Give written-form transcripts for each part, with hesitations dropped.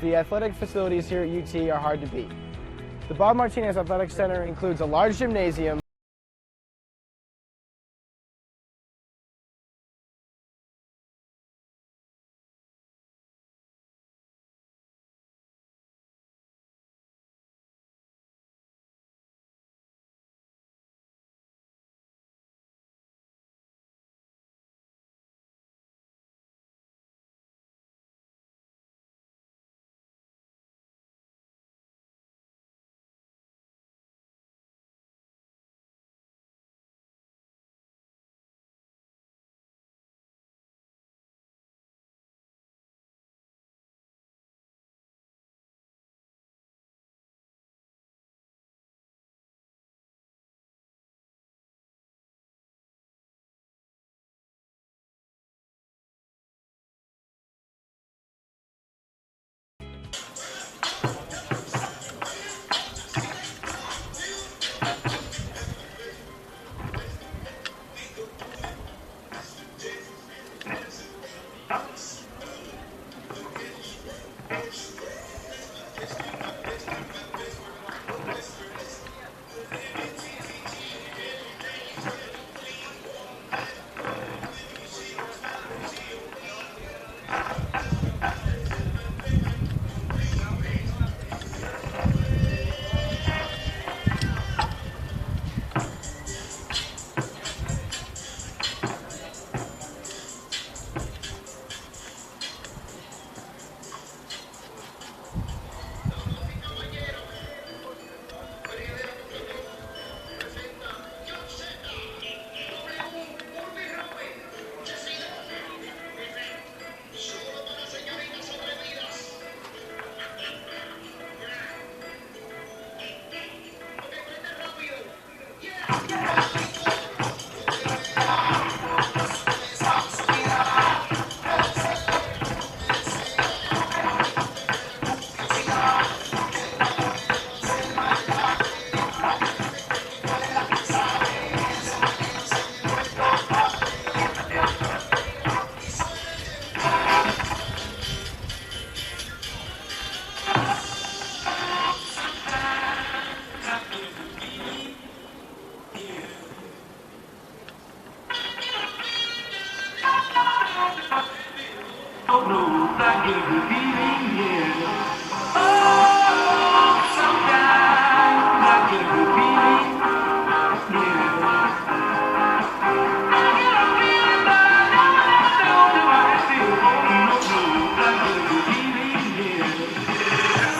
The athletic facilities here at UT are hard to beat. The Bob Martinez Athletic Center includes a large gymnasium,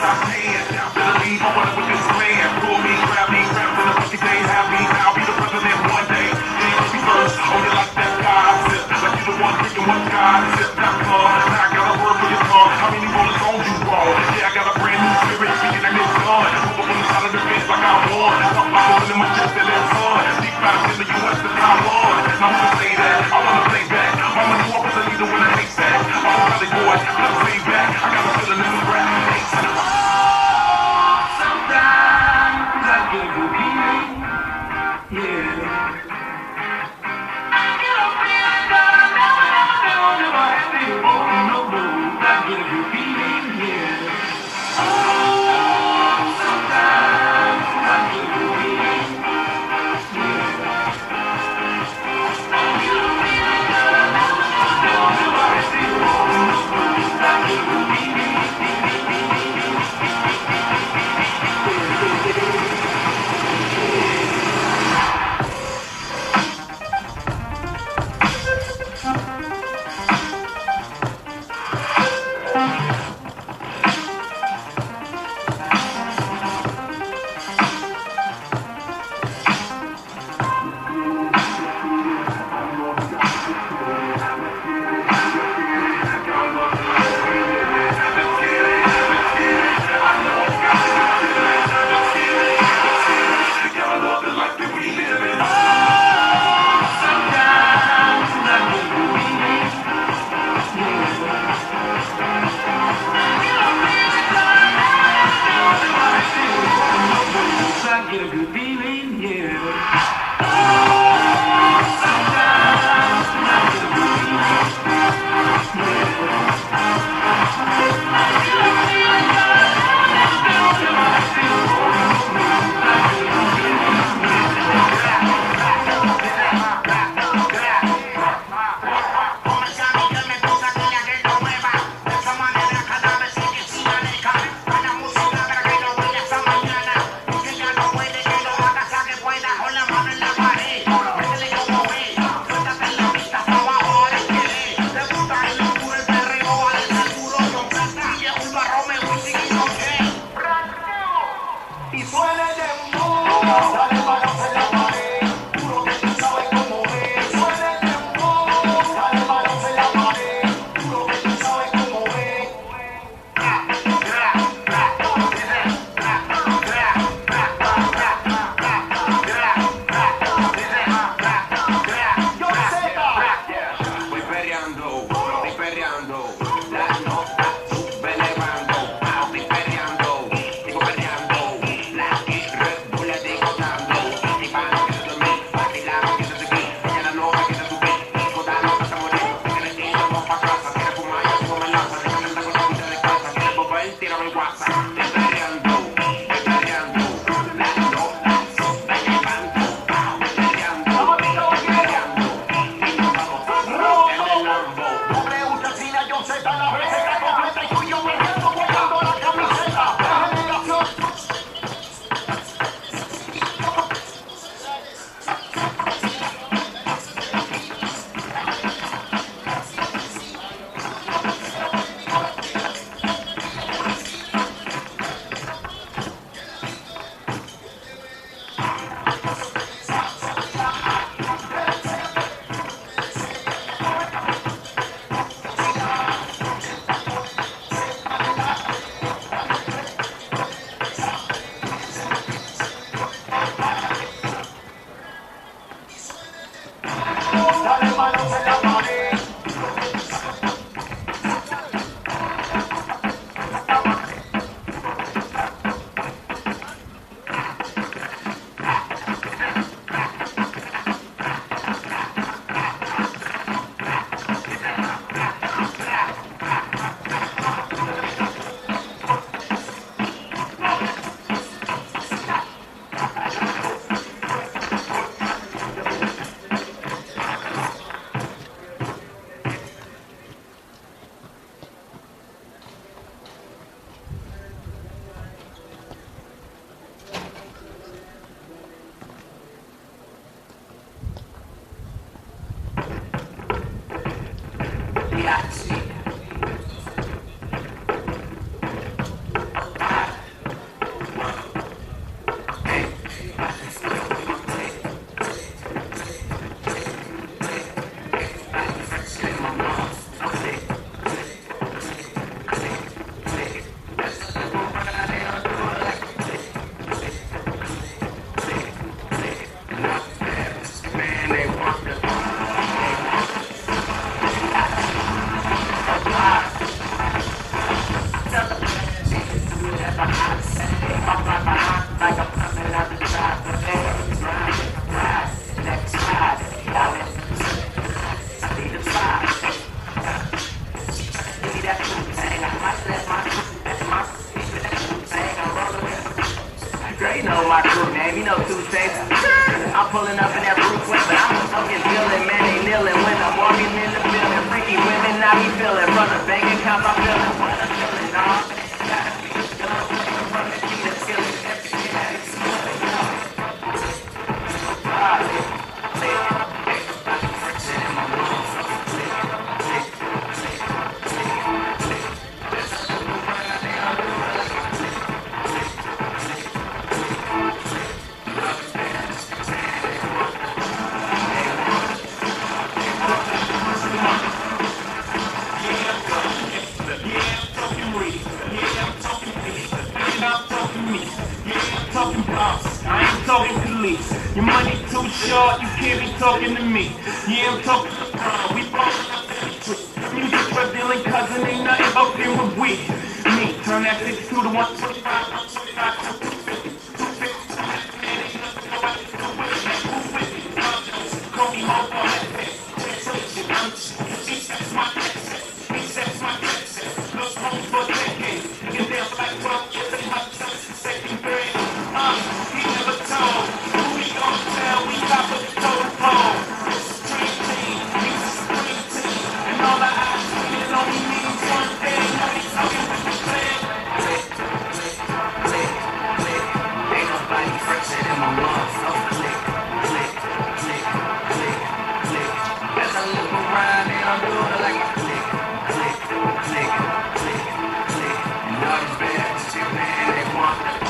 I can. Down to the lead, I wanna with this plan. Pull me, grab me, till the fucking day have me. I'll be the president one day. Then you be first, on you like that guy. Sip, like you the one drinking what God. Sip, now come, now I got a word for your tongue. How many rolling songs you want? Yeah, I got a brand new spirit, speaking like this gun. Move up on the side of the fence like I won. Talk like a in my chest and it's fun. Deep out in the US to Taiwan. Now I'm gonna say that, I wanna play back. Mama knew I was a leader when I hate that. I'm a rally boy, let's play back. I got a feeling in the rap. Sometimes I get a feeling, yeah. I get a feeling that I never have it. Oh, no, I get a good feeling, yeah. Oh, sometimes I get a good feeling, yeah. I get a feeling that I never have it. Oh, no, I get a good feeling. Get a good feeling, yeah. with my crew name, you know, Two-Face. I'm pulling up in that Bruce Wayne, but I'm a fucking villain, man, they kneeling when I'm walking in the building. Freaky women, I be feeling, from the bank account, I'm feeling what I'm feeling, dog. Gotta be the gun, from the key to skilling, everything that is I ain't talking police. Your money too short, you can't be talking to me. Yeah, I'm talking to Brown. We ballin' up every tweet. Music drug dealing cousin ain't nothing but here with we. Me, turn that 62 to 125, 125 to 250. 250, man, ain't nothing nobody can do with it. Who with me? Call me home for that pay. That's my accent. That's my accent. Look home for decades. Get there for like 12 years in my second grade. He never told. Who we gon' tell? We top of the totem pole. This is dream team. He's a supreme team. And all the eyes it only means one thing. Nobody talking with the plan. Click, click, click, click. Ain't nobody fresher than my motherfucker. Click, click, click, click, click. As I look around and I'm doing like a click, click, click, click, click. And all these bad shit, man, they want it.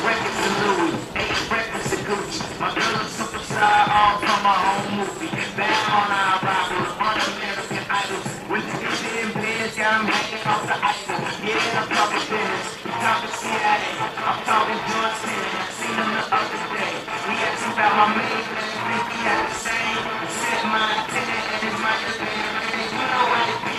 Records to Louis, 8 records to Gucci. My girl a superstar, all from my home movie. Bad on our rival, on American Idols. With the DJ and bands, got 'em hanging off the idol. Yeah, I'm talking business, I'm talking CIA, I'm talking George Clinton. I seen him the other day. He asked me about my main man, think he had the same. He said my antenna and his microphone. You know what it be?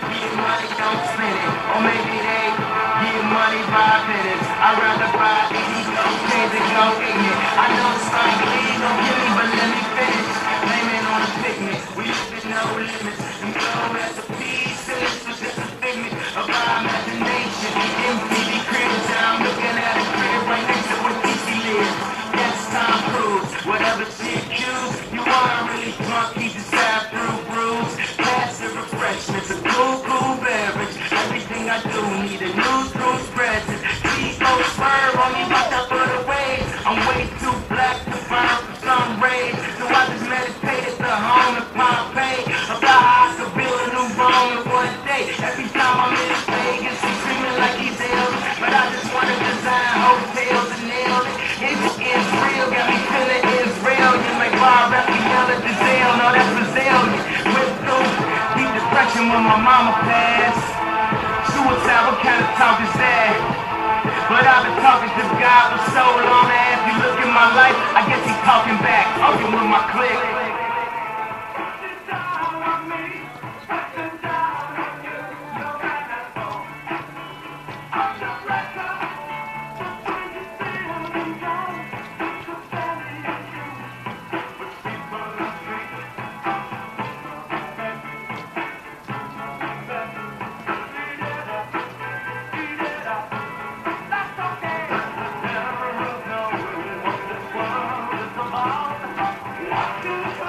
Get money, don't spend it. Or maybe they get money by minutes. I'd rather buy any cocaine than go ignorant. I know it's like Lee, don't kill me, but let me finish. Blaming on a picnic, we live in no limits. And go as a piece, this was just a figment of our imagination. MTV cribs, I'm looking at a crib right next to where DC lives. Yes, Tom Cruise, whatever shit cues. You aren't really drunk, keep the side through brews. Passive refreshments, a cool beverage. Everything I do need a new through present. G-O swerve on me, watch out for the waves. I'm way too black to burn for some rays. So I just meditated the home in Pompeii. About how I could build a new Rome in one day. Every time I'm in Vegas, he's screaming like he's ill. But I just wanna design hotels and nail it. It's Israel, got me feeling Israelian. Like Bob Raphael at the Zale, no that's Brazilian. Whip through deep depression when my mama passed. Suicide, what kind of talk is that? But I've been talking to God for so long that if you look at my life, I guess he's talking back, talking with my clique. Walk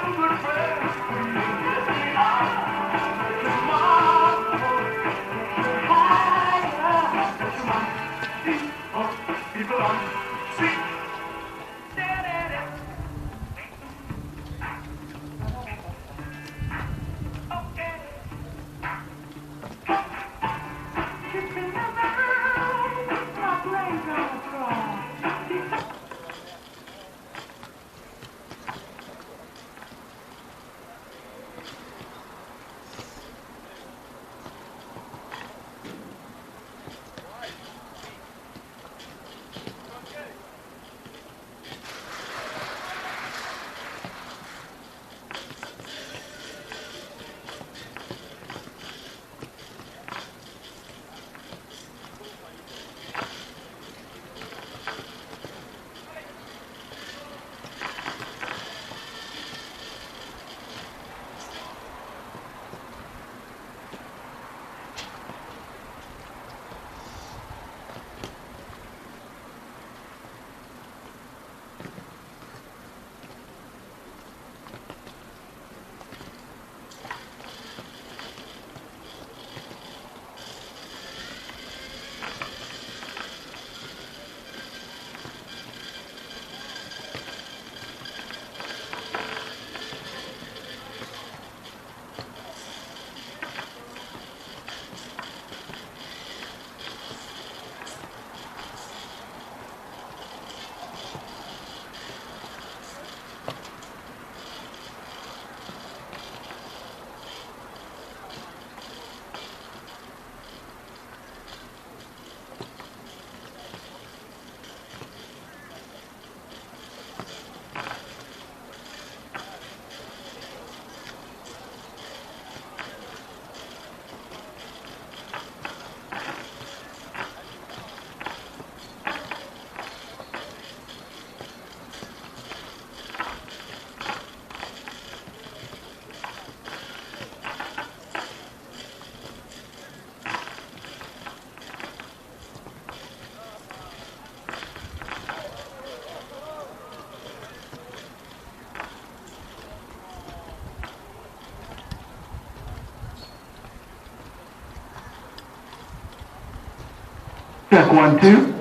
Check 1, 2.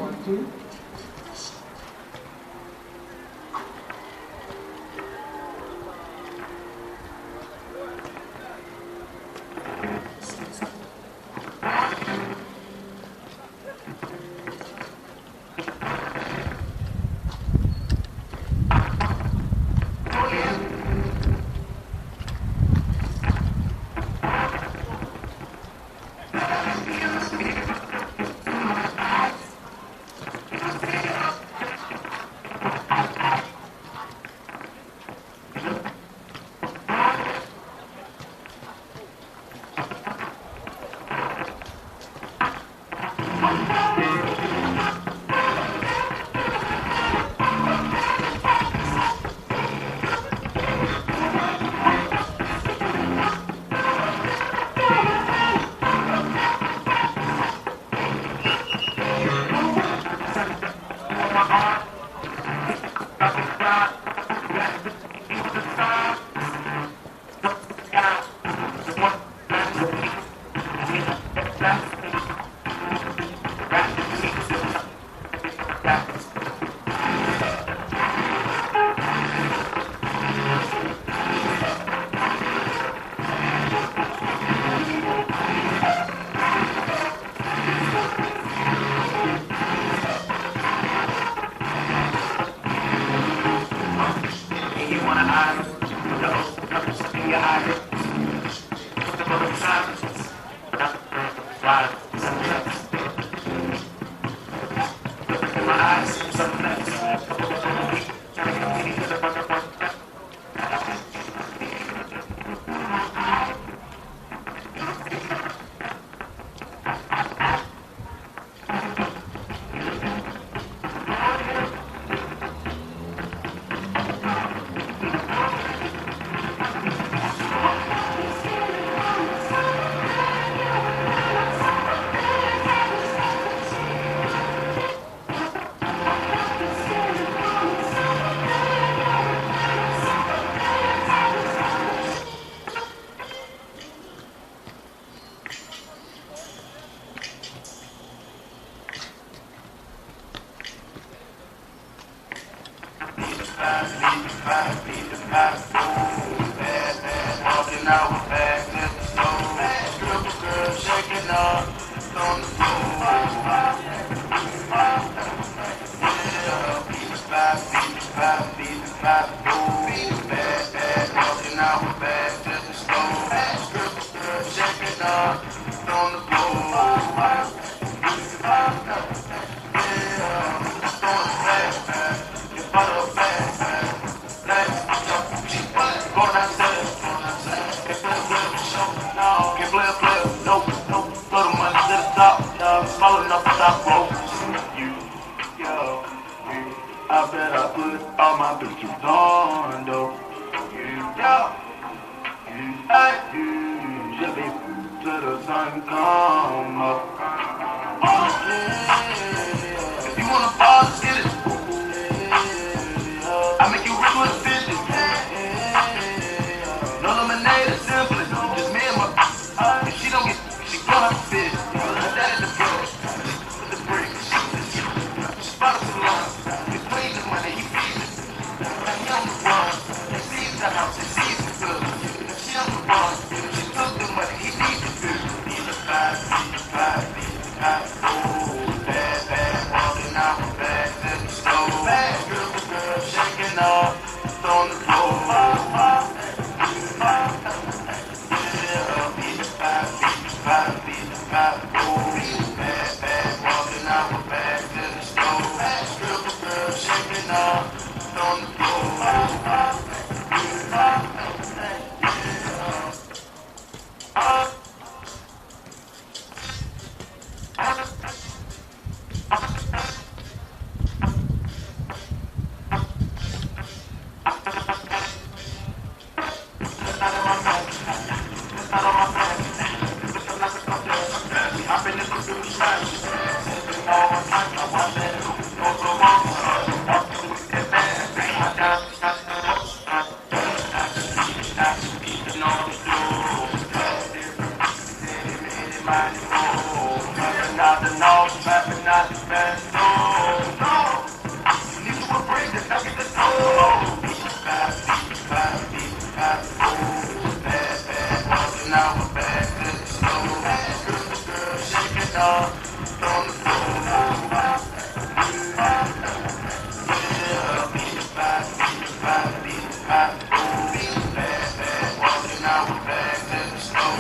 Nothing else, not fast, no, no. Need to break it, I get the soul. Bad, bad, bad, oh, bad, bad, walking out with back to the slow. Girl, shake it off on the floor. Yeah, beat it back, oh, bad, bad, walking out with back to the slow.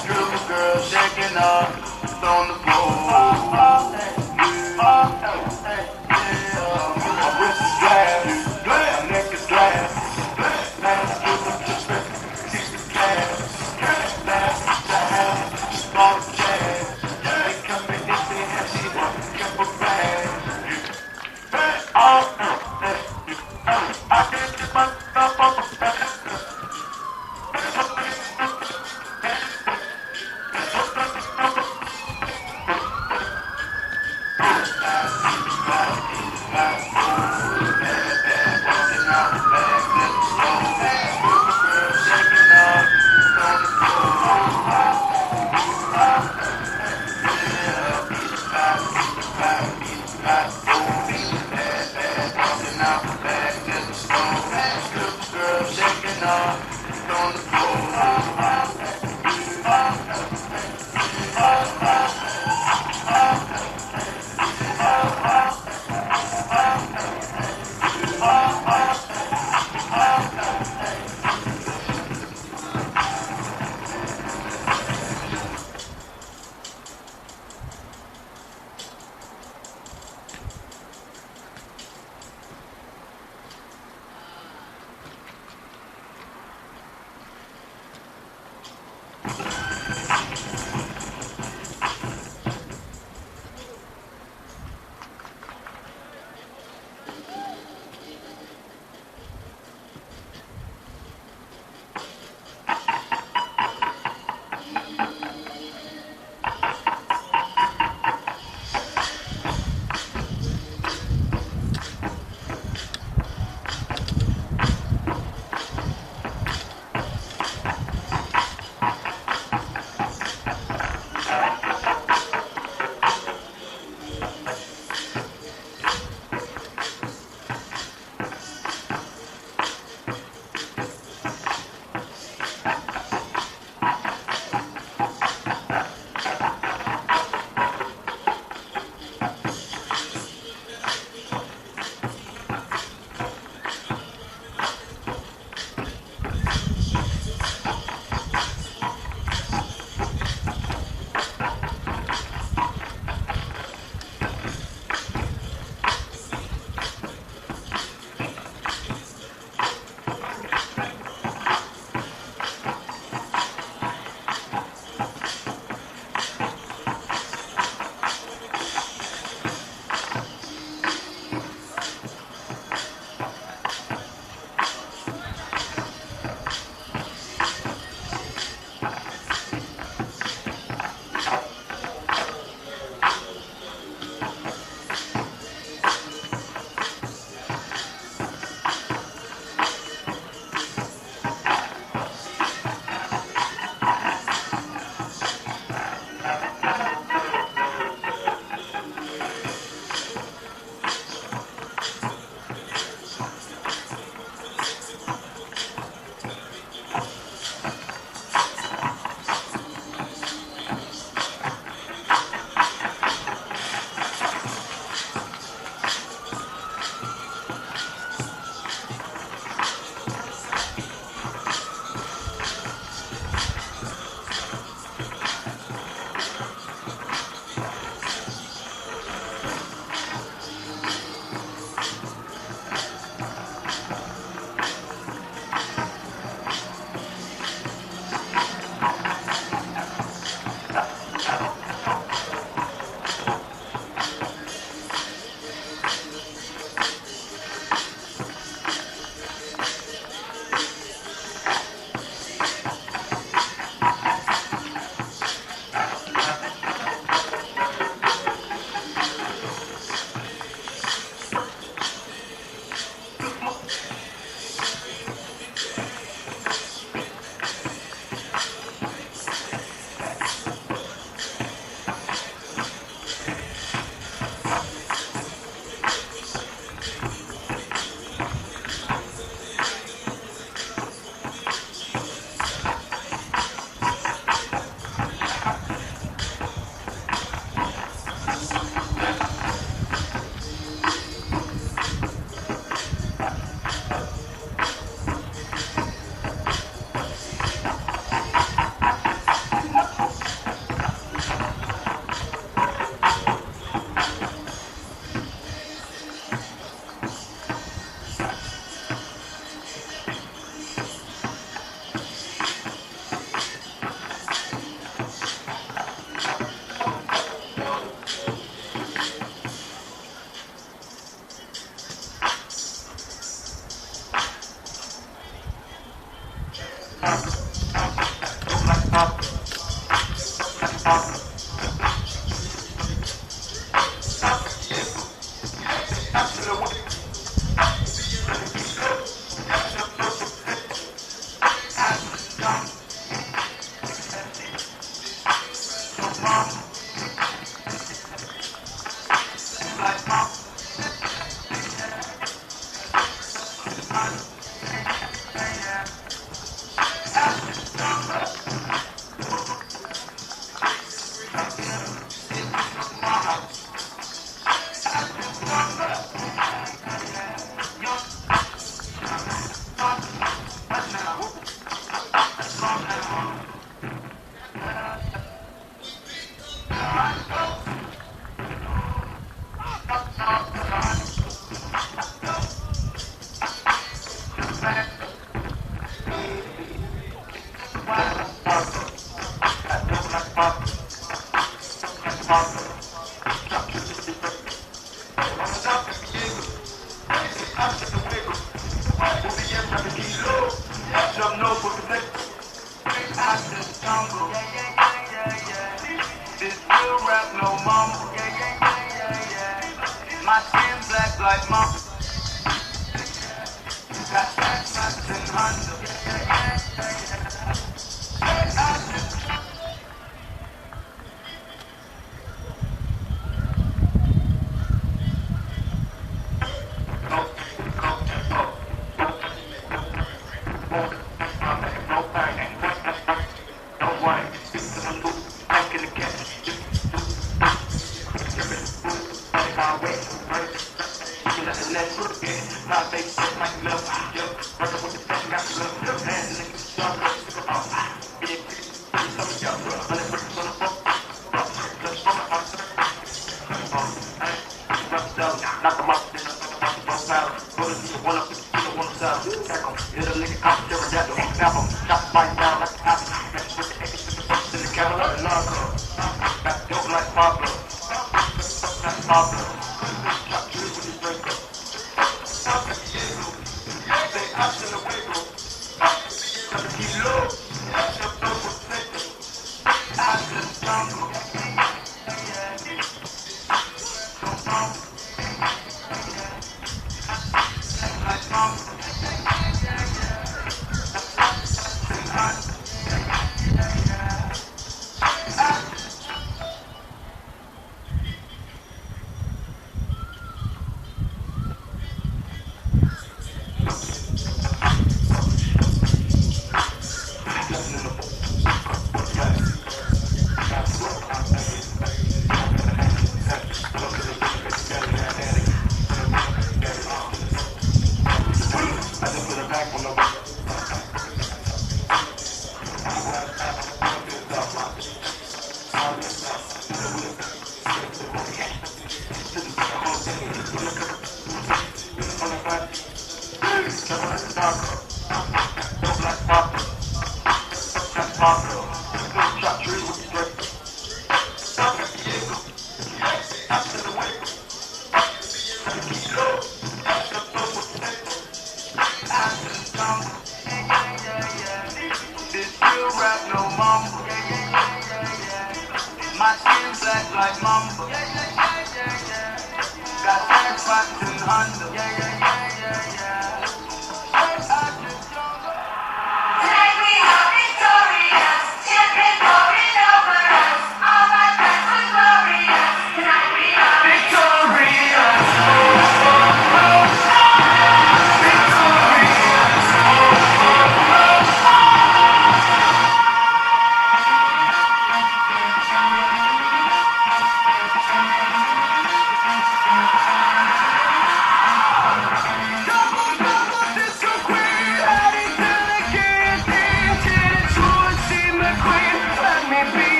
Stripper girl, shaking off on the floor. My wrist is glass, my neck is glass. Last year was just she's the cash. Last year I had small jazz. They come and get me and she kept a bag. I can't get myself off the back.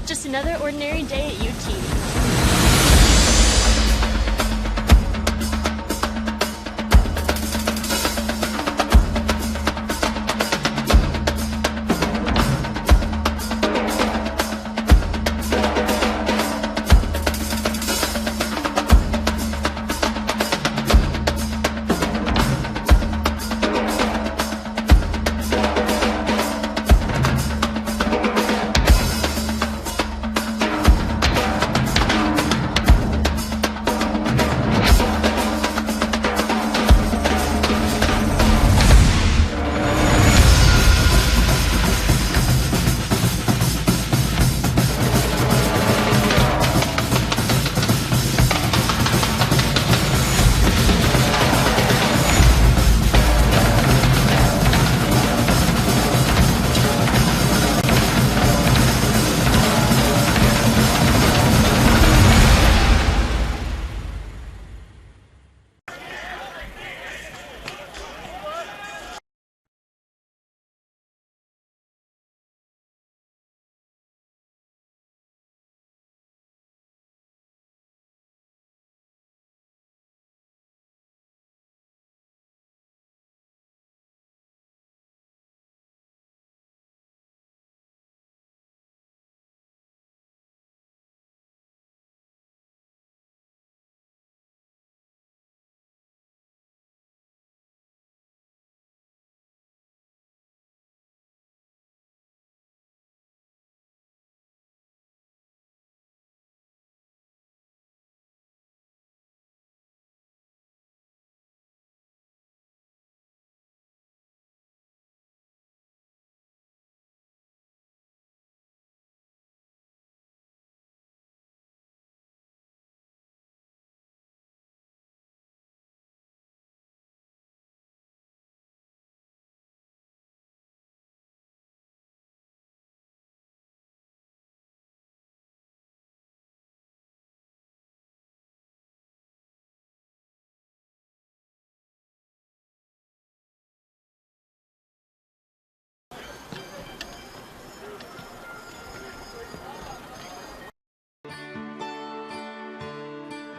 Just another ordinary day at UT.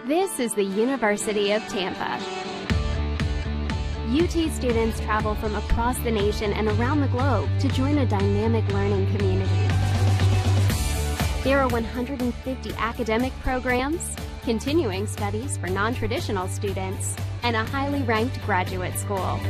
This is the University of Tampa. UT students travel from across the nation and around the globe to join a dynamic learning community. There are 150 academic programs, continuing studies for non-traditional students, and a highly ranked graduate school.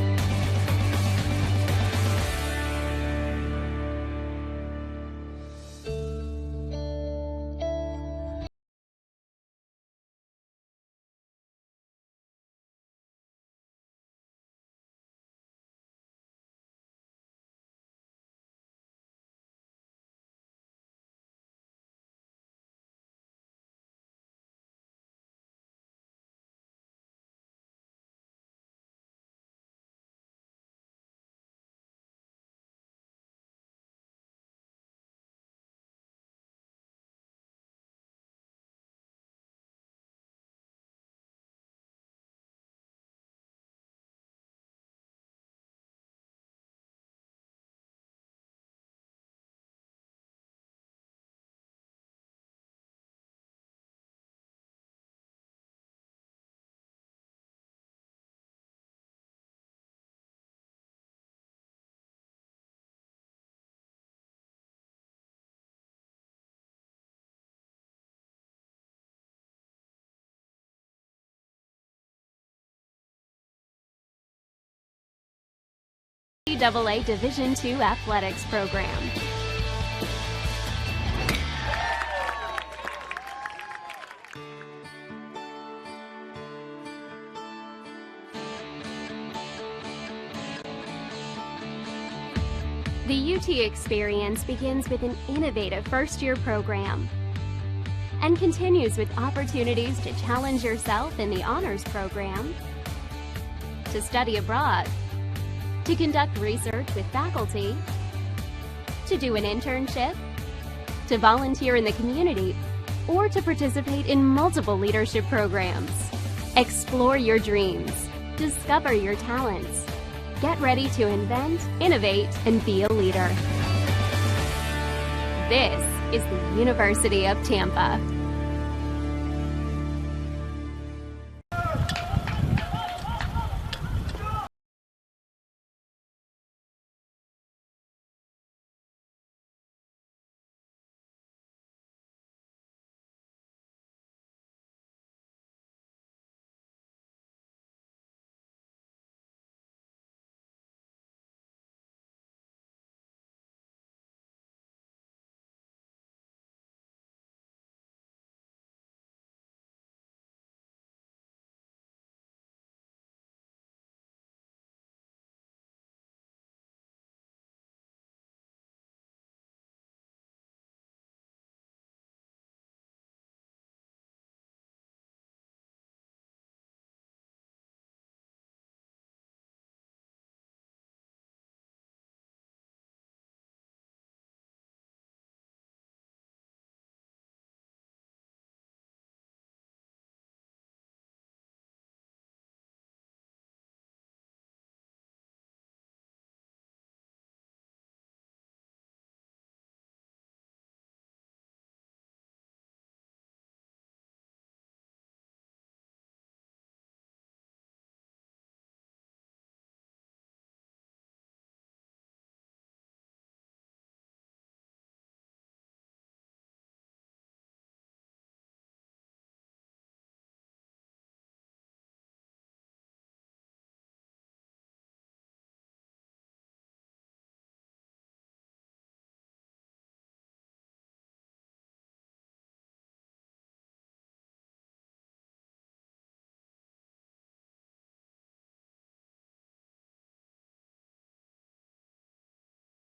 NCAA Division II athletics program. The UT experience begins with an innovative first-year program and continues with opportunities to challenge yourself in the honors program, to study abroad, to conduct research with faculty, to do an internship, to volunteer in the community, or to participate in multiple leadership programs. Explore your dreams, discover your talents, get ready to invent, innovate, and be a leader. This is the University of Tampa.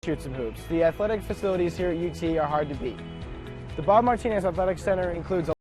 Shoot some hoops. The athletic facilities here at UT are hard to beat. The Bob Martinez Athletic Center includes a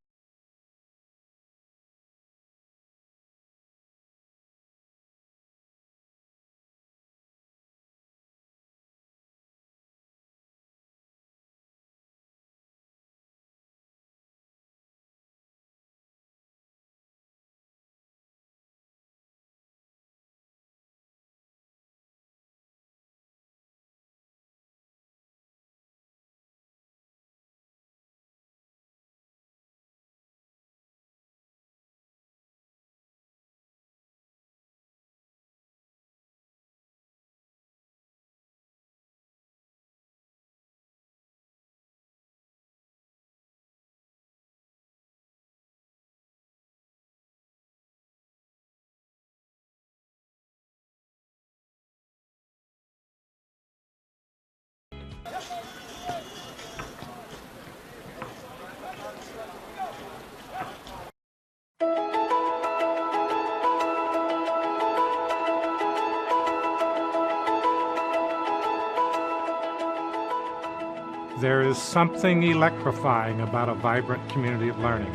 There is something electrifying about a vibrant community of learning.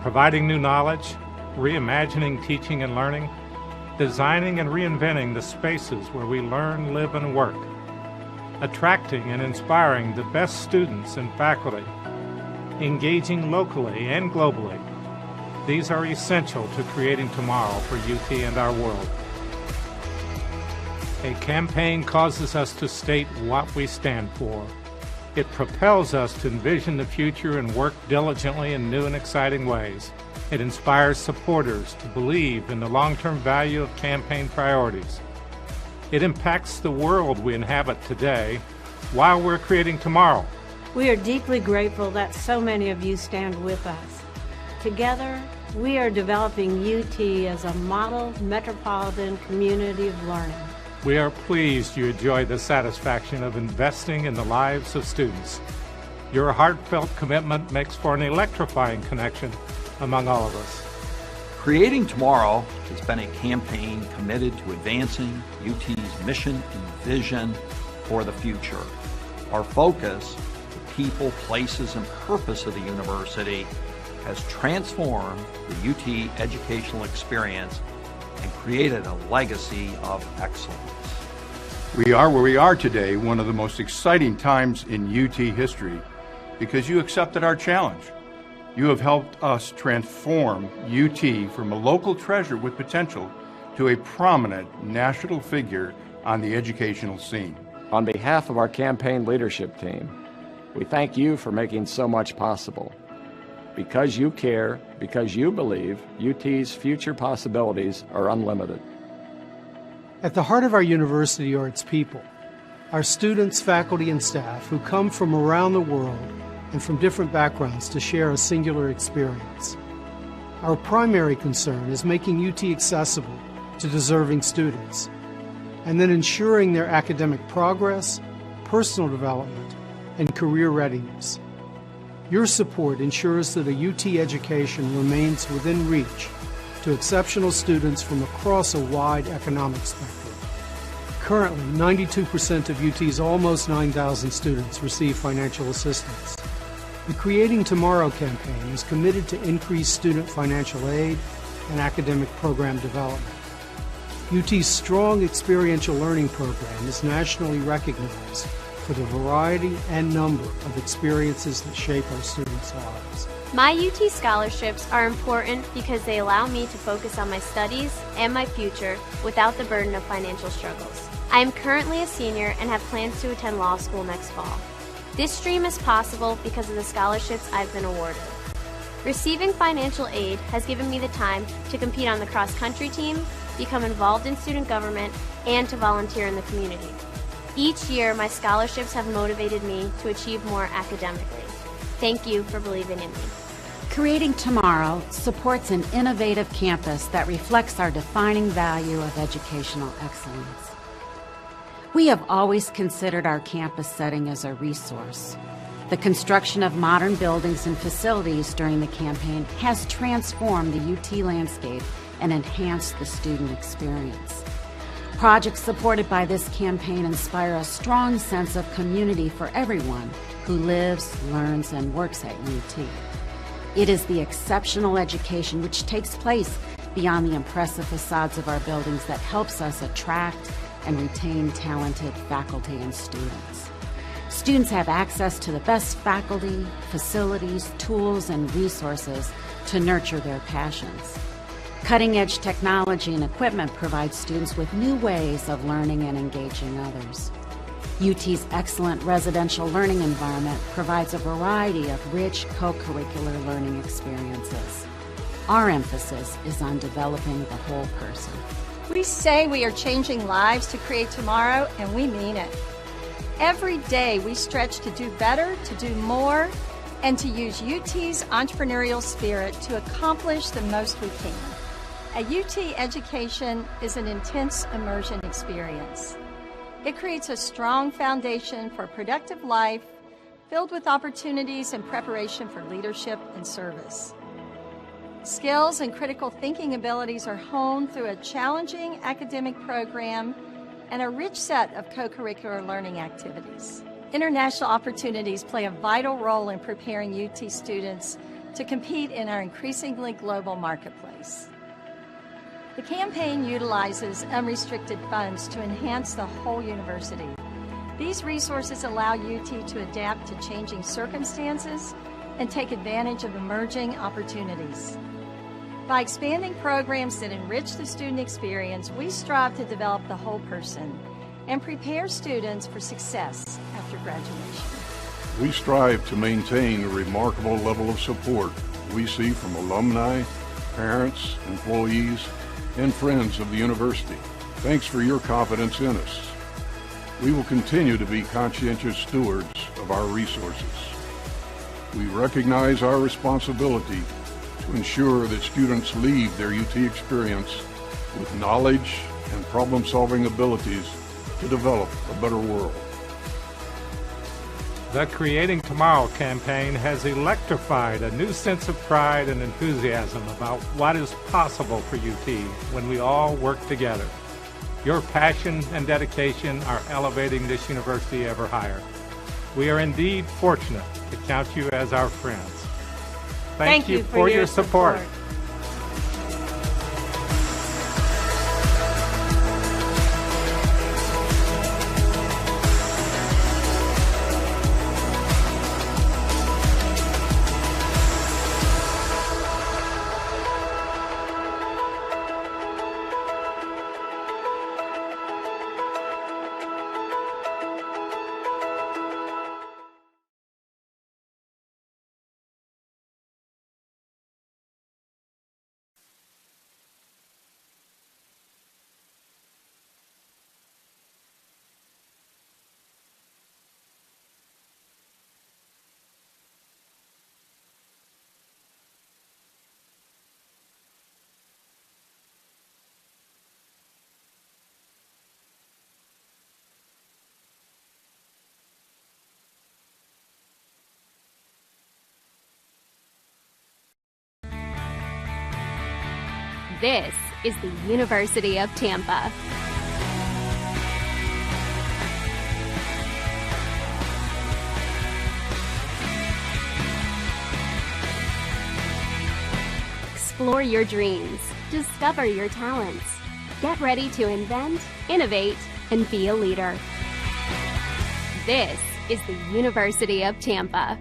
Providing new knowledge, reimagining teaching and learning, designing and reinventing the spaces where we learn, live, and work, attracting and inspiring the best students and faculty, engaging locally and globally. These are essential to creating tomorrow for UT and our world. A campaign causes us to state what we stand for. It propels us to envision the future and work diligently in new and exciting ways. It inspires supporters to believe in the long-term value of campaign priorities. It impacts the world we inhabit today while we're creating tomorrow. We are deeply grateful that so many of you stand with us. Together, we are developing UT as a model metropolitan community of learning. We are pleased you enjoy the satisfaction of investing in the lives of students. Your heartfelt commitment makes for an electrifying connection among all of us. Creating Tomorrow has been a campaign committed to advancing UT's mission and vision for the future. Our focus, the people, places, and purpose of the university, has transformed the UT educational experience and created a legacy of excellence. We are where we are today, one of the most exciting times in UT history, because you accepted our challenge. You have helped us transform UT from a local treasure with potential to a prominent national figure on the educational scene. On behalf of our campaign leadership team, We thank you for making so much possible. Because you care, because you believe, UT's future possibilities are unlimited. At the heart of our university are its people, our students, faculty, and staff who come from around the world and from different backgrounds to share a singular experience. Our primary concern is making UT accessible to deserving students, and then ensuring their academic progress, personal development, and career readiness. Your support ensures that a UT education remains within reach to exceptional students from across a wide economic spectrum. Currently, 92% of UT's almost 9,000 students receive financial assistance. The Creating Tomorrow campaign is committed to increase student financial aid and academic program development. UT's strong experiential learning program is nationally recognized for the variety and number of experiences that shape our students' lives. My UT scholarships are important because they allow me to focus on my studies and my future without the burden of financial struggles. I am currently a senior and have plans to attend law school next fall. This dream is possible because of the scholarships I've been awarded. Receiving financial aid has given me the time to compete on the cross-country team, become involved in student government, and to volunteer in the community. Each year, my scholarships have motivated me to achieve more academically. Thank you for believing in me. Creating Tomorrow supports an innovative campus that reflects our defining value of educational excellence. We have always considered our campus setting as a resource. The construction of modern buildings and facilities during the campaign has transformed the UT landscape and enhanced the student experience. Projects supported by this campaign inspire a strong sense of community for everyone who lives, learns, and works at UT. It is the exceptional education which takes place beyond the impressive facades of our buildings that helps us attract and retain talented faculty and students. Students have access to the best faculty, facilities, tools, and resources to nurture their passions. Cutting-edge technology and equipment provide students with new ways of learning and engaging others. UT's excellent residential learning environment provides a variety of rich co-curricular learning experiences. Our emphasis is on developing the whole person. We say we are changing lives to create tomorrow, and we mean it. Every day we stretch to do better, to do more, and to use UT's entrepreneurial spirit to accomplish the most we can. A UT education is an intense immersion experience. It creates a strong foundation for a productive life filled with opportunities and preparation for leadership and service. Skills and critical thinking abilities are honed through a challenging academic program and a rich set of co-curricular learning activities. International opportunities play a vital role in preparing UT students to compete in our increasingly global marketplace. The campaign utilizes unrestricted funds to enhance the whole university. These resources allow UT to adapt to changing circumstances and take advantage of emerging opportunities. By expanding programs that enrich the student experience, we strive to develop the whole person and prepare students for success after graduation. We strive to maintain the remarkable level of support we see from alumni, parents, employees, and friends of the university. Thanks for your confidence in us. We will continue to be conscientious stewards of our resources. We recognize our responsibility to ensure that students leave their UT experience with knowledge and problem-solving abilities to develop a better world. The Creating Tomorrow campaign has electrified a new sense of pride and enthusiasm about what is possible for UT when we all work together. Your passion and dedication are elevating this university ever higher. We are indeed fortunate to count you as our friends. Thank you for your support. This is the University of Tampa. Explore your dreams. Discover your talents. Get ready to invent, innovate, and be a leader. This is the University of Tampa.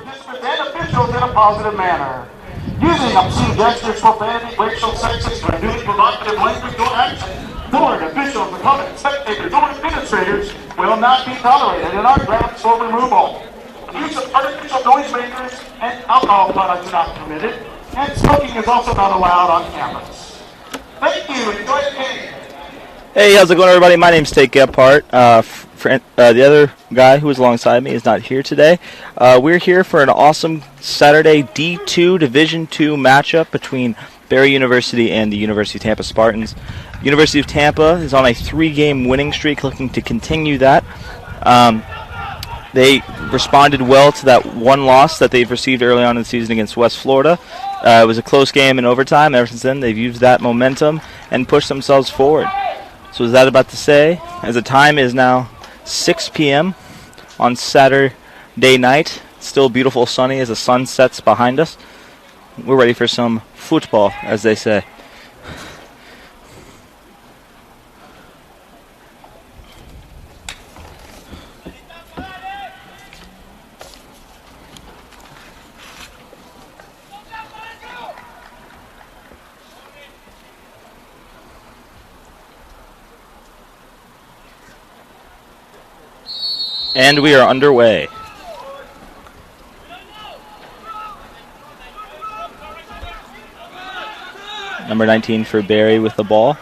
participants and officials in a positive manner. Using obscene gestures, profanity, racial, sexist, or newly provocative language or action toward officials, opponents, spectators, or administrators will not be tolerated and are grounds for removal. Use of artificial noisemakers and alcohol products are not permitted, and smoking is also not allowed on campus. Thank you. Enjoy the game. Hey, how's it going, everybody? My name's Tate Gephardt. The other guy who was alongside me is not here today. We're here for an awesome Saturday D2 Division II matchup between Barry University and the University of Tampa Spartans. University of Tampa is on a 3-game winning streak, looking to continue that. They responded well to that one loss that they've received early on in the season against West Florida. It was a close game in overtime. Ever since then, they've used that momentum and pushed themselves forward. So is that about to say, as the time is now 6 p.m. on Saturday night, it's still beautiful sunny as the sun sets behind us. We're ready for some football, as they say. And we are underway. Number 19 for Barry with the ball.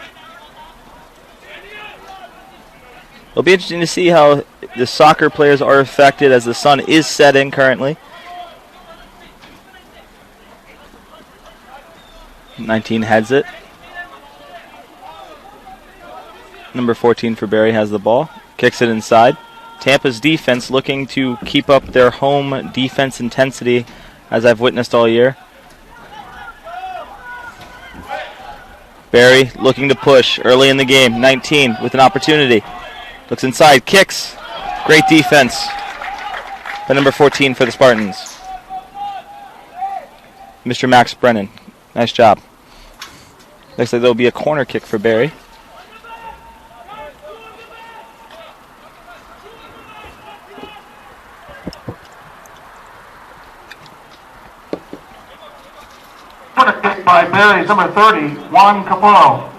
It'll be interesting to see how the soccer players are affected as the sun is setting currently. 19 heads it. Number 14 for Barry has the ball. Kicks it inside. Tampa's defense looking to keep up their home defense intensity, as I've witnessed all year. Barry looking to push early in the game. 19 with an opportunity. Looks inside, kicks. Great defense by number 14 for the Spartans. Mr. Max Brennan. Nice job. Looks like there'll be a corner kick for Barry. Corner kick by Barry's number 30, Juan Caporo.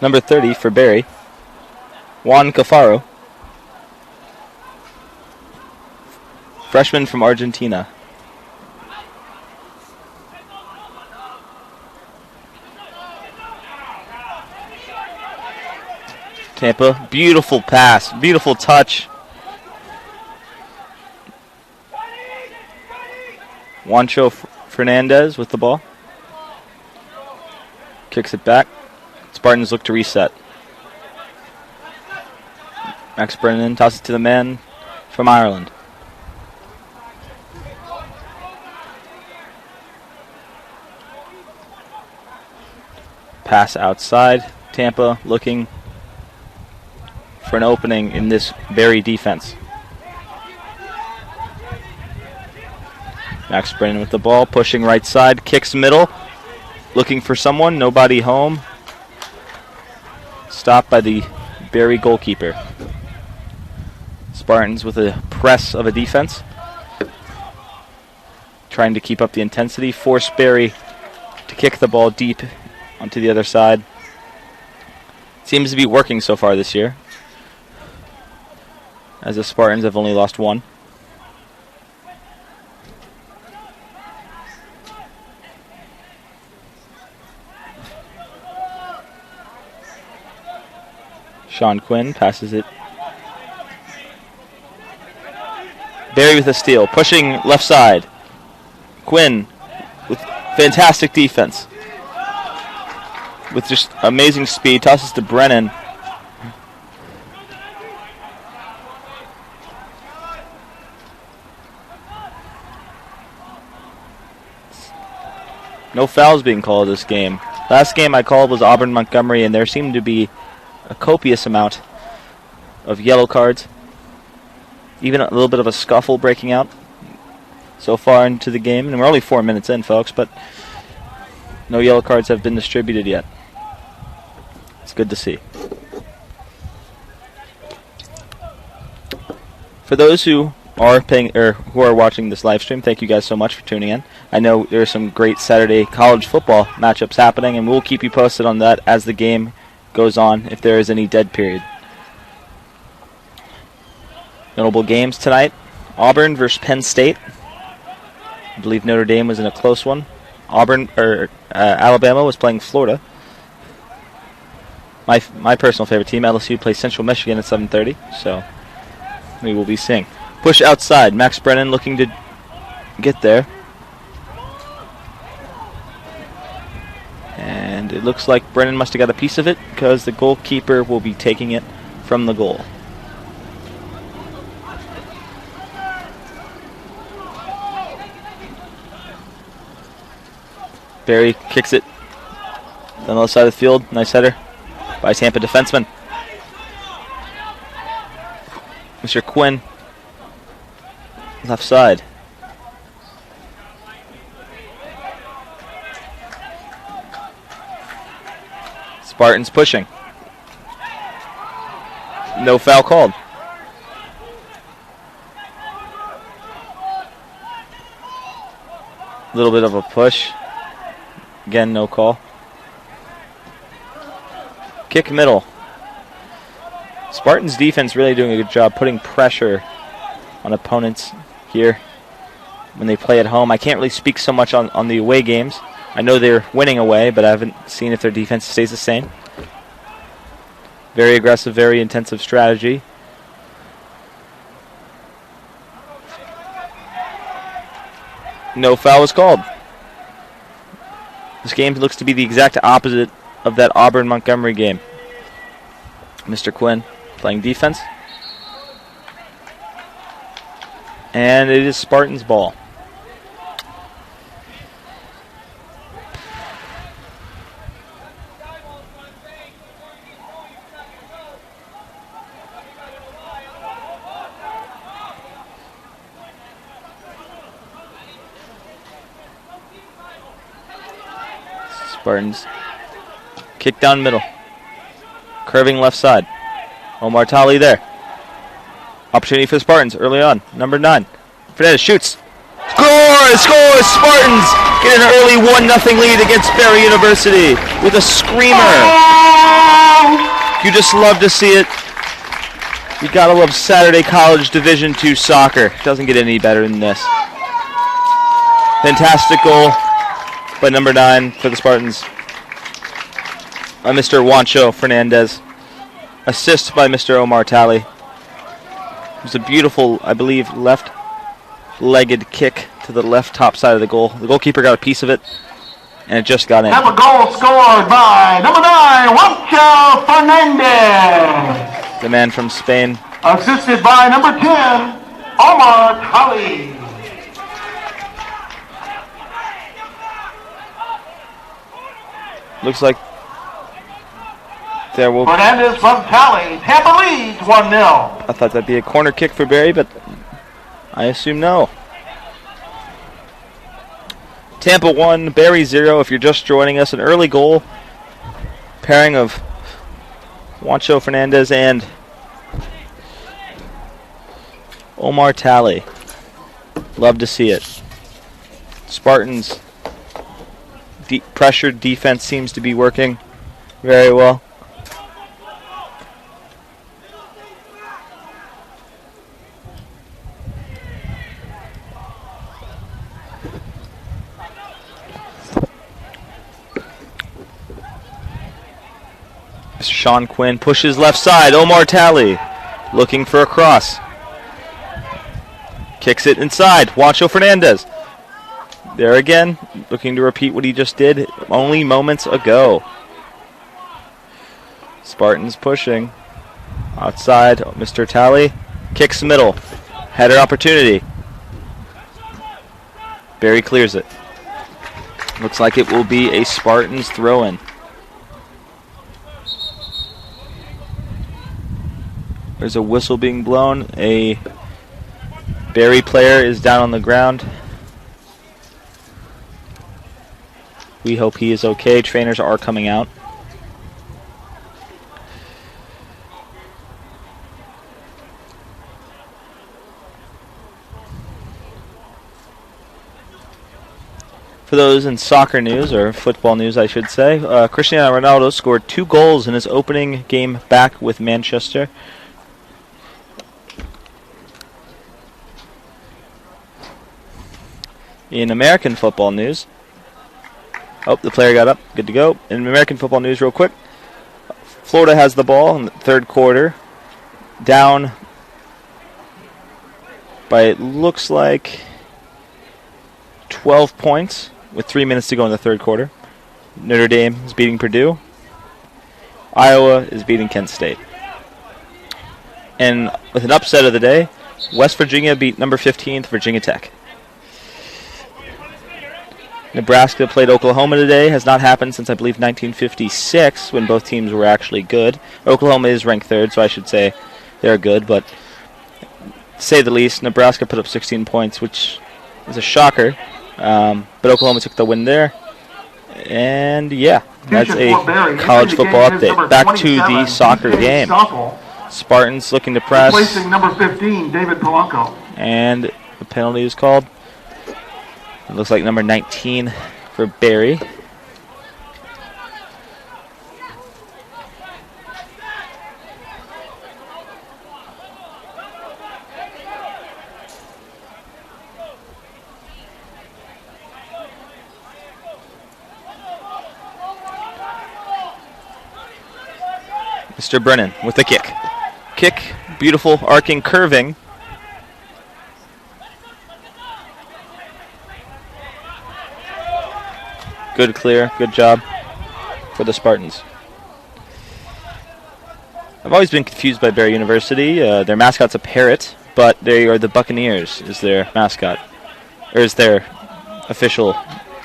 Number 30 for Barry, Juan Cafaro, freshman from Argentina. Tampa, beautiful pass, beautiful touch. Juancho Fernandez with the ball. Kicks it back. Spartans look to reset. Max Brennan tosses it to the man from Ireland. Pass outside. Tampa looking for an opening in this Barry defense. Max Brennan with the ball, pushing right side, kicks middle, looking for someone, nobody home. Stopped by the Barry goalkeeper. Spartans with a press of a defense, trying to keep up the intensity, force Barry to kick the ball deep onto the other side. Seems to be working so far this year, as the Spartans have only lost one. Sean Quinn passes it. Barry with a steal, pushing left side. Quinn with fantastic defense. With just amazing speed, tosses to Brennan. No fouls being called this game. Last game I called was Auburn Montgomery, and there seemed to be a copious amount of yellow cards. Even a little bit of a scuffle breaking out so far into the game. And we're only 4 minutes in, folks, but no yellow cards have been distributed yet. It's good to see. For those who are who are watching this live stream, thank you guys so much for tuning in. I know there are some great Saturday college football matchups happening, and we'll keep you posted on that as the game goes on, if there is any dead period. Notable games tonight: Auburn versus Penn State. I believe Notre Dame was in a close one. Alabama was playing Florida. My personal favorite team, LSU, plays Central Michigan at 7:30. So we will be seeing. Push outside. Max Brennan looking to get there. And it looks like Brennan must have got a piece of it because the goalkeeper will be taking it from the goal. Barry kicks it on the other side of the field. Nice header by Tampa defenseman. Mr. Quinn, left side. Spartans pushing. No foul called. A little bit of a push. Again, no call. Kick middle. Spartans defense really doing a good job putting pressure on opponents here when they play at home. I can't really speak so much on the away games. I know they're winning away, but I haven't seen if their defense stays the same. Very aggressive, very intensive strategy. No foul was called. This game looks to be the exact opposite of that Auburn-Montgomery game. Mr. Quinn playing defense. And it is Spartans' ball. Spartans kick down middle. Curving left side. Omar Tali there. Opportunity for the Spartans early on. Number 9. Fernandez shoots. Scores! Scores! Spartans get an early 1-0 lead against Barry University with a screamer. You just love to see it. You gotta love Saturday College Division II soccer. Doesn't get any better than this. Fantastic goal by number 9 for the Spartans. Mr. Juancho Fernandez. Assist by Mr. Omar Tali. It was a beautiful, I believe, left-legged kick to the left top side of the goal. The goalkeeper got a piece of it, and it just got in. Have a goal scored by number 9, Juancho Fernandez. The man from Spain. Assisted by number 10, Omar Tali. Looks like there will. Fernandez from Tali. Tampa leads 1-0. I thought that'd be a corner kick for Barry, but I assume no. Tampa 1, Barry 0. If you're just joining us, an early goal. Pairing of Juancho Fernandez and Omar Tali. Love to see it. Spartans pressured defense seems to be working very well. Sean Quinn pushes left side. Omar Tali looking for a cross. Kicks it inside. Juancho Fernandez. There again, looking to repeat what he just did only moments ago. Spartans pushing. Outside, Mr. Tali kicks middle. Header opportunity. Barry clears it. Looks like it will be a Spartans throw-in. There's a whistle being blown. A Barry player is down on the ground. We hope he is okay. Trainers are coming out. For those in soccer news, or football news I should say, Cristiano Ronaldo scored 2 goals in his opening game back with Manchester. In American football news, the player got up, good to go. In American football news real quick, Florida has the ball in the third quarter, down by it looks like 12 points with 3 minutes to go in the third quarter. Notre Dame is beating Purdue. Iowa is beating Kent State. And with an upset of the day, West Virginia beat number 15th Virginia Tech. Nebraska played Oklahoma today. Has not happened since, I believe, 1956, when both teams were actually good. Oklahoma is ranked 3rd, so I should say they're good, but to say the least, Nebraska put up 16 points, which is a shocker. But Oklahoma took the win there. And yeah, that's a college football update. Back to the soccer game. Spartans looking to press. Replacing number 15, David Polanco. And the penalty is called. It looks like number 19 for Barry. Mr. Brennan with the kick. Kick, beautiful, arcing, curving. Good clear, good job for the Spartans. I've always been confused by Barry University. Their mascot's a parrot, but they are the Buccaneers is their mascot, or is their official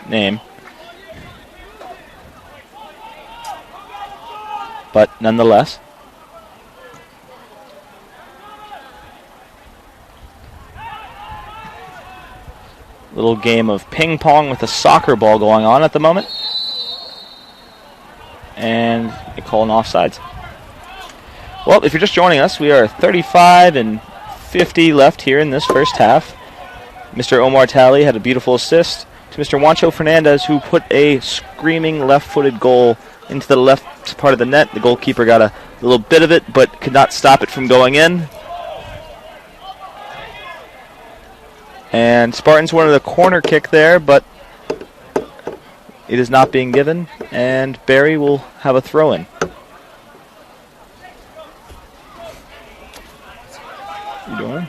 name. But nonetheless, little game of ping pong with a soccer ball going on at the moment. And they call an offsides. Well, if you're just joining us, we are 35 and 50 left here in this first half. Mr. Omar Talley had a beautiful assist to Mr. Juancho Fernandez, who put a screaming left-footed goal into the left part of the net. The goalkeeper got a little bit of it, but could not stop it from going in. And Spartans wanted a corner kick there, but it is not being given, and Barry will have a throw-in. You doing?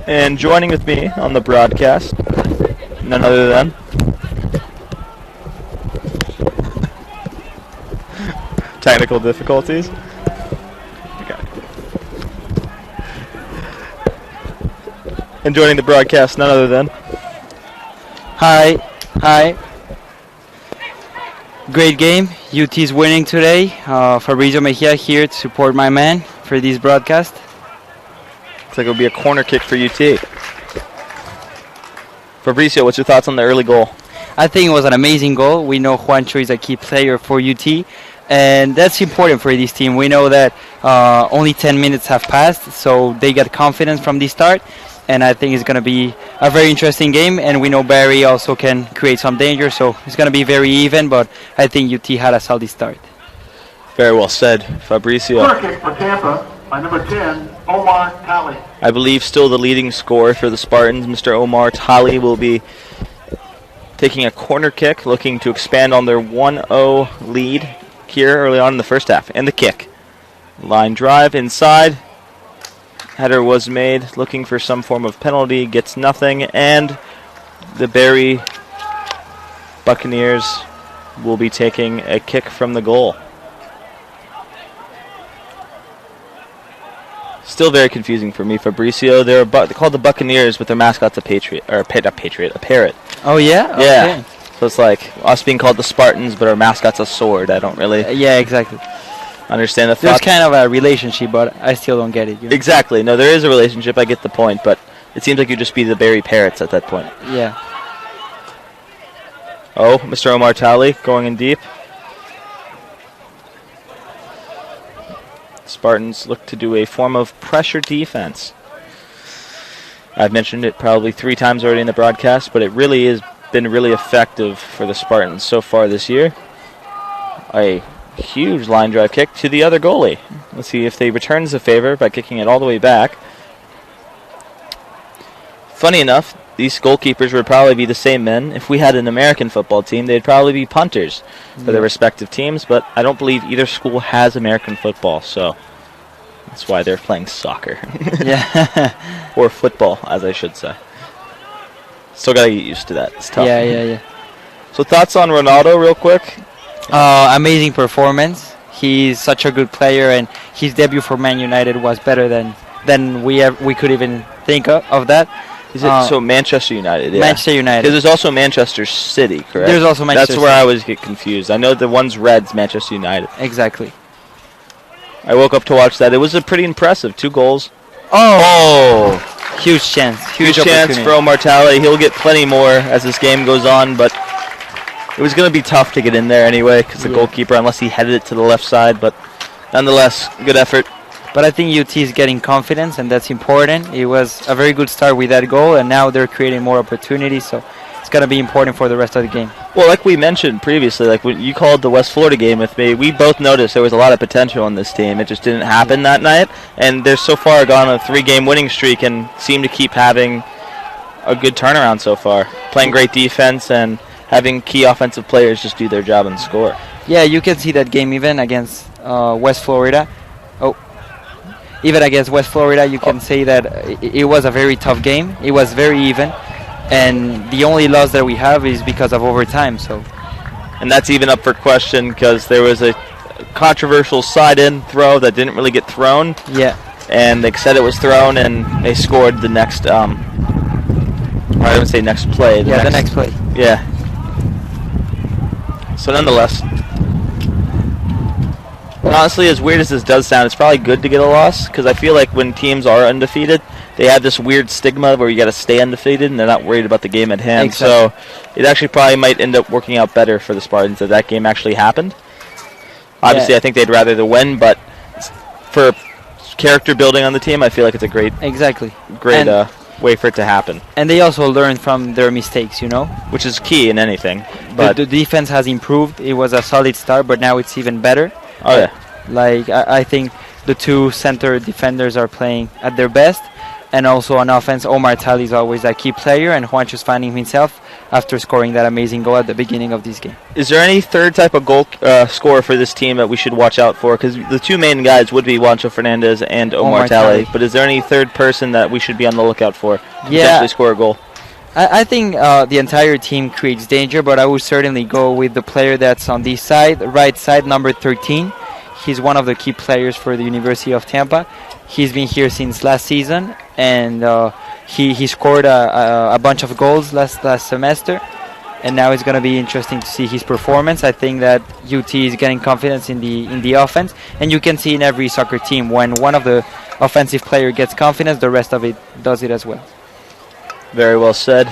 And joining with me on the broadcast, none other than technical difficulties. Okay. And joining the broadcast, none other than. Hi. Great game. UT's winning today. Fabrizio Mejia here to support my man for this broadcast. Looks like it'll be a corner kick for UT. Fabrizio, what's your thoughts on the early goal? I think it was an amazing goal. We know Juancho is a key player for UT, and that's important for this team. We know that only 10 minutes have passed, so they get confidence from the start, and I think it's going to be a very interesting game, and we know Barry also can create some danger, so it's going to be very even, but I think UT had a solid start. Very well said, Fabrizio. Corner kick for Tampa by number 10, Omar Talley. I believe still the leading scorer for the Spartans. Mr. Omar Talley will be taking a corner kick, looking to expand on their 1-0 lead here early on in the first half. And the kick. Line drive inside. Header was made, looking for some form of penalty, gets nothing, and the Barry Buccaneers will be taking a kick from the goal. Still very confusing for me, Fabrizio. They're called the Buccaneers, but their mascot's a parrot. Oh, yeah? Yeah. Okay. So it's like us being called the Spartans, but our mascot's a sword. I don't really yeah, exactly. Understand the thought. There's kind of a relationship, but I still don't get it. You know? Exactly. No, there is a relationship. I get the point, but it seems like you'd just be the Barry Parrots at that point. Yeah. Oh, Mr. Omar Talley going in deep. Spartans look to do a form of pressure defense. I've mentioned it probably 3 times already in the broadcast, but it really has been really effective for the Spartans so far this year. A huge line drive kick to the other goalie. Let's see if they returns the favor by kicking it all the way back. Funny enough, these goalkeepers would probably be the same men. If we had an American football team, they'd probably be punters for their respective teams, but I don't believe either school has American football, so that's why they're playing soccer. Yeah. Or football, as I should say. Still got to get used to that. It's tough. Yeah. So thoughts on Ronaldo real quick? Amazing performance. He's such a good player, and his debut for Man United was better than we could even think of that. Is it so Manchester United? Yeah. Manchester United. Because there's also Manchester City, correct? There's also Manchester That's where City. I always get confused. I know the one's red's Manchester United. Exactly. I woke up to watch that. It was a pretty impressive 2 goals. Oh! Huge chance. Huge chance for Omar Talley. He'll get plenty more as this game goes on, but it was going to be tough to get in there anyway because the goalkeeper, unless he headed it to the left side, but nonetheless, good effort. But I think UT is getting confidence, and that's important. It was a very good start with that goal, and now they're creating more opportunities, so it's going to be important for the rest of the game. Well, like we mentioned previously, like when you called the West Florida game with me, we both noticed there was a lot of potential in this team. It just didn't happen that night, and they're so far gone on a 3-game winning streak and seem to keep having a good turnaround so far. Playing great defense and having key offensive players just do their job and score. Yeah, you can see that game even against West Florida. Even against West Florida, you can say that it was a very tough game. It was very even. And the only loss that we have is because of overtime. And that's even up for question because there was a controversial side-in throw that didn't really get thrown. Yeah. And they said it was thrown, and they scored the next, I would say next play. The next play. Yeah. So nonetheless, honestly, as weird as this does sound, it's probably good to get a loss because I feel like when teams are undefeated, they have this weird stigma where you got to stay undefeated and they're not worried about the game at hand. Exactly. So it actually probably might end up working out better for the Spartans that game actually happened. Obviously, I think they'd rather the win, but for character building on the team, I feel like it's a great way for it to happen. And they also learn from their mistakes, which is key in anything. But the defense has improved. It was a solid start, but now it's even better. Oh, yeah. Like, I think the 2 center defenders are playing at their best. And also on offense, Omar Talley is always a key player, and Juancho's finding himself after scoring that amazing goal at the beginning of this game. Is there any third type of goal scorer for this team that we should watch out for? Because the 2 main guys would be Juancho Fernandez and Omar Talley. But is there any third person that we should be on the lookout for to potentially score a goal? I think the entire team creates danger, but I would certainly go with the player that's on this side, right side, number 13. He's one of the key players for the University of Tampa. He's been here since last season, and he scored a bunch of goals last semester, and now it's going to be interesting to see his performance. I think that UT is getting confidence in the offense, and you can see in every soccer team when one of the offensive player gets confidence, the rest of it does it as well. Very well said.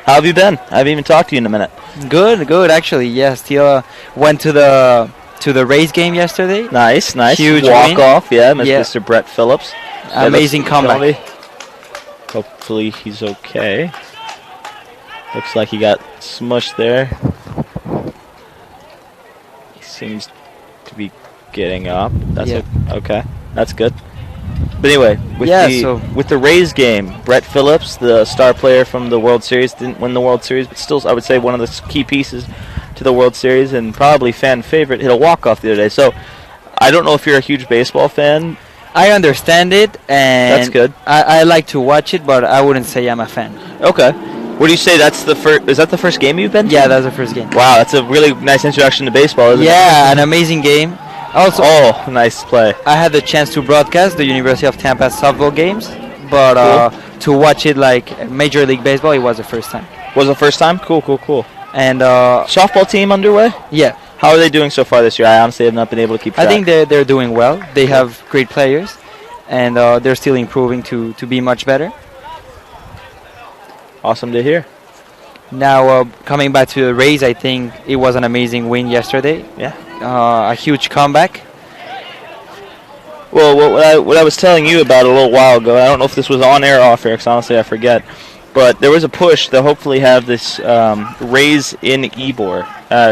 How have you been? I haven't even talked to you in a minute. Good actually. Yeah, still went to the Rays game yesterday. Nice. Huge walk win. off. Yeah, Mr. Brett Phillips. Amazing comeback. Hopefully he's okay. Looks like he got smushed there. He seems to be getting up. That's okay. That's good. But anyway, with the Rays game, Brett Phillips, the star player from the World Series, didn't win the World Series, but still, I would say one of the key pieces to the World Series and probably fan favorite, hit a walk-off the other day. So I don't know if you're a huge baseball fan. I understand it, and that's good. I like to watch it, but I wouldn't say I'm a fan. Okay. What do you say? That's the first? Is that the first game you've been to? Yeah, that's the first game. Wow, that's a really nice introduction to baseball, isn't it? Yeah, an amazing game. Also, nice play. I had the chance to broadcast the University of Tampa softball games, but to watch it like Major League Baseball, it was the first time. Was it the first time? Cool. And softball team underway? Yeah. How are they doing so far this year? I honestly have not been able to keep track. I think they're doing well. They have great players, and they're still improving to be much better. Awesome to hear. Now, coming back to the Rays, I think it was an amazing win yesterday. Yeah. A huge comeback. Well, what I was telling you about a little while ago, I don't know if this was on air or off air, because honestly I forget, but there was a push to hopefully have this Rays in Ybor,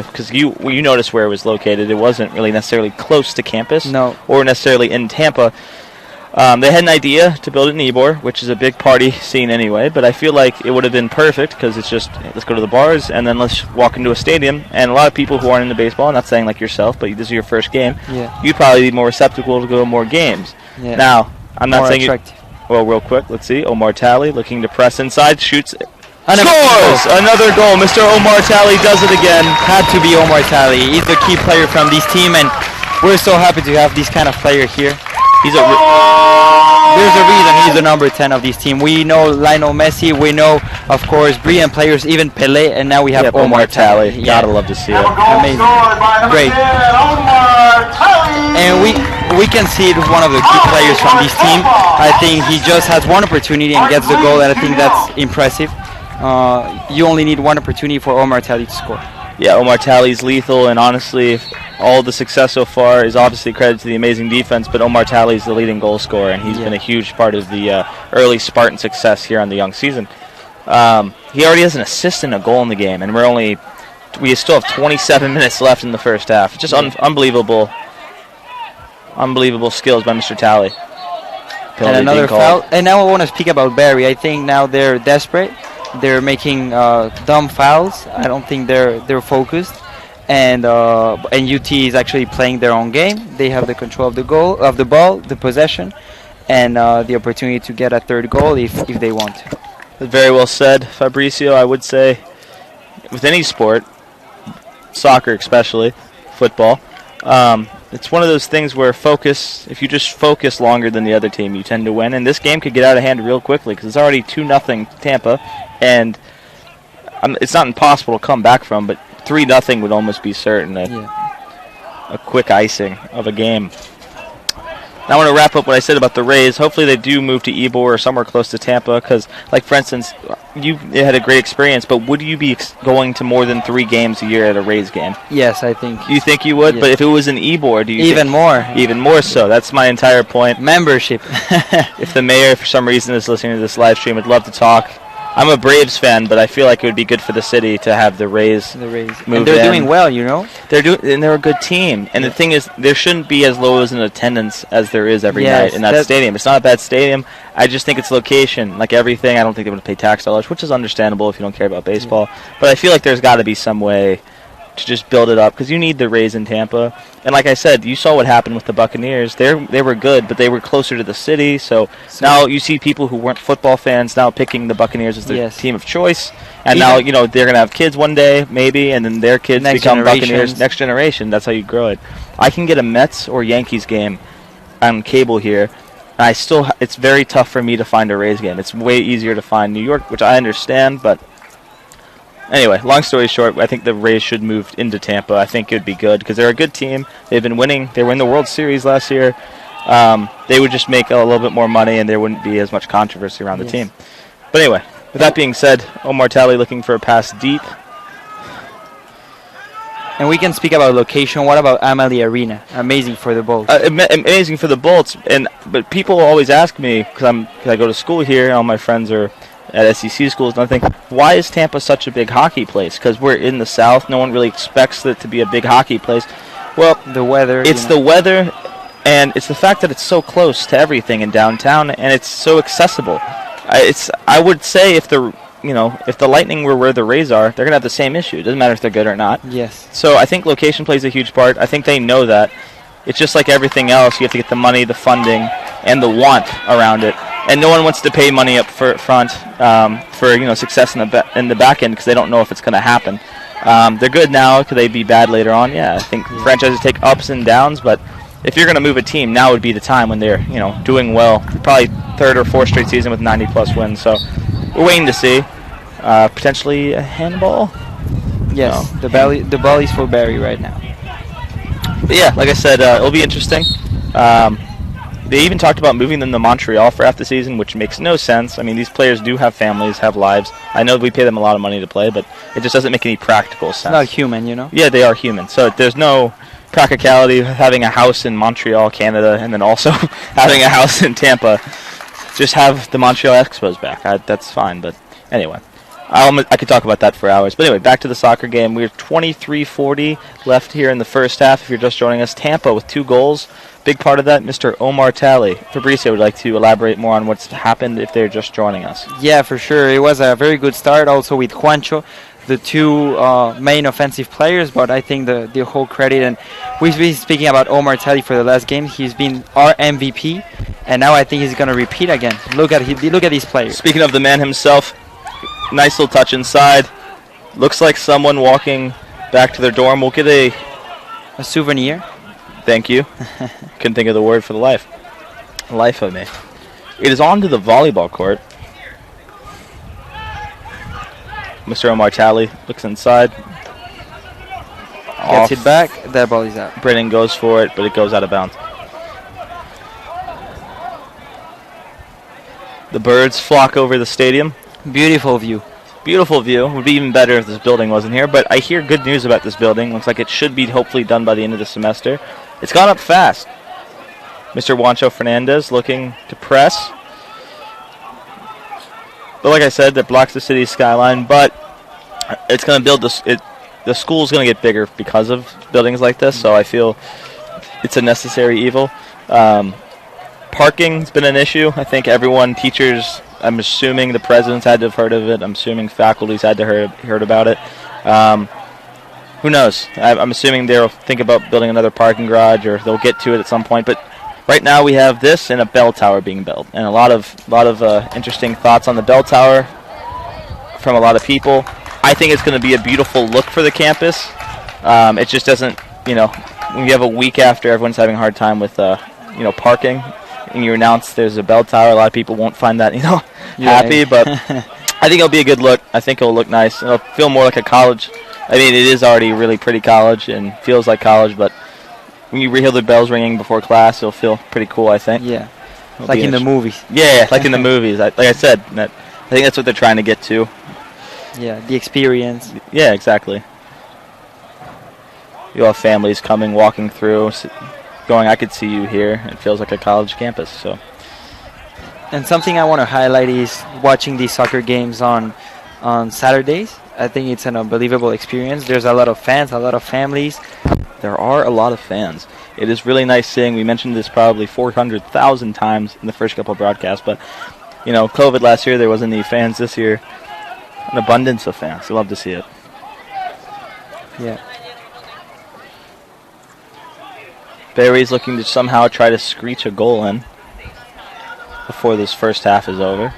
because you noticed where it was located. It wasn't really necessarily close to campus, or necessarily in Tampa. They had an idea to build it in Ybor, which is a big party scene anyway, but I feel like it would have been perfect because it's just, let's go to the bars and then let's walk into a stadium. And a lot of people who aren't into baseball, I'm not saying like yourself, but this is your first game, you'd probably be more receptacle to go to more games. Yeah. Now, I'm not More saying attractive. well, real quick, let's see. Omar Talley looking to press inside, shoots, scores! Another goal. Mr. Omar Talley does it again. Had to be Omar Talley. He's the key player from this team, and we're so happy to have this kind of player here. There's a reason he's the number 10 of this team. We know Lionel Messi, we know, of course, brilliant players, even Pelé, and now we have Omar Talley. Yeah. Gotta love to see it. Amazing. Great. And we can see it, one of the key players from this team. I think he just has one opportunity and gets the goal, and I think that's impressive. You only need one opportunity for Omar Talley to score. Yeah, Omar Talley's lethal, and honestly, all the success so far is obviously credit to the amazing defense, but Omar Talley's the leading goal scorer, and he's been a huge part of the early Spartan success here on the young season. He already has an assist and a goal in the game, and we still have 27 minutes left in the first half. Just unbelievable skills by Mr. Talley. And another foul. And now I want to speak about Barry. I think now they're desperate. They're making dumb fouls. I don't think they're focused. And UT is actually playing their own game. They have the control of the ball, the possession, and the opportunity to get a third goal if they want to. Very well said, Fabricio. I would say with any sport, soccer especially, football, it's one of those things where if you just focus longer than the other team, you tend to win. And this game could get out of hand real quickly because it's already 2-0 Tampa, and it's not impossible to come back from, but 3-0 would almost be certain. A quick icing of a game. Now I want to wrap up what I said about the Rays. Hopefully they do move to Ybor or somewhere close to Tampa because, like, for instance, you had a great experience, but would you be going to more than 3 games a year at a Rays game? Yes, I think. You think you would? Yes. But if it was in Ybor, do you Even more. Even more so. That's my entire point. Membership. If the mayor, for some reason, is listening to this live stream, would love to talk. I'm a Braves fan, but I feel like it would be good for the city to have the Rays move and they're doing well, you know. They're a good team, and the thing is, there shouldn't be as low as an attendance as there is every night in that stadium. It's not a bad stadium. I just think it's location, like everything. I don't think they would pay tax dollars, which is understandable if you don't care about baseball. But I feel like there's got to be some way to just build it up because you need the Rays in Tampa. And like I said, you saw what happened with the Buccaneers. They were good, but they were closer to the city. So now you see people who weren't football fans now picking the Buccaneers as their team of choice. And now they're gonna have kids one day maybe, and then their kids become Buccaneers. Next generation. That's how you grow it. I can get a Mets or Yankees game on cable here. And it's very tough for me to find a Rays game. It's way easier to find New York, which I understand, but. Anyway, long story short, I think the Rays should move into Tampa. I think it would be good because they're a good team. They've been winning. They were in the World Series last year. They would just make a little bit more money, and there wouldn't be as much controversy around the team. But anyway, with that being said, Omar Talley looking for a pass deep. And we can speak about location. What about Amalie Arena? Amazing for the Bolts. Amazing for the Bolts. But people always ask me, because I go to school here, all my friends are at SEC schools, and I think, why is Tampa such a big hockey place? Because we're in the South. No one really expects it to be a big hockey place. Well, the weather. It's the weather, and it's the fact that it's so close to everything in downtown, and it's so accessible. I would say if the Lightning were where the Rays are, they're going to have the same issue. It doesn't matter if they're good or not. Yes. So I think location plays a huge part. I think they know that. It's just like everything else. You have to get the money, the funding, and the want around it. And no one wants to pay money up front for success in the back end because they don't know if it's going to happen. They're good now. Could they be bad later on? Yeah, I think franchises take ups and downs. But if you're going to move a team, now would be the time when they're doing well. Probably 3rd or 4th straight season with 90+ wins. So we're waiting to see. Potentially a handball. Yes, the ball is for Barry right now. But yeah, like I said, it'll be interesting. They even talked about moving them to Montreal for half the season, which makes no sense. I mean, these players do have families, have lives. I know we pay them a lot of money to play, but it just doesn't make any practical sense. It's not human, you know? Yeah, they are human. So there's no practicality, having a house in Montreal, Canada, and then also having a house in Tampa. Just have the Montreal Expos back. That's fine, but anyway. I could talk about that for hours. But anyway, back to the soccer game. We're 23:40 left here in the first half. If you're just joining us, Tampa with 2 goals. Big part of that, Mr. Omar Talley. Fabrizio would like to elaborate more on what's happened if they're just joining us. Yeah, for sure. It was a very good start also with Juancho, the 2 main offensive players, but I think the whole credit, and we've been speaking about Omar Talley for the last game. He's been our MVP, and now I think he's going to repeat again. Look at these players. Speaking of the man himself, nice little touch inside. Looks like someone walking back to their dorm. We'll get a souvenir. Thank you. Couldn't think of the word for the life of me. It is on to the volleyball court. Mr. Omar Talley looks inside. Gets it back. That ball is out. Brennan goes for it, but it goes out of bounds. The birds flock over the stadium. Beautiful view. Beautiful view. Would be even better if this building wasn't here, but I hear good news about this building. Looks like it should be hopefully done by the end of the semester. It's gone up fast. Mr. Juancho Fernandez looking to press. But like I said, that blocks the city's skyline, but it's going to build this. The school's going to get bigger because of buildings like this, so I feel it's a necessary evil. Parking's been an issue. I think everyone, teachers, I'm assuming the presidents had to have heard of it. I'm assuming faculty's had to heard about it. Who knows? I'm assuming they'll think about building another parking garage, or they'll get to it at some point. But right now we have this and a bell tower being built, and a lot of interesting thoughts on the bell tower from a lot of people. I think it's going to be a beautiful look for the campus. It just doesn't, when you have a week after everyone's having a hard time with, parking, and you announce there's a bell tower, a lot of people won't find that, happy. But I think it'll be a good look. I think it'll look nice. It'll feel more like a college. I mean, it is already really pretty college and feels like college, but when you hear the bells ringing before class, it'll feel pretty cool, I think. Yeah, like in the movies. Yeah, like in the movies. Like I said, I think that's what they're trying to get to. Yeah, the experience. Yeah, exactly. You'll have families coming, walking through, going, I could see you here. It feels like a college campus. So. And something I want to highlight is watching these soccer games on Saturdays. I think it's an unbelievable experience. There's a lot of fans, a lot of families. There are a lot of fans. It is really nice seeing. We mentioned this probably 400,000 times in the first couple of broadcasts, but COVID last year, there wasn't any fans. This year, an abundance of fans. You love to see it. Yeah. Barry's looking to somehow try to screech a goal in before this first half is over.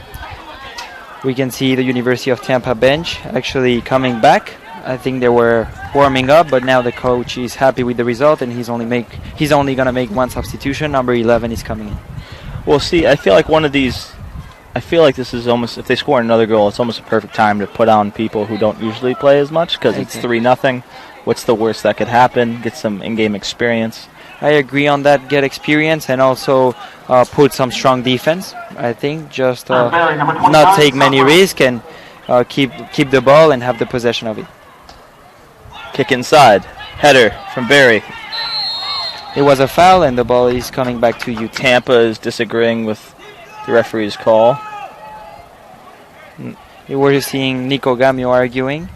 We can see the University of Tampa bench actually coming back. I think they were warming up, but now the coach is happy with the result, and he's only going to make 1 substitution. Number 11 is coming in. Well, see, I feel like this is almost, if they score another goal, it's almost a perfect time to put on people who don't usually play as much, because it's 3-0. What's the worst that could happen? Get some in-game experience. I agree on that. Get experience and also put some strong defense. I think just not take many risks and keep the ball and have the possession of it. Kick inside. Header from Barry. It was a foul and the ball is coming back to you. Tampa is disagreeing with the referee's call. We're seeing Nico Gamio arguing.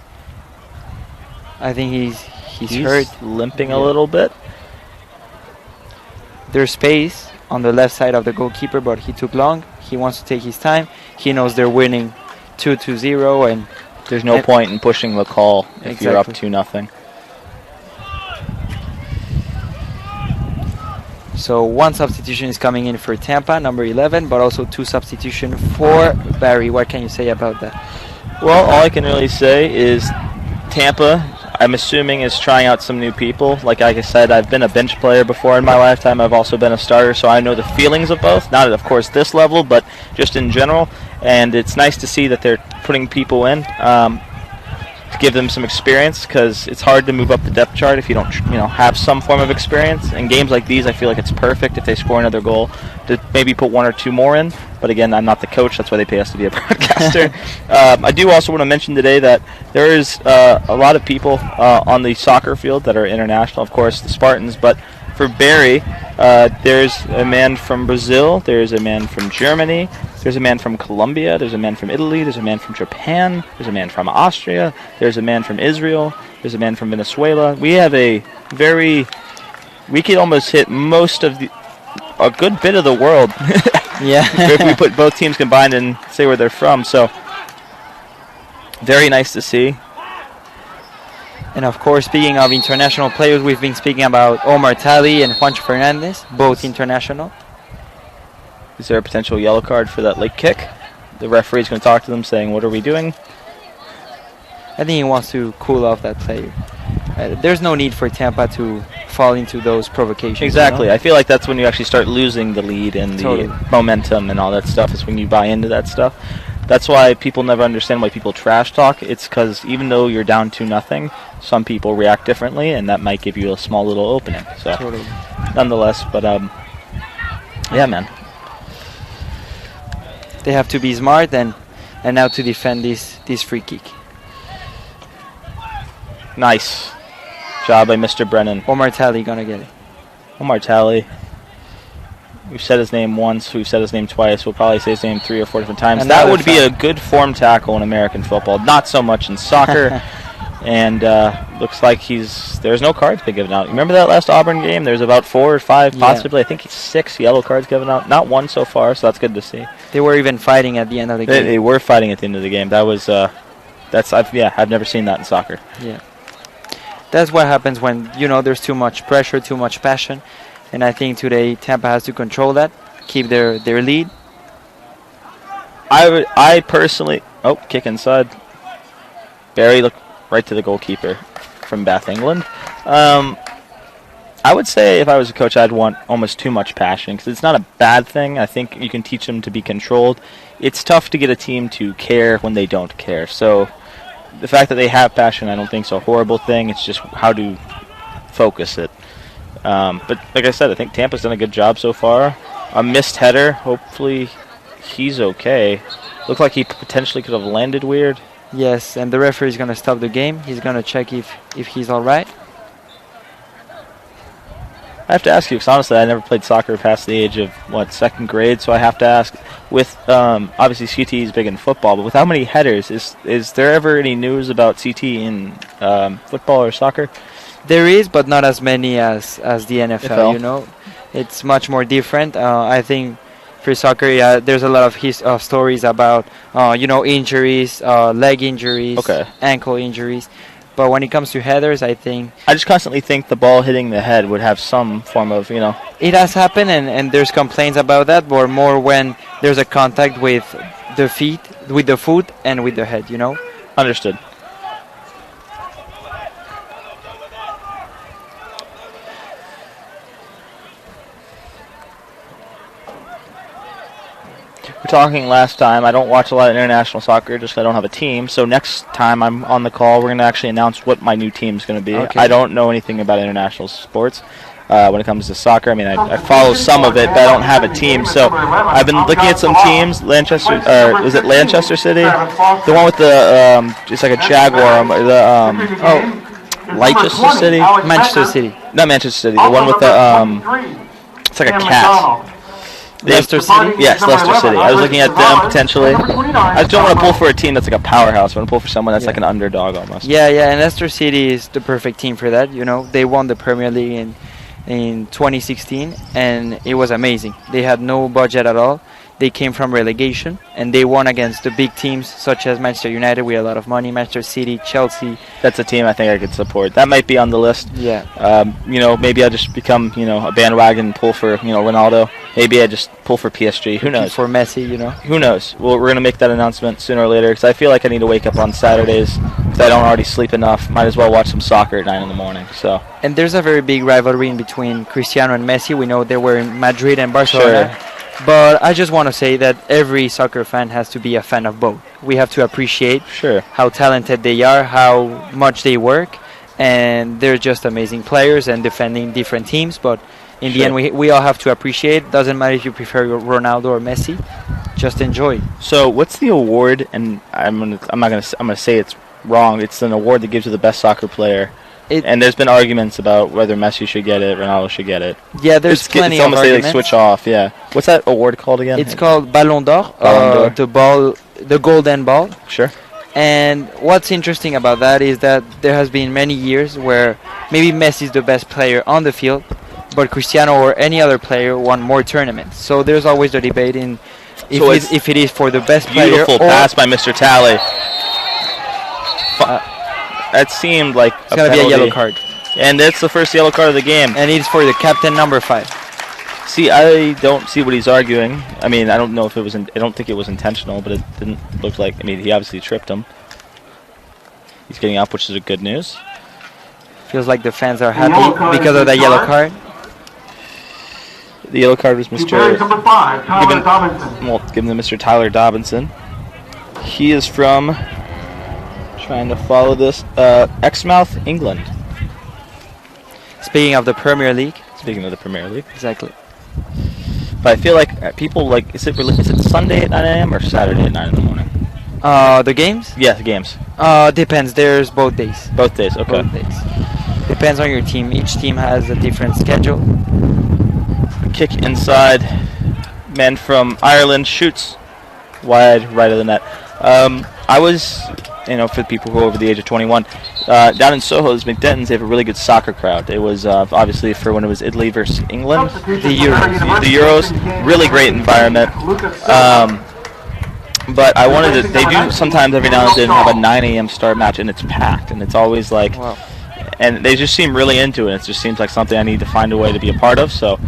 I think he's hurt. Limping a little bit. There's space on the left side of the goalkeeper, but he took long. He wants to take his time. He knows they're winning 2-0, and there's no point in pushing the call if you're up 2-0. So 1 substitution is coming in for Tampa, number 11, but also 2 substitutions for Barry. What can you say about that? Well, all I can really say is Tampa, I'm assuming, is trying out some new people. Like I said, I've been a bench player before in my lifetime. I've also been a starter, so I know the feelings of both. Not at, of course, this level, but just in general. And it's nice to see that they're putting people in. to give them some experience, because it's hard to move up the depth chart if you don't have some form of experience. In games like these, I feel like it's perfect if they score another goal to maybe put one or two more in. But again, I'm not the coach. That's why they pay us to be a broadcaster. I do also want to mention today that there is a lot of people on the soccer field that are international, of course, the Spartans. But for Barry, there's a man from Brazil, there's a man from Germany, there's a man from Colombia, there's a man from Italy, there's a man from Japan, there's a man from Austria, there's a man from Israel, there's a man from Venezuela. We have we could almost hit a good bit of the world. Yeah. If we put both teams combined and say where they're from. So, very nice to see. And of course, speaking of international players, we've been speaking about Omar Talley and Juancho Fernandez, both international. Is there a potential yellow card for that leg kick? The referee's going to talk to them saying, what are we doing? I think he wants to cool off that player. There's no need for Tampa to fall into those provocations. Exactly. I feel like that's when you actually start losing the lead and the momentum and all that stuff, is when you buy into that stuff. That's why people never understand why people trash talk. It's because even though you're down 2-0, some people react differently, and that might give you a small little opening. So, nonetheless, but yeah, man. They have to be smart and now to defend this free kick. Nice job by Mr. Brennan. Omar Talley gonna get it. Omar Talley. We've said his name once. We've said his name twice. We'll probably say his name 3 or 4 different times. And that would be a good form tackle in American football. Not so much in soccer. And looks like there's no cards been given out. Remember that last Auburn game? There's about 4 or 5, possibly. I think 6 yellow cards given out. Not one so far, so that's good to see. They were even fighting at the end of the game. They were fighting at the end of the game. That was I've never seen that in soccer. Yeah. That's what happens when, there's too much pressure, too much passion. And I think today Tampa has to control that, keep their lead. I personally... Oh, kick inside. Barry looked right to the goalkeeper from Bath, England. I would say if I was a coach, I'd want almost too much passion, because it's not a bad thing. I think you can teach them to be controlled. It's tough to get a team to care when they don't care. So the fact that they have passion, I don't think is a horrible thing. It's just how to focus it. But like I said, I think Tampa's done a good job so far. A missed header. Hopefully he's okay. Looked like he potentially could have landed weird. Yes, and the referee is going to stop the game. He's going to check if he's all right. I have to ask you, because honestly, I never played soccer past the age of, 2nd grade, so I have to ask, with, obviously CT is big in football, but with how many headers, is there ever any news about CT in football or soccer? There is, but not as many as the NFL, It's much more different. I think for soccer, there's a lot of stories about, injuries, leg injuries, ankle injuries. But when it comes to headers, I just constantly think the ball hitting the head would have some form of, It has happened, and there's complaints about that, but more when there's a contact with the foot, and with the head, Understood. We're talking last time. I don't watch a lot of international soccer just because I don't have a team. So next time I'm on the call, we're going to actually announce what my new team is going to be. Okay. I don't know anything about international sports when it comes to soccer. I mean, I follow some of it, but I don't have a team. So I've been looking at some teams. Was it Lancaster City? The one with the, it's like a Jaguar. Leicester City? Manchester City. Not Manchester City. The one with the, it's like a cat. Leicester City? Yes, Leicester City. I was looking at them potentially. I just don't want to pull for a team that's like a powerhouse. I want to pull for someone that's like an underdog almost. Yeah, and Leicester City is the perfect team for that. They won the Premier League in 2016, and it was amazing. They had no budget at all. They came from relegation, and they won against the big teams such as Manchester United with a lot of money, Manchester City, Chelsea. That's a team I think I could support. That might be on the list. Yeah. Maybe I'll just become, a bandwagon and pull for, Ronaldo. Maybe I just pull for PSG. Who knows? For Messi, Who knows? Well, we're going to make that announcement sooner or later, because I feel like I need to wake up on Saturdays because I don't already sleep enough. Might as well watch some soccer at 9 in the morning. So. And there's a very big rivalry in between Cristiano and Messi. We know they were in Madrid and Barcelona. Sure. But I just want to say that every soccer fan has to be a fan of both. We have to appreciate how talented they are, how much they work, and they're just amazing players and defending different teams. But in the end, we all have to appreciate. Doesn't matter if you prefer Ronaldo or Messi, just enjoy. So what's the award? And I'm gonna say it's wrong. It's an award that gives you the best soccer player. And there's been arguments about whether Messi should get it, Ronaldo should get it. Yeah, there's plenty of arguments. It's almost arguments. they switch off, yeah. What's that award called again? It's called Ballon d'Or, the golden ball. Sure. And what's interesting about that is that there has been many years where maybe Messi is the best player on the field, but Cristiano or any other player won more tournaments. So there's always the debate in if it is for the best player. Beautiful pass by Mr. Talley. That seemed like it's going to be a yellow card. And that's the first yellow card of the game. And it's for the captain number 5. See, I don't see what he's arguing. I mean, I don't know if it was. I don't think it was intentional, but it didn't look like. I mean, he obviously tripped him. He's getting up, which is a good news. Feels like the fans are happy because of that yellow card. The yellow card was Mr. Number 5, Tyler Dobinson. Well, give him to Mr. Tyler Dobinson. He is from. Trying to follow this. Exmouth, England. Speaking of the Premier League. Speaking of the Premier League. Exactly. But I feel like people like. Is it Sunday at 9 a.m. or Saturday at 9 in the morning? The games? Yeah, the games. Depends. There's both days. Both days. Okay. Both days. Depends on your team. Each team has a different schedule. Kick inside. Man from Ireland shoots wide right of the net. I was. For people who are over the age of 21, down in Soho's McDenton's, they have a really good soccer crowd. It was obviously for when it was Italy versus England, the Euros, really great environment. But I wanted to. They do sometimes every now and then have a 9 a.m. start match, and it's packed, and it's always like, and they just seem really into it. It just seems like something I need to find a way to be a part of. So.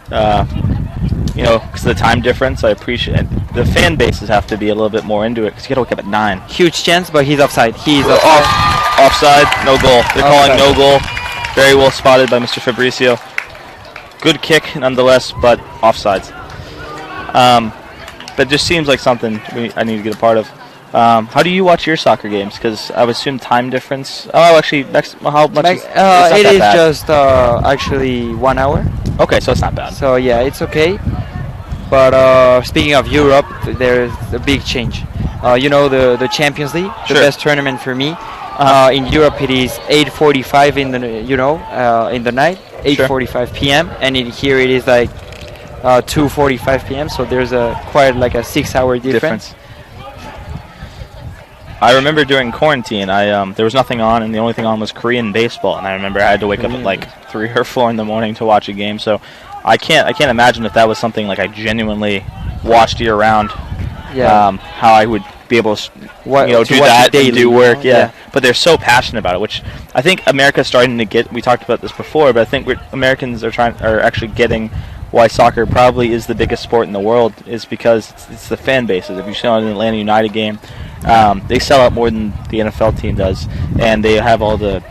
Because of the time difference, I appreciate it. The fan bases have to be a little bit more into it because you got to wake up at 9. Huge chance, but he's offside. Offside, no goal. They're calling no goal. Very well spotted by Mr. Fabricio. Good kick, nonetheless, but offsides. But it just seems like something I need to get a part of. How do you watch your soccer games? Because I would assume time difference. Oh, actually, how much? It is just actually 1 hour. Okay, so it's not bad. So yeah, it's okay. But speaking of Europe, there's a big change. The Champions League, the best tournament for me. In Europe, it is 8:45 in the night, 8:45 p.m. And here it is like 2:45 p.m. So there's quite like a 6-hour difference. I remember during quarantine, there was nothing on, and the only thing on was Korean baseball. And I remember I had to wake up at like 3 or 4 in the morning to watch a game. So I can't imagine if that was something like I genuinely watched year round. Yeah. How I would be able to do that daily, and do work. Yeah. But they're so passionate about it, which I think America's starting to get. We talked about this before, but I think Americans are actually getting why soccer probably is the biggest sport in the world is because it's the fan bases. If you saw an Atlanta United game, they sell out more than the NFL team does, and they have all the.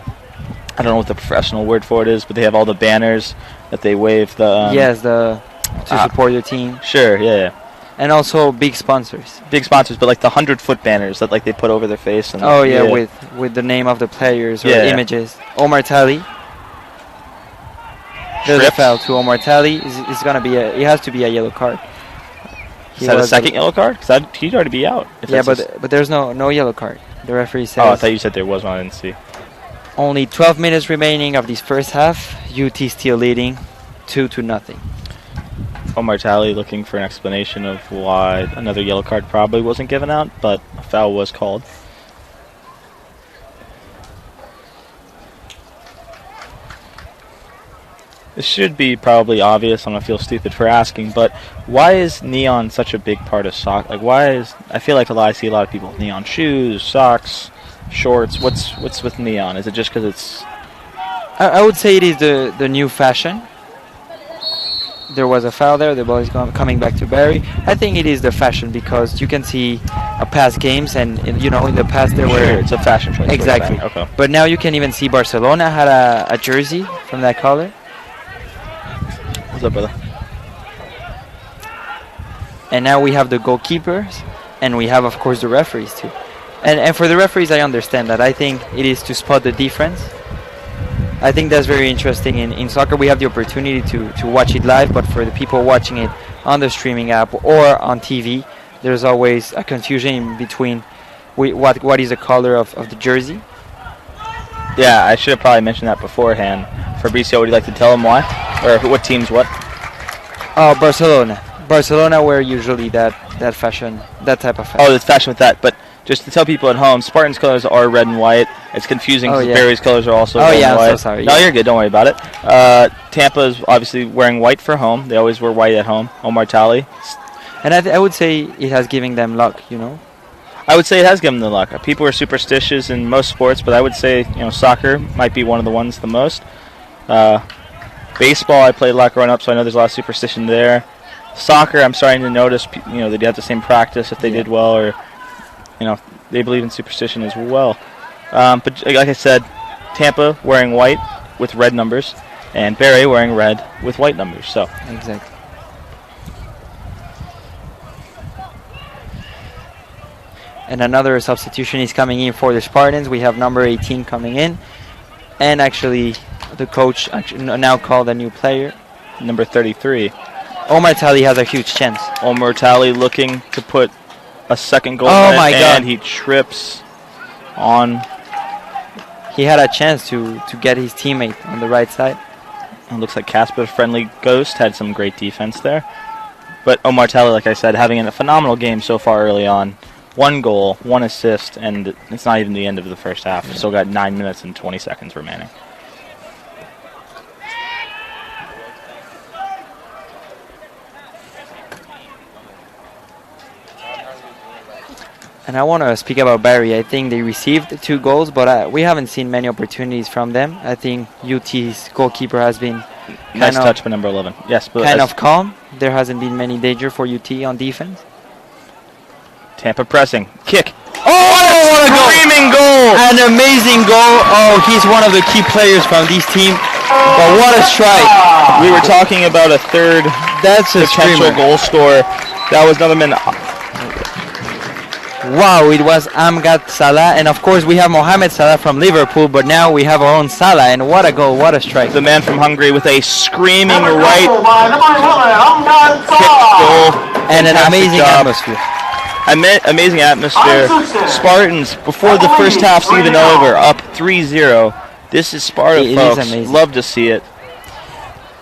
I don't know what the professional word for it is, but they have all the banners that they wave. To support your team. Sure, yeah. And also big sponsors. Big sponsors, but like the 100-foot banners that like they put over their face. And with the name of the players or images. Omar Talley. There's a foul to Omar Talley. It's gonna be it has to be a yellow card. Is that a second yellow card? Because he'd already be out. But there's no yellow card. The referee says. Oh, I thought you said there was one. I didn't see. Only 12 minutes remaining of this first half. UT still leading 2-0. Omar Talley looking for an explanation of why another yellow card probably wasn't given out, but a foul was called. This should be probably obvious. I'm going to feel stupid for asking, but why is neon such a big part of soccer? Like, I feel like I see a lot of people with neon shoes, socks, shorts. What's with neon? Is it just because it's... I would say it is the new fashion. There was a foul there. The ball is coming back to Barry. I think it is the fashion because you can see past games and in the past there were... It's a fashion choice. Exactly. Okay. But now you can even see Barcelona had a jersey from that color. What's up, brother? And now we have the goalkeepers, and we have, of course, the referees too. And for the referees, I understand that. I think it is to spot the difference. I think that's very interesting. In soccer, we have the opportunity to watch it live, but for the people watching it on the streaming app or on TV, there's always a confusion in between what is the color of the jersey. Yeah, I should have probably mentioned that beforehand. Fabricio, would you like to tell them why? Or what team's what? Barcelona. Barcelona wear usually that fashion, that type of fashion. Oh, it's fashion with that. But just to tell people at home, Spartans colors are red and white. It's confusing because Barry's colors are also red and white. I'm so sorry. No, you're good. Don't worry about it. Tampa is obviously wearing white for home. They always wear white at home. Omar Talley. And I would say it has given them luck, you know? I would say it has given them luck. People are superstitious in most sports, but I would say soccer might be one of the ones the most. Baseball, I played a lot growing up, so I know there's a lot of superstition there. Soccer, I'm starting to notice, they'd have the same practice if they did well, or, they believe in superstition as well. But like I said, Tampa wearing white with red numbers, and Barry wearing red with white numbers. So exactly. And another substitution is coming in for the Spartans. We have number 18 coming in, and actually the coach now called a new player, number 33. Omar Talley has a huge chance. Omar Talley looking to put a second goal Oh in, my God. And he trips on. He had a chance to get his teammate on the right side. It looks like Casper, friendly ghost, had some great defense there. But Omar Talley, like I said, having a phenomenal game so far early on. 1 goal, 1 assist, and it's not even the end of the first half. We've still got 9 minutes and 20 seconds remaining. And I want to speak about Barry. I think they received 2 goals, but we haven't seen many opportunities from them. I think UT's goalkeeper has been nice touch by number 11. Yes, but kind of calm. There hasn't been many danger for UT on defense. Tampa pressing. Kick. Oh, what a screaming goal! An amazing goal. Oh, he's one of the key players from this team. But what a strike. We were talking about a third potential goal scorer. That was another man. Wow, it was Amgad Salah, and of course we have Mohamed Salah from Liverpool, but now we have our own Salah, and what a goal, what a strike. The man from Hungary with a screaming right kick goal. And an amazing atmosphere. Amazing atmosphere. Spartans, before the first half's even over, up 3-0. This is Sparta, folks. Is amazing. Love to see it.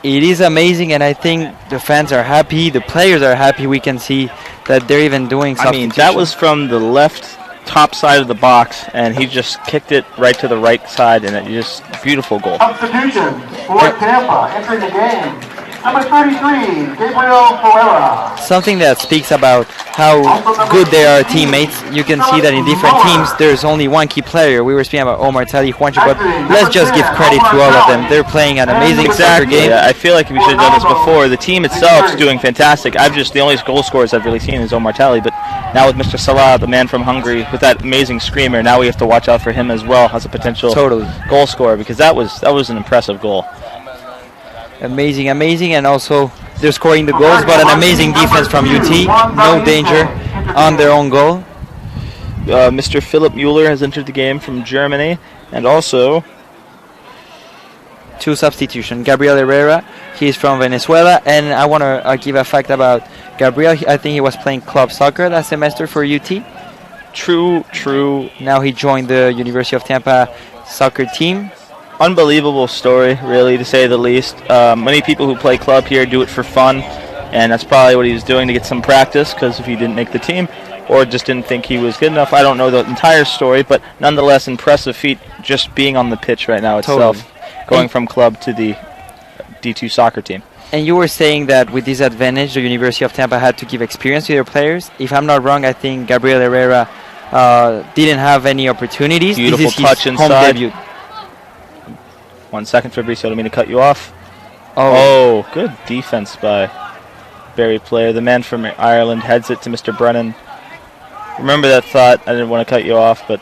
It is amazing, and I think the fans are happy, the players are happy. We can see that they're even doing something. I mean, that was from the left top side of the box, and he just kicked it right to the right side, and it just beautiful goal. Substitution for Tampa entering the game. Number 33, Gabriel Ferreira. Something that speaks about how good they are teammates. You can see that in different teams, there's only one key player. We were speaking about Omar Talley, Juancho, but let's just give credit to all of them. They're playing an amazing soccer game. Yeah, I feel like we should have done this before. The team itself is doing fantastic. The only goal scorers I've really seen is Omar Talley, but now with Mr. Salah, the man from Hungary, with that amazing screamer, now we have to watch out for him as well as a potential goal scorer, because that was an impressive goal. Amazing, and also they're scoring the goals, but an amazing defense from UT. No danger on their own goal. Mr. Philipp Mueller has entered the game from Germany, and also 2 substitutions. Gabriel Herrera, he's from Venezuela, and I want to give a fact about Gabriel. I think he was playing club soccer last semester for UT. True. Now he joined the University of Tampa soccer team. Unbelievable story, really, to say the least. Many people who play club here do it for fun, and that's probably what he was doing to get some practice, because if he didn't make the team or just didn't think he was good enough, I don't know the entire story, but nonetheless, impressive feat just being on the pitch right now itself, going from club to the D2 soccer team. And you were saying that with this advantage, the University of Tampa had to give experience to their players. If I'm not wrong, I think Gabriel Herrera didn't have any opportunities. Beautiful touch inside. Home debut. 1 second, Fabricio, I don't mean to cut you off. Oh, good defense by Barry player. The man from Ireland heads it to Mr. Brennan. Remember that thought. I didn't want to cut you off, but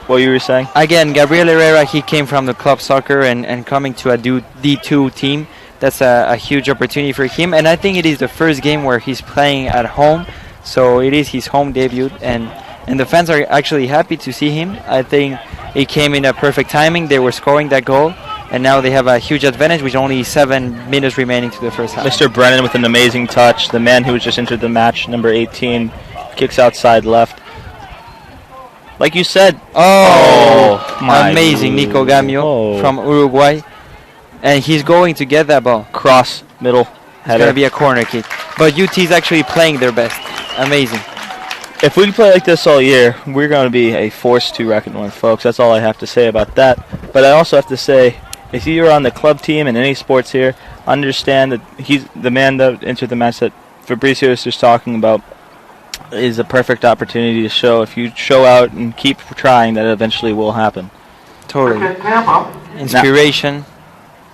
what you were saying? Again, Gabriel Herrera, he came from the club soccer and coming to a D2 team that's a huge opportunity for him. And I think it is the first game where he's playing at home, so it is his home debut, and the fans are actually happy to see him. I think it came in a perfect timing. They were scoring that goal, and now they have a huge advantage with only 7 minutes remaining to the first half. Mr. Brennan with an amazing touch. The man who was just entered the match, number 18, kicks outside left. Like you said, amazing Nico Gamio from Uruguay, and he's going to get that ball. Cross, middle, header. It's going to be a corner kick. But UT is actually playing their best. Amazing. If we play like this all year, we're going to be a force to reckon with, folks. That's all I have to say about that. But I also have to say, if you're on the club team in any sports here, understand that he's the man that entered the match that Fabricio is just talking about is a perfect opportunity to show. If you show out and keep trying, that eventually will happen. Totally. Inspiration. Now,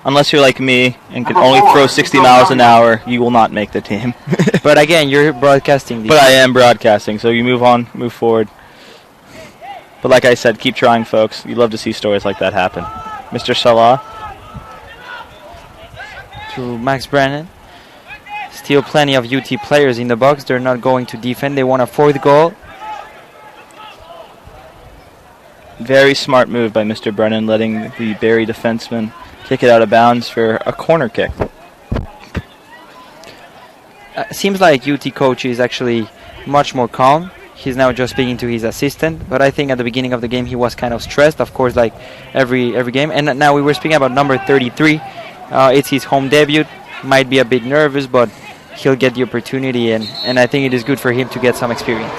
unless you're like me and can only throw 60 miles an hour, you will not make the team. But again, you're broadcasting. But I am broadcasting, so you move forward. But like I said, keep trying, folks. You love to see stories like that happen. Mr. Salah. To Max Brennan. Still plenty of UT players in the box. They're not going to defend. They want a 4th goal. Very smart move by Mr. Brennan, letting the Barry defenseman kick it out of bounds for a corner kick. Seems like UT coach is actually much more calm. He's now just speaking to his assistant, but I think at the beginning of the game he was kind of stressed, of course, like every game. And now we were speaking about number 33. It's his home debut. Might be a bit nervous, but he'll get the opportunity, and I think it is good for him to get some experience.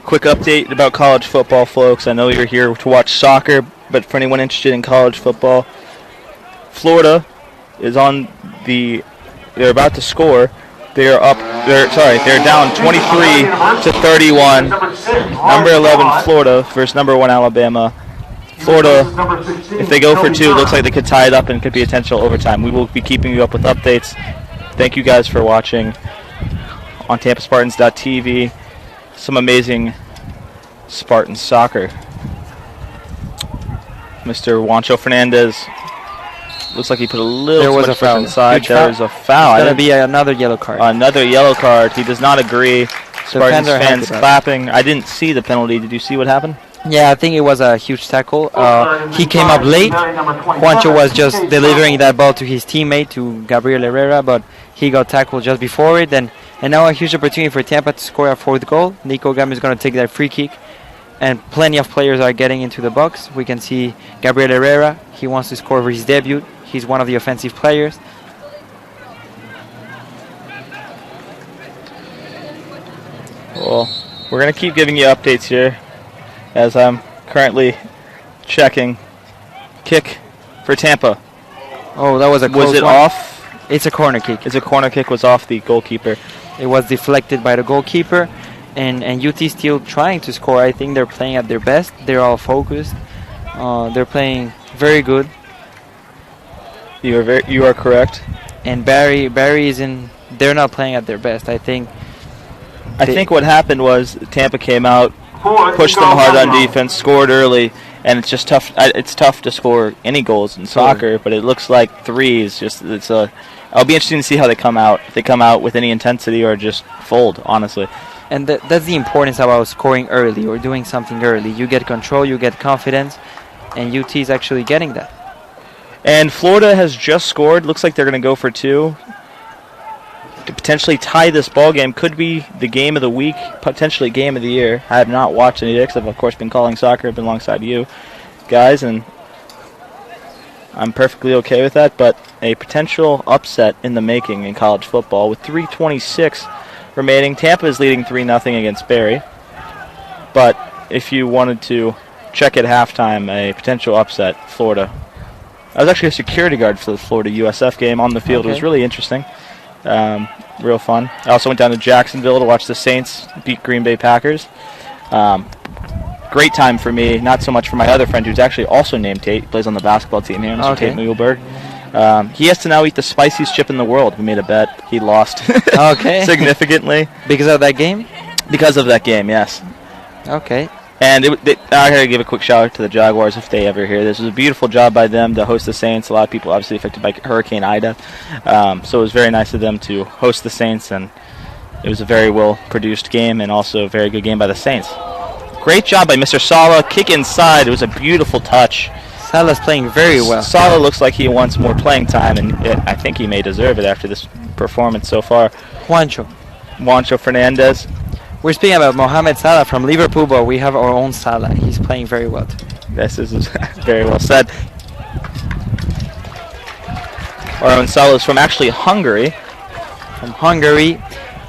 Quick update about college football, folks. I know you're here to watch soccer, but for anyone interested in college football, Florida is they're about to score. They're down 23-31. Number 11 Florida versus number 1 Alabama. Florida, if they go for 2, it looks like they could tie it up and could be potential overtime. We will be keeping you up with updates. Thank you guys for watching on TampaSpartans.tv. Some amazing Spartan soccer. Mr. Juancho Fernandez looks like he put a little too much foot inside. There was a foul. It's going to be another yellow card. Another yellow card. He does not agree. Spartans fans clapping. I didn't see the penalty. Did you see what happened? Yeah, I think it was a huge tackle. He came up late. Juancho was just delivering that ball to his teammate, to Gabriel Herrera, but he got tackled just before it. And now a huge opportunity for Tampa to score a 4th goal. Nico Gam is going to take that free kick. And plenty of players are getting into the box. We can see Gabriel Herrera. He wants to score for his debut. He's one of the offensive players. Well, we're going to keep giving you updates here as I'm currently checking. Kick for Tampa. Oh, that was a close one. Was it off? It's a corner kick. It's a corner kick. Was off the goalkeeper. It was deflected by the goalkeeper. And UT still trying to score. I think they're playing at their best. They're all focused. They're playing very good. You are correct. And Barry is in. They're not playing at their best. I think what happened was Tampa came out, pushed them hard on defense, scored early, and it's just tough. It's tough to score any goals in soccer, but it looks like 3 is just. I'll be interested to see how they come out. If they come out with any intensity or just fold, honestly. And that's the importance about scoring early or doing something early. You get control, you get confidence, and UT is actually getting that. And Florida has just scored. Looks like they're going to go for 2 to potentially tie this ball game. Could be the game of the week, potentially game of the year. I have not watched any because I've, of course, been calling soccer. I've been alongside you guys, and I'm perfectly okay with that. But a potential upset in the making in college football with 3:26 remaining. Tampa is leading 3-0 against Barry. But if you wanted to check at halftime, a potential upset, Florida. I was actually a security guard for the Florida USF game on the field. Okay. It was really interesting. Real fun. I also went down to Jacksonville to watch the Saints beat Green Bay Packers. Great time for me, not so much for my other friend who's actually also named Tate. He plays on the basketball team here, Mr. Tate Muehlberg. He has to now eat the spiciest chip in the world. We made a bet. He lost significantly. Because of that game? Because of that game, yes. Okay. And I gotta give a quick shout out to the Jaguars if they ever hear this. It was a beautiful job by them to host the Saints. A lot of people obviously affected by Hurricane Ida, so it was very nice of them to host the Saints, and it was a very well produced game and also a very good game by the Saints. Great job by Mr. Sala. Kick inside. It was a beautiful touch. Sala's playing very well. Sala looks like he wants more playing time, and I think he may deserve it after this performance so far. Juancho Fernandez. We're speaking about Mohamed Salah from Liverpool, but we have our own Salah. He's playing very well too. This is very well said. Our own Salah is from actually Hungary. From Hungary.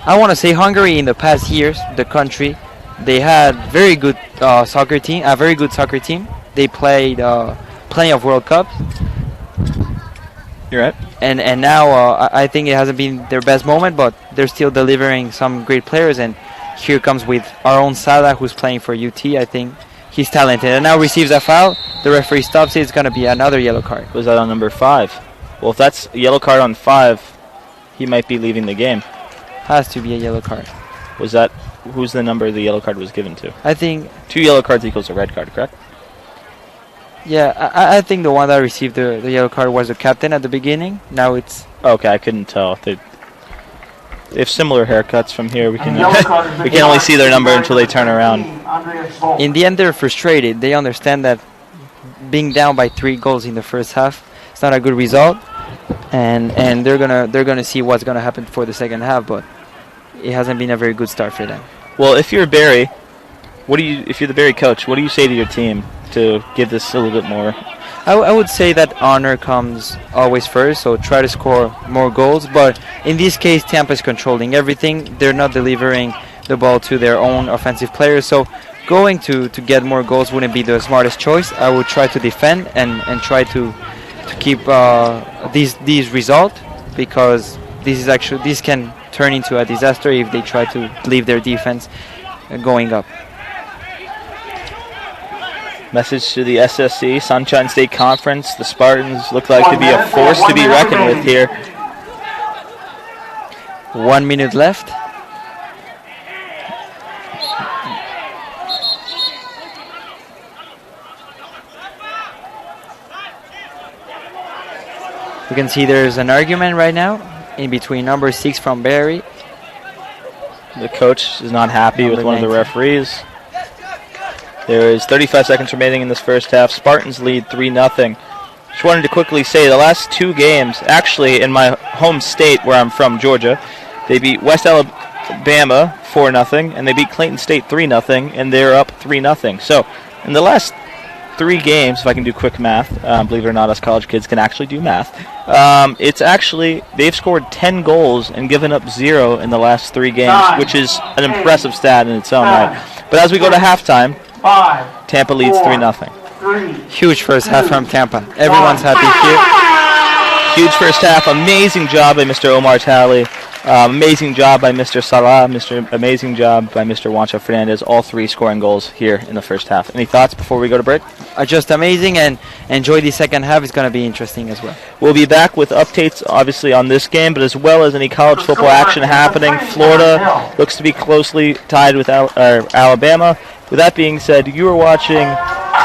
I want to say Hungary in the past years, the country, they had very good soccer team, a very good soccer team. They played plenty of World Cups. You're right. And now I think it hasn't been their best moment, but they're still delivering some great players. And here comes with our own Salah, who's playing for UT. I think he's talented. And now receives a foul. The referee stops it. It's going to be another yellow card. Was that on number 5? Well, if that's a yellow card on 5, he might be leaving the game. Has to be a yellow card. Was that who's the number the yellow card was given to? I think 2 yellow cards equals a red card, correct? Yeah, I think the one that received the yellow card was the captain at the beginning. Now it's... Okay, I couldn't tell. They have similar haircuts from here. We can we can only see their number until they turn around. In the end, they're frustrated. They understand that being down by 3 goals in the first half is not a good result, and they're gonna see what's gonna happen for the second half. But it hasn't been a very good start for them. Well, if you're Barry, if you're the Barry coach, what do you say to your team to give this a little bit more? I would say that honor comes always first, so try to score more goals. But in this case, Tampa is controlling everything. They're not delivering the ball to their own offensive players, so going to get more goals wouldn't be the smartest choice. I would try to defend and try to keep these result, because this can turn into a disaster if they try to leave their defense going up. Message to the SSC, Sunshine State Conference. The Spartans look like to be a force to be reckoned with here. 1 minute left. You can see there's an argument right now in between number 6 from Barry. The coach is not happy with one of the referees. There is 35 seconds remaining in this first half. Spartans lead 3-0. Just wanted to quickly say the last 2 games, actually in my home state where I'm from, Georgia, they beat West Alabama 4-0, and they beat Clayton State 3-0, and they're up 3-0. So in the last 3 games, if I can do quick math, believe it or not, us college kids can actually do math. It's actually, they've scored 10 goals and given up 0 in the last 3 games, which is an impressive stat in its own right. But as we go to halftime, Tampa leads 3-0. Huge first half from Tampa. Everyone's happy here. Huge first half. Amazing job by Mr. Omar Talley. Amazing job by Mr. Salah. Amazing job by Mr. Juancho Fernandez. All 3 scoring goals here in the first half. Any thoughts before we go to break? Just amazing, and enjoy the second half. It's going to be interesting as well. We'll be back with updates, obviously, on this game, but as well as any college football action happening. Florida looks to be closely tied with Alabama. With that being said, you are watching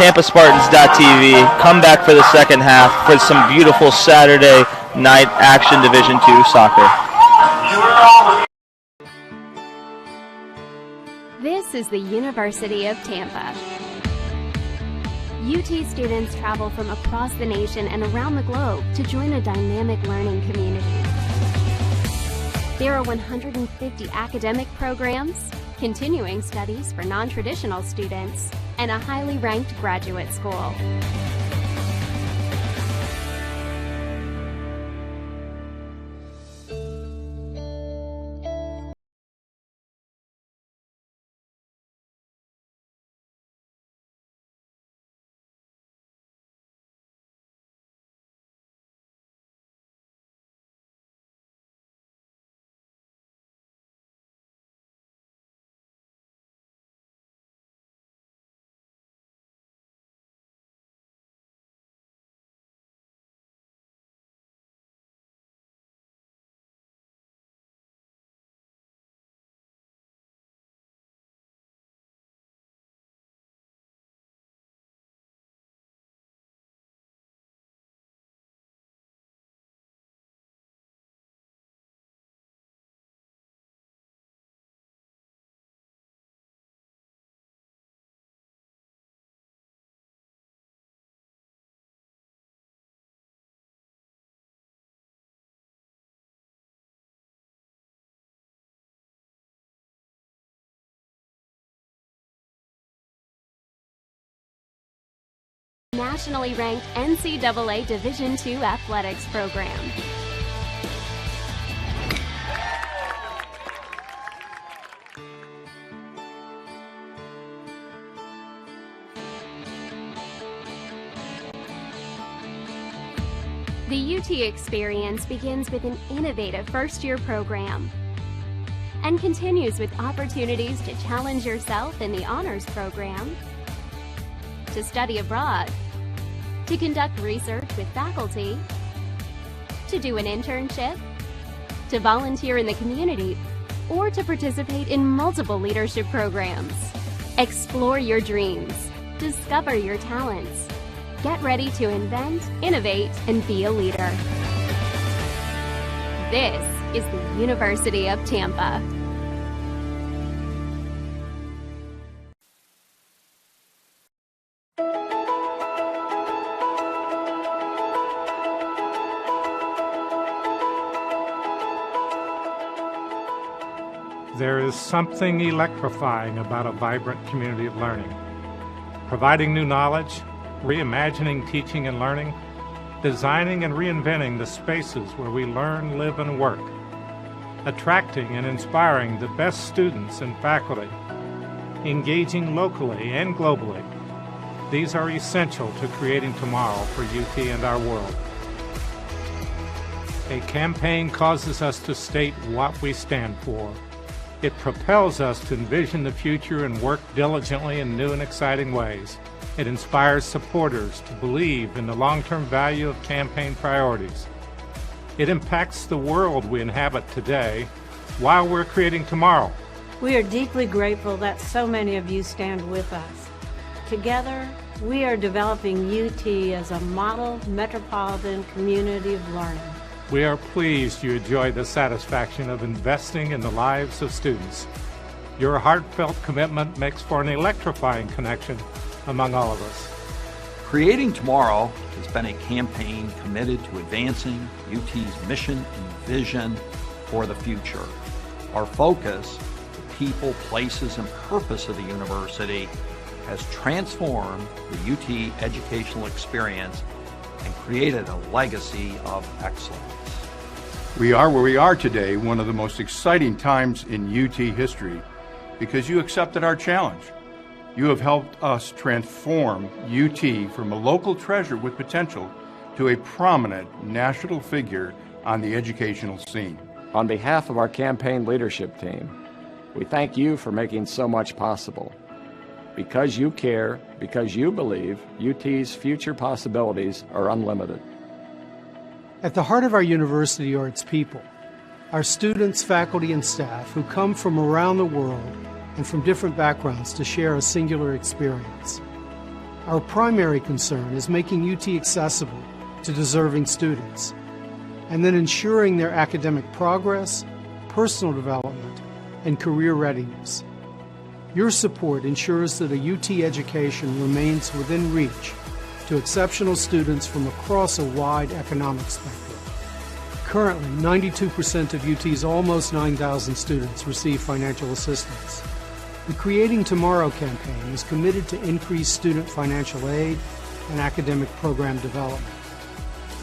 TampaSpartans.tv. Come back for the second half for some beautiful Saturday night action Division II soccer. This is the University of Tampa. UT students travel from across the nation and around the globe to join a dynamic learning community. There are 150 academic programs, continuing studies for non-traditional students, and a highly ranked graduate school. nationally ranked NCAA Division II athletics program. The UT experience begins with an innovative first-year program and continues with opportunities to challenge yourself in the honors program, to study abroad, to conduct research with faculty, to do an internship, to volunteer in the community, or to participate in multiple leadership programs. Explore your dreams, discover your talents, get ready to invent, innovate, and be a leader. This is the University of Tampa. There is something electrifying about a vibrant community of learning. Providing new knowledge, reimagining teaching and learning, designing and reinventing the spaces where we learn, live, and work, attracting and inspiring the best students and faculty, engaging locally and globally. These are essential to creating tomorrow for UT and our world. A campaign causes us to state what we stand for. It propels us to envision the future and work diligently in new and exciting ways. It inspires supporters to believe in the long-term value of campaign priorities. It impacts the world we inhabit today while we're creating tomorrow. We are deeply grateful that so many of you stand with us. Together, we are developing UT as a model metropolitan community of learning. We are pleased you enjoy the satisfaction of investing in the lives of students. Your heartfelt commitment makes for an electrifying connection among all of us. Creating Tomorrow has been a campaign committed to advancing UT's mission and vision for the future. Our focus, the people, places, and purpose of the university, has transformed the UT educational experience and created a legacy of excellence. We are where we are today, one of the most exciting times in UT history, because you accepted our challenge. You have helped us transform UT from a local treasure with potential to a prominent national figure on the educational scene. On behalf of our campaign leadership team, we thank you for making so much possible. Because you care, because you believe, UT's future possibilities are unlimited. At the heart of our university are its people, our students, faculty, and staff who come from around the world and from different backgrounds to share a singular experience. Our primary concern is making UT accessible to deserving students, and then ensuring their academic progress, personal development, and career readiness. Your support ensures that a UT education remains within reach to exceptional students from across a wide economic spectrum. Currently, 92% of UT's almost 9,000 students receive financial assistance. The Creating Tomorrow campaign is committed to increase student financial aid and academic program development.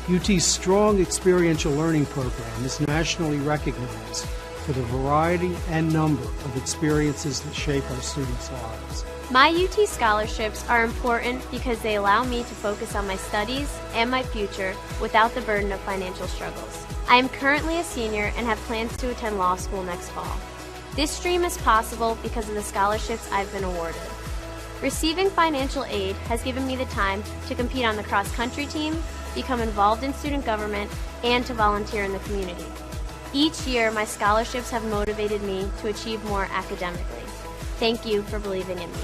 UT's strong experiential learning program is nationally recognized for the variety and number of experiences that shape our students' lives. My UT scholarships are important because they allow me to focus on my studies and my future without the burden of financial struggles. I am currently a senior and have plans to attend law school next fall. This dream is possible because of the scholarships I've been awarded. Receiving financial aid has given me the time to compete on the cross-country team, become involved in student government, and to volunteer in the community. Each year, my scholarships have motivated me to achieve more academically. Thank you for believing in me.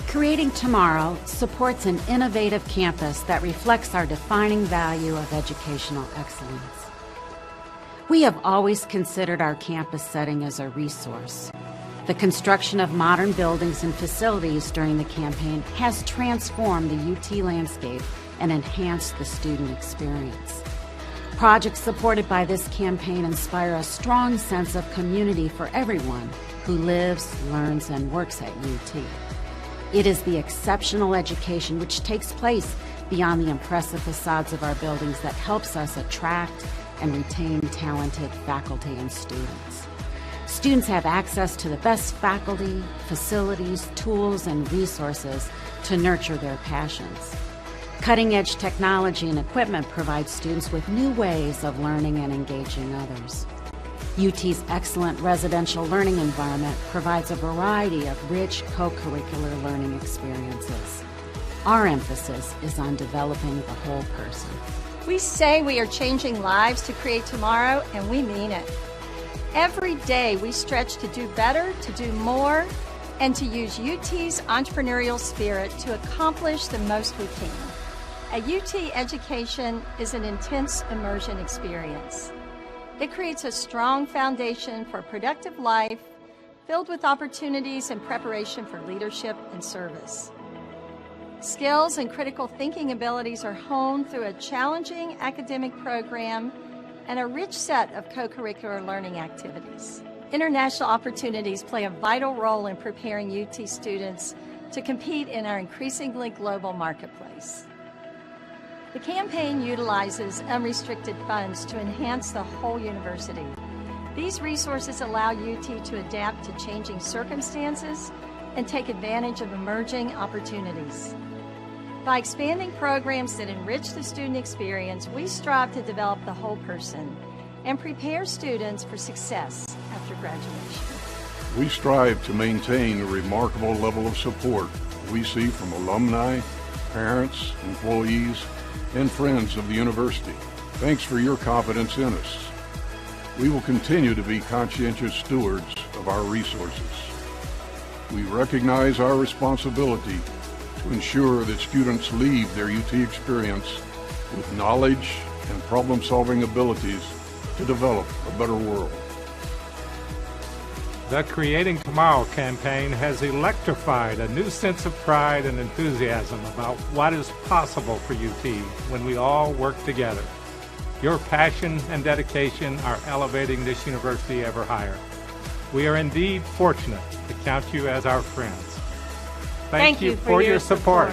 Creating Tomorrow supports an innovative campus that reflects our defining value of educational excellence. We have always considered our campus setting as a resource. The construction of modern buildings and facilities during the campaign has transformed the UT landscape and enhanced the student experience. Projects supported by this campaign inspire a strong sense of community for everyone who lives, learns, and works at UT. It is the exceptional education which takes place beyond the impressive facades of our buildings that helps us attract and retain talented faculty and students. Students have access to the best faculty, facilities, tools, and resources to nurture their passions. Cutting-edge technology and equipment provide students with new ways of learning and engaging others. UT's excellent residential learning environment provides a variety of rich co-curricular learning experiences. Our emphasis is on developing the whole person. We say we are changing lives to create tomorrow, and we mean it. Every day we stretch to do better, to do more, and to use UT's entrepreneurial spirit to accomplish the most we can. A UT education is an intense immersion experience. It creates a strong foundation for a productive life filled with opportunities and preparation for leadership and service. Skills and critical thinking abilities are honed through a challenging academic program and a rich set of co-curricular learning activities. International opportunities play a vital role in preparing UT students to compete in our increasingly global marketplace. The campaign utilizes unrestricted funds to enhance the whole university. These resources allow UT to adapt to changing circumstances and take advantage of emerging opportunities. By expanding programs that enrich the student experience, we strive to develop the whole person and prepare students for success after graduation. We strive to maintain the remarkable level of support we see from alumni, parents, employees, and friends of the university. Thanks for your confidence in us. We will continue to be conscientious stewards of our resources. We recognize our responsibility to ensure that students leave their UT experience with knowledge and problem-solving abilities to develop a better world. The Creating Tomorrow campaign has electrified a new sense of pride and enthusiasm about what is possible for UT when we all work together. Your passion and dedication are elevating this university ever higher. We are indeed fortunate to count you as our friends. Thank you for your support.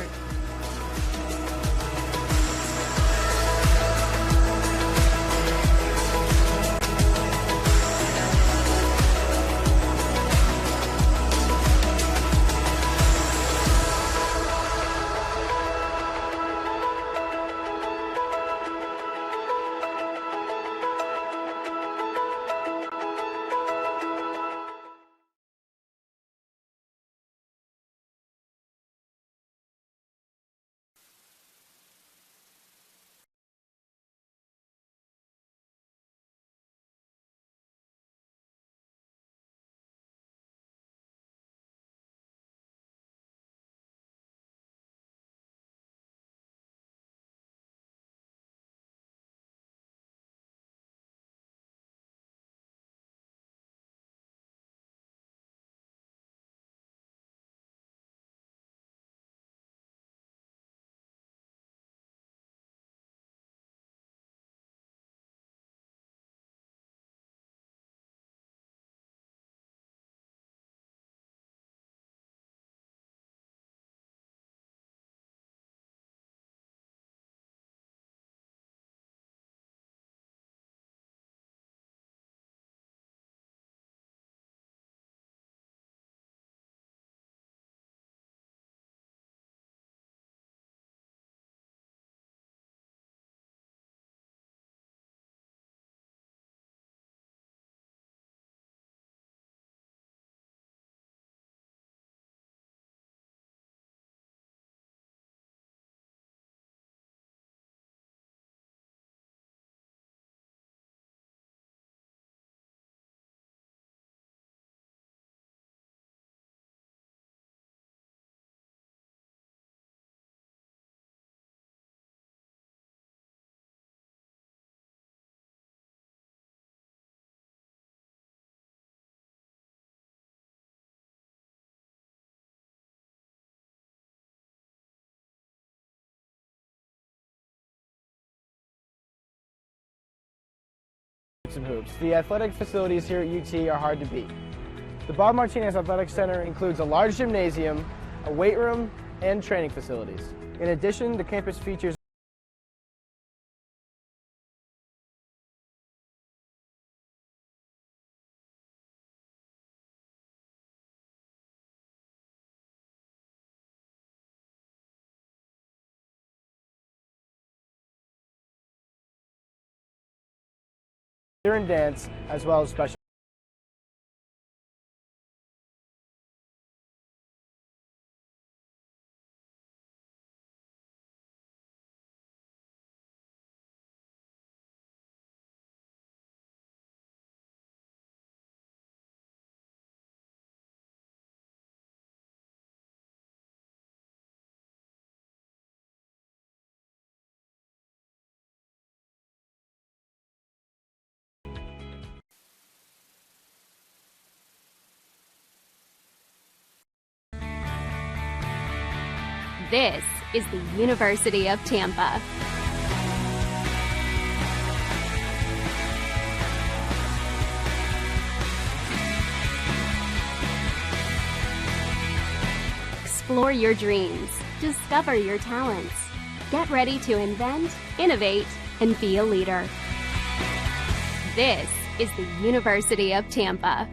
And hoops. The athletic facilities here at UT are hard to beat. The Bob Martinez Athletic Center includes a large gymnasium, a weight room, and training facilities. In addition, the campus features and dance, as well as special. This is the University of Tampa. Explore your dreams. Discover your talents. Get ready to invent, innovate, and be a leader. This is the University of Tampa.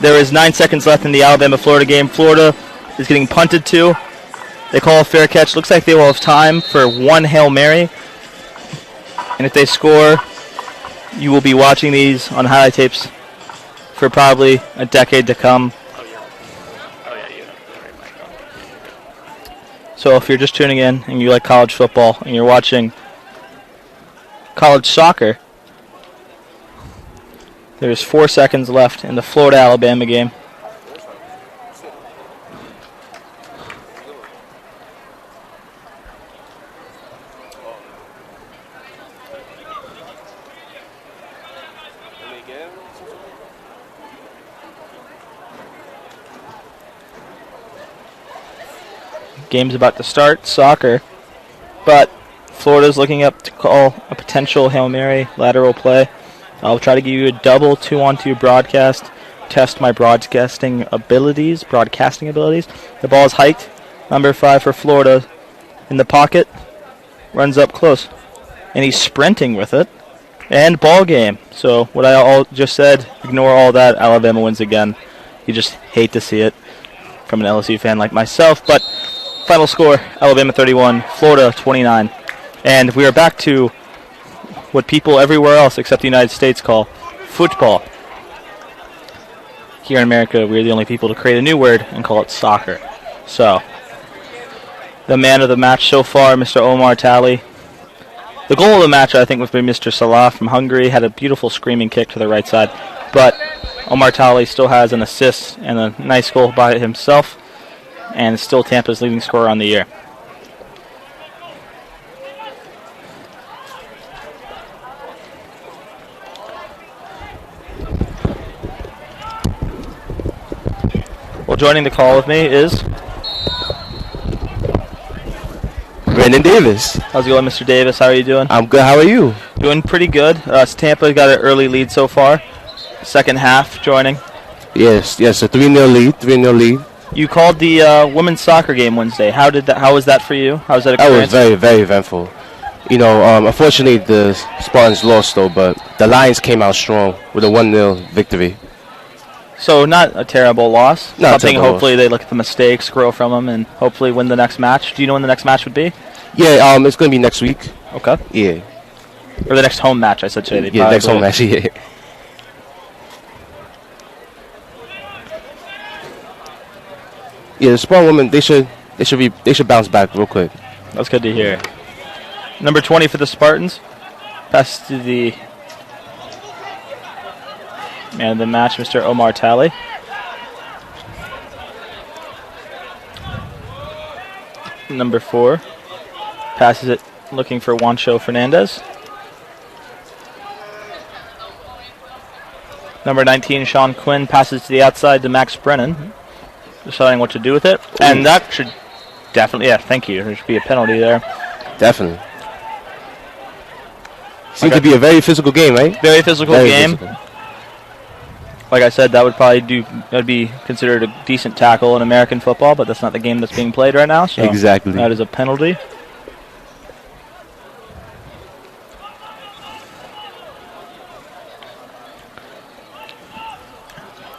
There is 9 seconds left in the Alabama-Florida game. Florida is getting punted to. They call a fair catch. Looks like they will have time for one Hail Mary. And if they score, you will be watching these on highlight tapes for probably a decade to come. So if you're just tuning in and you like college football and you're watching college soccer, there's 4 seconds left in the Florida-Alabama game. Game's about to start, soccer, but Florida's looking up to call a potential Hail Mary lateral play. I'll try to give you a double 2-on-2 broadcast, test my broadcasting abilities. The ball is hiked, number 5 for Florida in the pocket, runs up close, and he's sprinting with it, and ball game. So what I all just said, ignore all that. Alabama wins again. You just hate to see it from an LSU fan like myself, but final score, Alabama 31, Florida 29, and we are back to what people everywhere else except the United States call football. Here in America, we're the only people to create a new word and call it soccer. So, the man of the match so far, Mr. Omar Talley. The goal of the match, I think, was by Mr. Salah from Hungary. Had a beautiful screaming kick to the right side. But Omar Talley still has an assist and a nice goal by himself, and is still Tampa's leading scorer on the year. Well, joining the call with me is Brandon Davis. How's it going, Mr. Davis? How are you doing? I'm good. How are you? Doing pretty good. Tampa got an early lead so far. Second half joining. Yes, a 3-0 lead. 3-0 lead. You called the women's soccer game Wednesday. How was that for you? How was that experience? That was very, very eventful. Unfortunately, the Spartans lost, though, but the Lions came out strong with a 1-0 victory. So not a terrible loss. Not Something terrible hopefully they look at the mistakes, grow from them, and hopefully win the next match. Do you know when the next match would be? Yeah, it's going to be next week. Okay. Yeah. Or the next home match, I should say. Yeah, next home match, yeah. Yeah, the Spartan women, they should bounce back real quick. That's good to hear. Number 20 for the Spartans. Pass to the man of the match, Mr. Omar Talley. Number 4 passes it looking for Juancho Fernandez. Number 19, Sean Quinn, passes to the outside to Max Brennan, deciding what to do with it. And that should definitely, yeah, thank you. There should be a penalty there. Definitely. Seems to be a very physical game, right? Very physical game. Physical. Like I said, that'd be considered a decent tackle in American football, but that's not the game that's being played right now. So exactly. That is a penalty.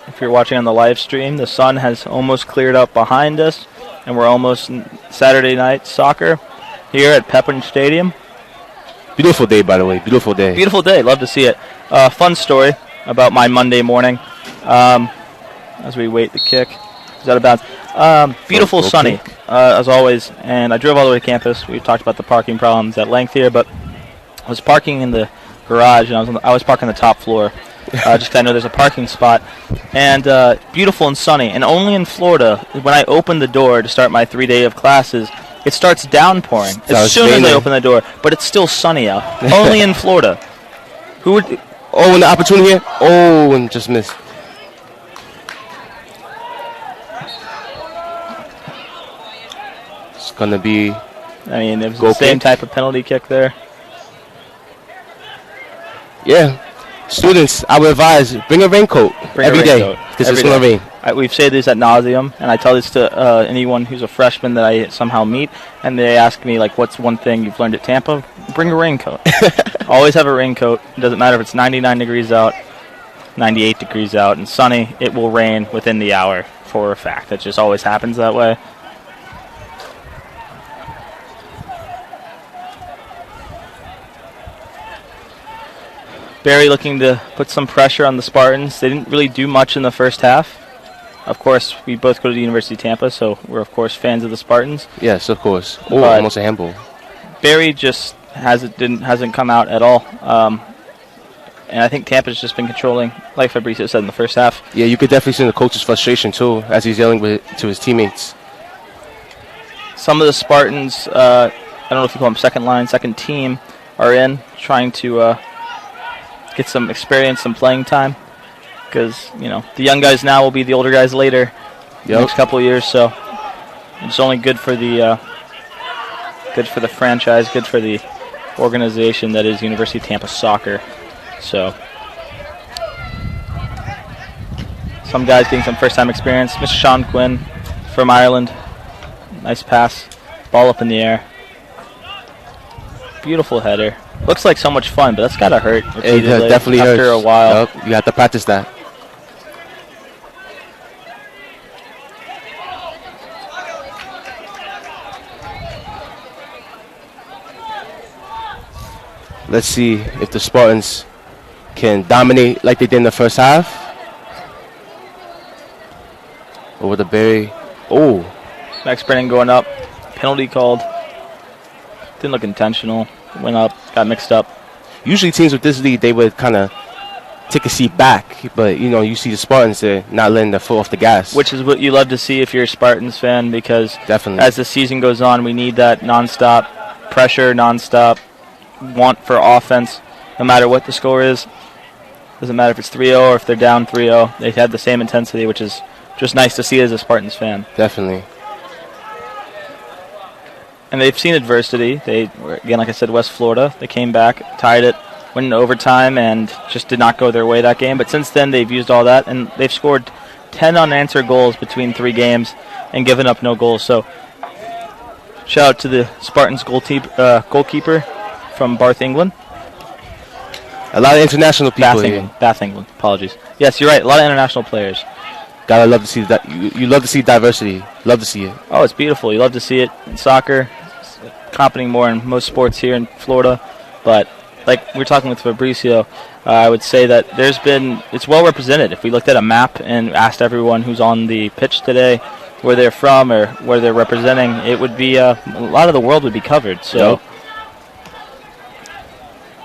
If you're watching on the live stream, the sun has almost cleared up behind us, and we're almost in Saturday night soccer here at Pepin Stadium. Beautiful day, by the way. Beautiful day. Beautiful day. Love to see it. Fun story about my Monday morning as we wait the kick. Is that about? Beautiful, sunny, as always. And I drove all the way to campus. We talked about the parking problems at length here, but I was parking in the garage, and I was parking on the top floor. Just because I know there's a parking spot. And beautiful and sunny. And only in Florida, when I opened the door to start my 3-day of classes, it starts downpouring as soon as I open the door, but it's still sunny out. Only in Florida. Who would? Oh, and the opportunity here. Oh, and just missed. It's gonna be. I mean, it was the same type of penalty kick there. Yeah. Students, I would advise, bring a raincoat every day because it's going to rain. We've said this ad nauseum, and I tell this to anyone who's a freshman that I somehow meet, and they ask me, like, what's one thing you've learned at Tampa? Bring a raincoat. Always have a raincoat. It doesn't matter if it's 99 degrees out, 98 degrees out, and sunny. It will rain within the hour for a fact. It just always happens that way. Barry looking to put some pressure on the Spartans. They didn't really do much in the first half. Of course, we both go to the University of Tampa, so we're, of course, fans of the Spartans. Yes, of course. Oh, almost a handball. Barry just hasn't come out at all. And I think Tampa's just been controlling, like Fabrizio said, in the first half. Yeah, you could definitely see the coach's frustration, too, as he's yelling to his teammates. Some of the Spartans, I don't know if you call them second line, second team, are in, trying to get some experience, some playing time, because the young guys now will be the older guys later, the next couple of years. So it's only good for the franchise, good for the organization that is University of Tampa Soccer. So some guys getting some first-time experience. Mr. Sean Quinn from Ireland, nice pass, ball up in the air, beautiful header. Looks like so much fun, but that's gotta hurt repeatedly. It definitely after hurts. a while. Yep, you have to practice that. Let's see if the Spartans can dominate like they did in the first half. Over the Barry. Oh. Max Brennan going up. Penalty called. Didn't look intentional. Went up, got mixed up. Usually teams with this lead, they would kind of take a seat back. But, you see the Spartans, they're not letting their foot off the gas. Which is what you love to see if you're a Spartans fan, because definitely, as the season goes on, we need that nonstop pressure, nonstop want for offense, no matter what the score is. Doesn't matter if it's 3-0 or if they're down 3-0. They had the same intensity, which is just nice to see as a Spartans fan. Definitely. And they've seen adversity. They were, again, like I said, West Florida. They came back, tied it, went into overtime, and just did not go their way that game. But since then, they've used all that, and they've scored 10 unanswered goals between 3 games and given up no goals. So shout out to the Spartans goalkeeper from Bath, England. A lot of international people here. Bath, England. Apologies. Yes, you're right. A lot of international players. Gotta love to see that. You love to see diversity. Love to see it. Oh, it's beautiful. You love to see it in soccer. It's happening more in most sports here in Florida. But like we were talking with Fabricio, I would say that it's well represented. If we looked at a map and asked everyone who's on the pitch today where they're from or where they're representing, it would be a lot of the world would be covered. So. Yep.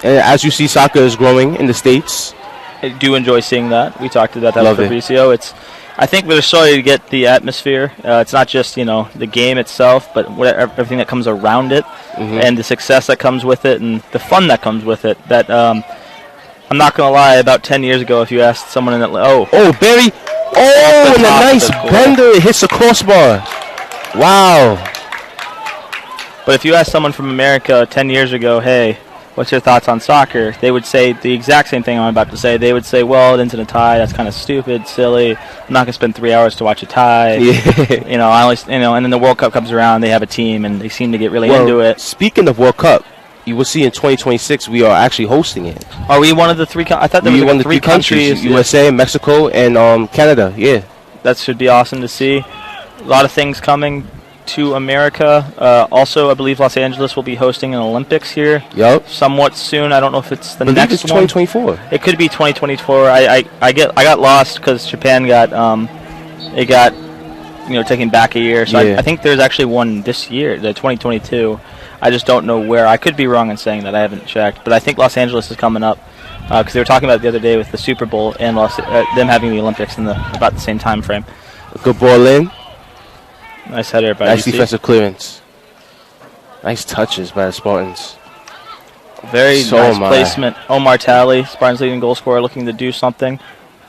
And as you see, soccer is growing in the States. I do enjoy seeing that. We talked about that Love with Fabricio. I think we're starting to get the atmosphere. It's not just the game itself, but everything that comes around it, and the success that comes with it, and the fun that comes with it. That I'm not gonna lie. About 10 years ago, if you asked someone in Atlanta, Barry, and a nice bender, it hits the crossbar. Wow. But if you asked someone from America 10 years ago, hey, what's your thoughts on soccer? They would say the exact same thing I'm about to say. They would say, well, it ends in a tie. That's kind of stupid, silly. I'm not going to spend 3 hours to watch a tie. Yeah. I always, and then the World Cup comes around, they have a team, and they seem to get really into it. Speaking of World Cup, you will see in 2026 we are actually hosting it. Are we one of the 3 I thought there was three countries. USA, Mexico, and Canada, yeah. That should be awesome to see. A lot of things coming to America. Also, I believe Los Angeles will be hosting an Olympics here. Yep. Somewhat soon. I don't know if it's the next it's one. 2024. It could be 2024. I got lost because Japan got taken back a year. So Yeah. I think there's actually one this year, the 2022. I just don't know where. I could be wrong in saying that. I haven't checked, but I think Los Angeles is coming up because they were talking about it the other day with the Super Bowl and them having the Olympics in about the same time frame. Good ball in. Nice header by Nice UC. defensive clearance. Nice touches by the Spartans. Very nice placement. Omar Talley, Spartans leading goal scorer, looking to do something.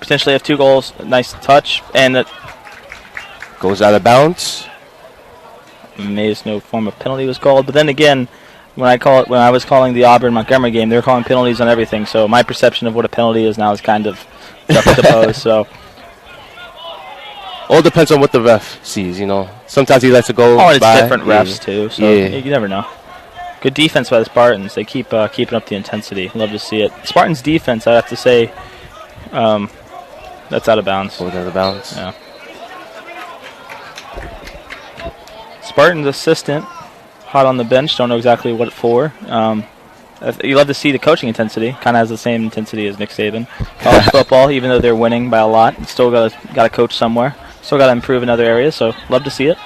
Potentially have 2 goals. Nice touch. And it goes out of bounds. Amazed no form of penalty was called. But then again, when I was calling the Auburn-Montgomery game, they were calling penalties on everything. So my perception of what a penalty is now is kind of juxtaposed. So. All depends on what the ref sees, Sometimes he lets it go. Oh, and it's different refs, too, so yeah. You never know. Good defense by the Spartans. They keep keeping up the intensity. Love to see it. Spartans' defense, I have to say, that's out of bounds. Out of bounds. Yeah. Spartans' assistant, hot on the bench. Don't know exactly what for. You love to see the coaching intensity. Kind of has the same intensity as Nick Saban. College football, even though they're winning by a lot, still got to coach somewhere. Still got to improve in other areas, so love to see it.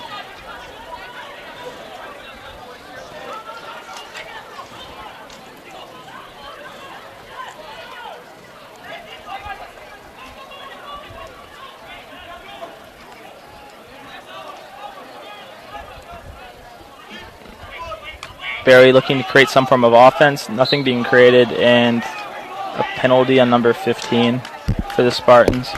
Barry looking to create some form of offense, nothing being created, and a penalty on number 15 for the Spartans.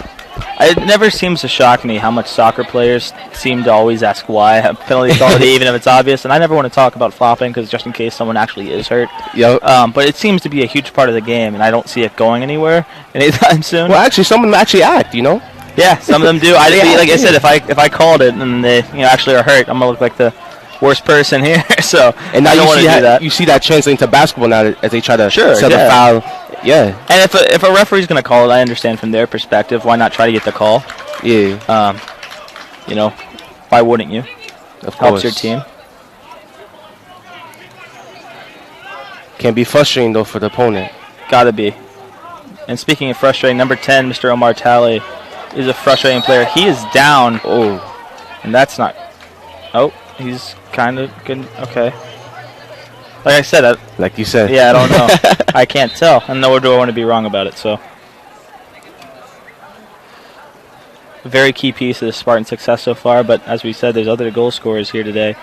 It never seems to shock me how much soccer players seem to always ask why a penalty called, even if it's obvious. And I never want to talk about flopping because just in case someone actually is hurt. Yep. But it seems to be a huge part of the game, and I don't see it going anywhere anytime soon. Well, actually, some of them actually act, Yeah, some of them do. Like I said, if I called it and they actually are hurt, I'm gonna look like the worst person here. So and now I don't want to do that. You see that translating to basketball now as they try to set yeah. a foul. Yeah. And if a referee's going to call it, I understand from their perspective. Why not try to get the call? Yeah. Why wouldn't you? Of course. Helps your team. Can be frustrating, though, for the opponent. Gotta be. And speaking of frustrating, number 10, Mr. Omar Talley, is a frustrating player. He is down. Oh. And that's not... Oh, he's kind of good. Okay. Like I said, like you said. Yeah, I don't know. I can't tell, and nor do I want to be wrong about it. So, a very key piece of the Spartan success so far. But as we said, there's other goal scorers here today.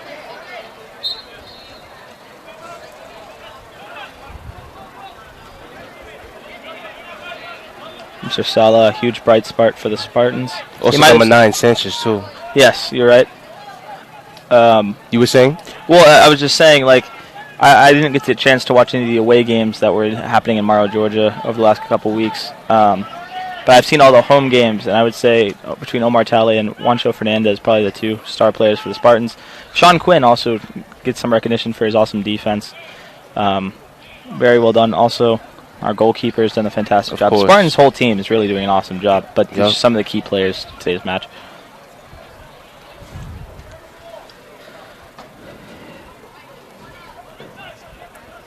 Mr. Sala, a huge bright spot for the Spartans. Also number 9, Sanchez too. Yes, you're right. You were saying? Well, I was just saying, like, I didn't get the chance to watch any of the away games that were happening in Morrow, Georgia over the last couple weeks. But I've seen all the home games, and I would say between Omar Talley and Juancho Fernandez, probably the two star players for the Spartans. Sean Quinn also gets some recognition for his awesome defense. Very well done. Also, our goalkeeper has done a fantastic job. The Spartans' whole team is really doing an awesome job, but there's some of the key players to today's match.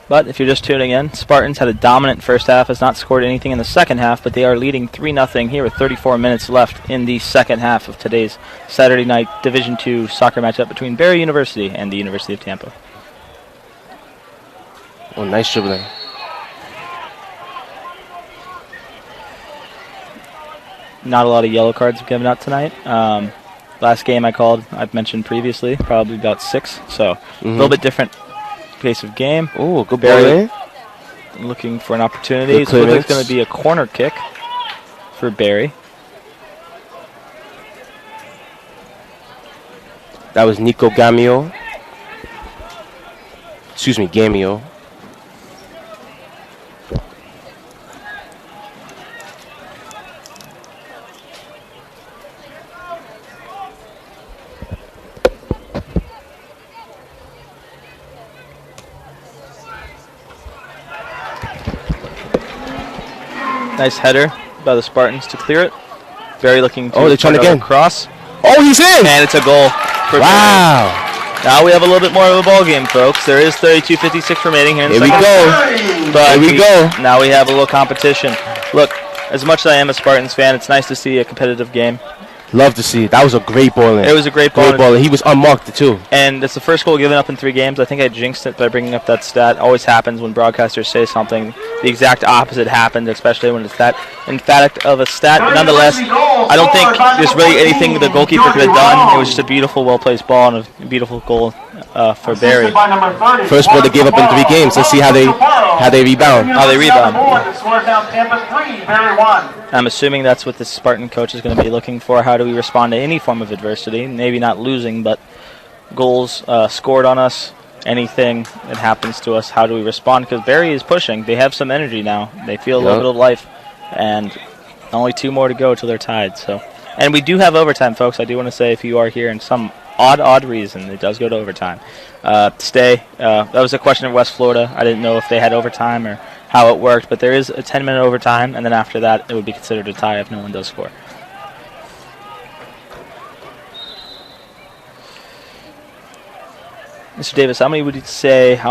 But if you're just tuning in, Spartans had a dominant first half, has not scored anything in the second half, but they are leading 3-0 here with 34 minutes left in the second half of today's Saturday night Division II soccer matchup between Barry University and the University of Tampa. Oh, nice dribbling. Not a lot of yellow cards given out tonight. Last game I've mentioned previously, probably about 6, so a little bit different pace of game. Oh, good Barry ball. Looking for an opportunity. So it looks like it's going to be a corner kick for Barry. That was Nico Gamio. Excuse me, Gamio. Nice header by the Spartans to clear it. Barry looking to they're trying again. Cross. Oh, he's in! And it's a goal. Wow. Barry. Now we have a little bit more of a ball game, folks. There is 32:56 remaining here in the Here we second. go. But Here we go. Now we have a little competition. Look, as much as I am a Spartans fan, it's nice to see a competitive game. Love to see it. That was a great ball in. It was a great ball. He was unmarked, too. And it's the first goal given up in 3 games. I think I jinxed it by bringing up that stat. Always happens when broadcasters say something. The exact opposite happened, especially when it's that emphatic of a stat. But nonetheless, I don't think there's really anything the goalkeeper could have done. It was just a beautiful, well-placed ball and a beautiful goal for Barry. First ball they gave up in 3 games. Let's see how they rebound. I'm assuming that's what the Spartan coach is going to be looking for. How do we respond to any form of adversity? Maybe not losing, but goals scored on us, anything that happens to us, how do we respond? Because Barry is pushing. They have some energy now. They feel a little bit of life, and only 2 more to go till they're tied. So, and we do have overtime, folks. I do want to say if you are here in some odd reason, it does go to overtime. Stay. That was a question of West Florida. I didn't know if they had overtime or how it worked, but there is a 10-minute overtime, and then after that, it would be considered a tie if no one does score. Mr. Davis, how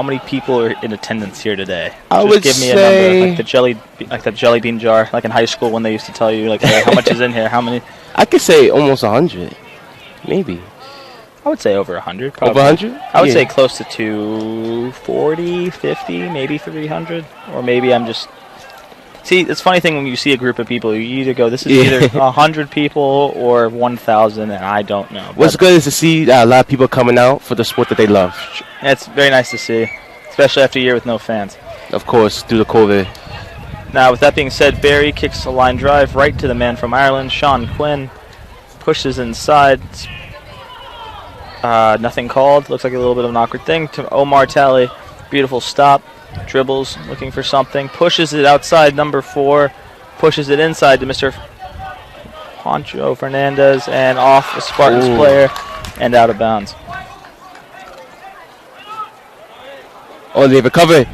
many people are in attendance here today? I would give me say a number, like the jelly bean jar, like in high school when they used to tell you, like, hey, how much is in here? How many? I could say almost 100, maybe. I would say over 100. Probably. Over 100? I would say close to 240, 50, maybe 300, or maybe I'm just. See, it's a funny thing when you see a group of people, you either go, this is either 100 people or 1,000, and I don't know. What's good is to see a lot of people coming out for the sport that they love. It's very nice to see, especially after a year with no fans. Of course, due to COVID. Now, with that being said, Barry kicks a line drive right to the man from Ireland, Sean Quinn. Pushes inside. Nothing called. Looks like a little bit of an awkward thing. To Omar Talley. Beautiful stop. Dribbles, looking for something. Pushes it outside, number 4. Pushes it inside to Mr. Juancho Fernandez. And off a Spartans player and out of bounds. Oh, they recover.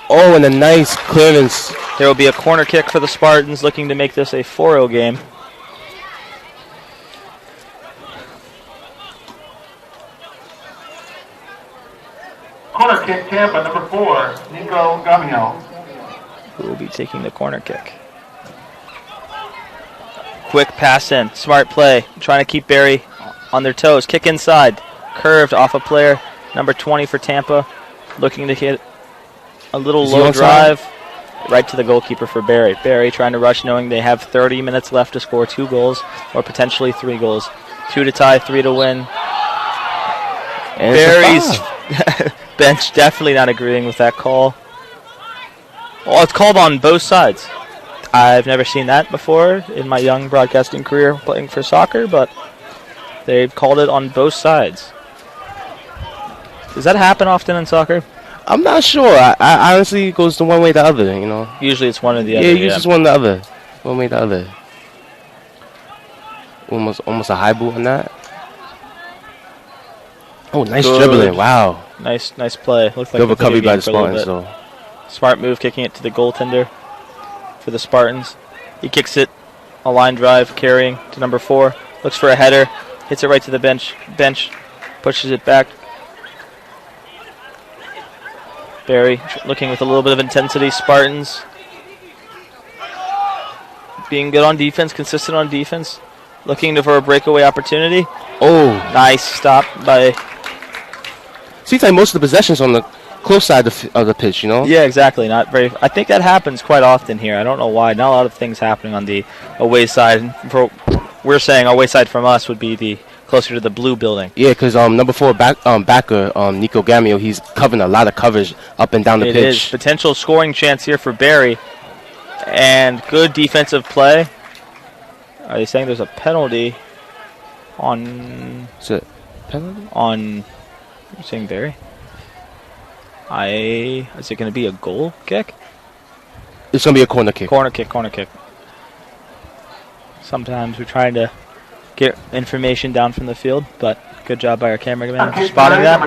Oh, and a nice clearance. There will be a corner kick for the Spartans, looking to make this a 4-0 game. Corner kick, Tampa, number 4, Nico Gamio. Who will be taking the corner kick. Quick pass in. Smart play. Trying to keep Barry on their toes. Kick inside. Curved off a player. Number 20 for Tampa. Looking to hit a little low drive. Right to the goalkeeper for Barry. Barry trying to rush, knowing they have 30 minutes left to score 2 goals or potentially 3 goals. 2 to tie, 3 to win. And Barry's bench definitely not agreeing with that call. Well, it's called on both sides. I've never seen that before in my young broadcasting career playing for soccer, but they've called it on both sides. Does that happen often in soccer? I'm not sure. I honestly, it goes to one way or the other, you know. Usually it's one or the other. Yeah, usually it's one or the other. What made the other? Almost a high boot on that. Oh, nice dribbling! Wow. Nice play. Looked like good recovery by the Spartans, though. Smart move, kicking it to the goaltender for the Spartans. He kicks it, a line drive, carrying to number 4. Looks for a header, hits it right to the bench. Pushes it back. Barry looking with a little bit of intensity. Spartans being good on defense, consistent on defense. Looking for a breakaway opportunity. Oh. Nice stop by... Seems like most of the possessions on the close side of the pitch, you know? Yeah, exactly. Not very. I think that happens quite often here. I don't know why. Not a lot of things happening on the away side. We're saying away side from us would be the closer to the blue building. Yeah, because number 4 backer, Nico Gamio, he's covering a lot of coverage up and down the pitch. It is. Potential scoring chance here for Barry. And good defensive play. Are they saying there's a penalty on... Is it penalty? On... You're saying Barry? Is it going to be a goal kick? It's going to be a corner kick. Corner kick. Sometimes we're trying to get information down from the field, but good job by our cameraman for spotting that.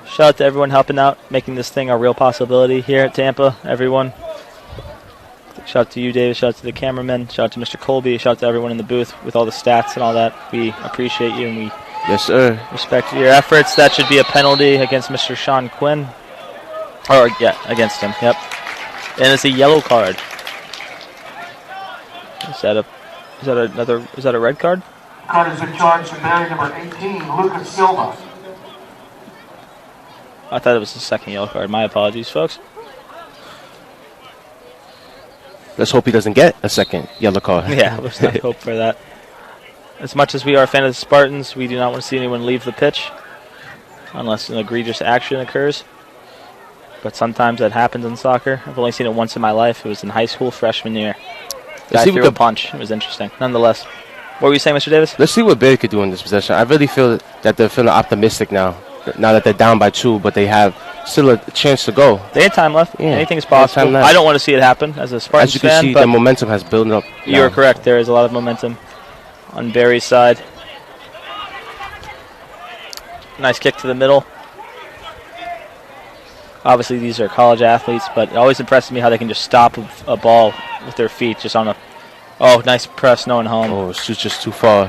Shout out to everyone helping out, making this thing a real possibility here at Tampa, everyone. Shout out to you, David. Shout out to the cameraman. Shout out to Mr. Colby. Shout out to everyone in the booth with all the stats and all that. We appreciate you and we yes, sir. Respect your efforts. That should be a penalty against Mr. Sean Quinn. Or, yeah, against him. Yep. And it's a yellow card. Is that a red card? Card is in charge of Barry number 18, Lucas Silva. I thought it was the second yellow card. My apologies, folks. Let's hope he doesn't get a second yellow card. Yeah, let's not hope for that. As much as we are a fan of the Spartans, we do not want to see anyone leave the pitch unless an egregious action occurs. But sometimes that happens in soccer. I've only seen it once in my life. It was in high school freshman year. Guy threw a punch. It was interesting. Nonetheless. What were you saying, Mr. Davis? Let's see what Barry could do in this possession. I really feel that they're feeling optimistic now that they're down by 2, but they have still a chance to go. They had time left. Yeah, anything is possible. I don't want to see it happen as a Spartans fan. As you can see, the momentum has built up. You're correct. There is a lot of momentum on Barry's side. Nice kick to the middle. Obviously, these are college athletes, but it always impresses me how they can just stop a ball with their feet just on a... Oh, nice press, no one home. Oh, it's just too far.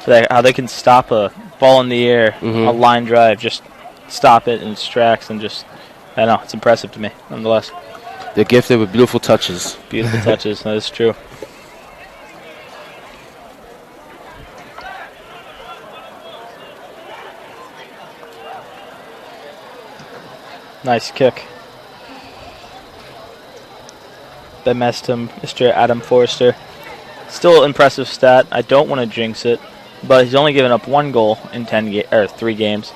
How they can stop a ball in the air, a line drive, just stop it in its tracks and just... I know, it's impressive to me, nonetheless. They're gifted with beautiful touches. Beautiful touches, that is true. Nice kick. That messed him, Mr. Adam Forrester. Still impressive stat. I don't want to jinx it, but he's only given up 1 goal in 3 games.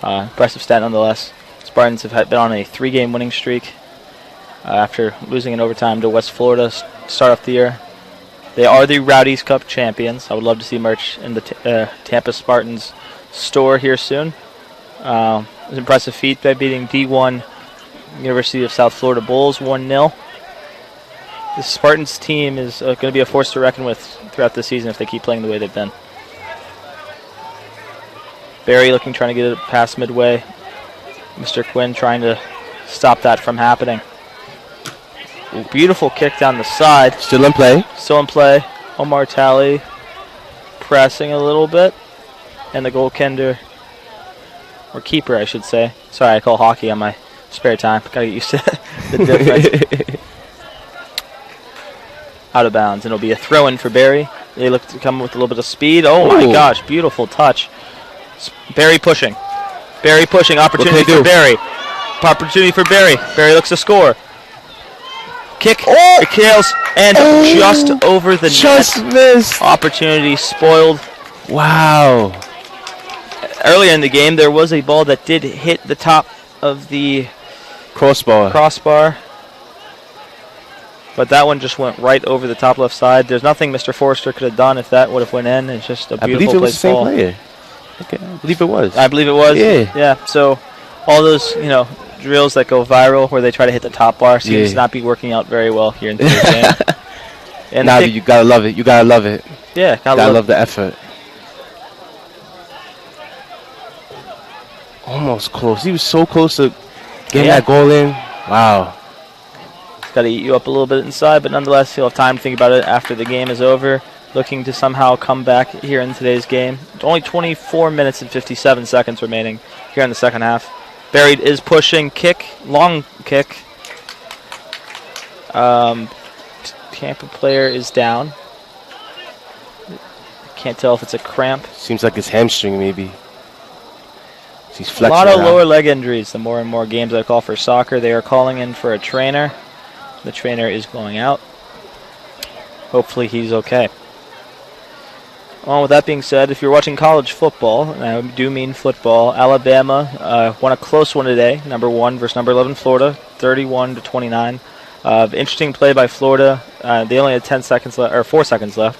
Impressive stat nonetheless. Spartans have been on a 3-game winning streak after losing in overtime to West Florida to start off the year. They are the Rowdies Cup champions. I would love to see merch in the Tampa Spartans store here soon. It was an impressive feat by beating D1 University of South Florida Bulls 1-0. The Spartans team is going to be a force to reckon with throughout the season if they keep playing the way they've been. Barry trying to get it past midway. Mr. Quinn trying to stop that from happening. Ooh, beautiful kick down the side. Still in play. Still in play. Omar Talley pressing a little bit. And the goaltender, or keeper I should say. Sorry, I call hockey on my spare time. Gotta get used to the difference. Out of bounds, and it'll be a throw-in for Barry. They look to come with a little bit of speed. Oh my gosh, beautiful touch. Barry pushing. Barry pushing, opportunity for Barry. Opportunity for Barry. Barry looks to score. Kick, it kills, and just over the net. Just missed. Opportunity spoiled. Wow. Earlier in the game, there was a ball that did hit the top of the crossbar. But that one just went right over the top left side. There's nothing Mr. Forrester could have done if that would have went in. It's just a beautiful I believe it was the same ball. player. Okay, I believe it was. I believe it was. Yeah. Yeah. So all those, drills that go viral where they try to hit the top bar seems to not be working out very well here in today's game. And now you gotta love it. You gotta love it. Yeah, gotta love the effort. Almost close. He was so close to getting that goal in. Wow. It's got to eat you up a little bit inside, but nonetheless, he'll have time to think about it after the game is over. Looking to somehow come back here in today's game. Only 24 minutes and 57 seconds remaining here in the second half. Barry is pushing, kick, long kick. Tampa player is down. Can't tell if it's a cramp. Seems like his hamstring maybe. He's A flexing lot of around. lower leg injuries. The more and more games I call for soccer, they are calling in for a trainer. The trainer is going out. Hopefully he's okay. Well, with that being said, if you're watching college football, and I do mean football, Alabama won a close one today, number 1 versus number 11 Florida, 31-29. Interesting play by Florida. They only had 10 seconds left, or 4 seconds left,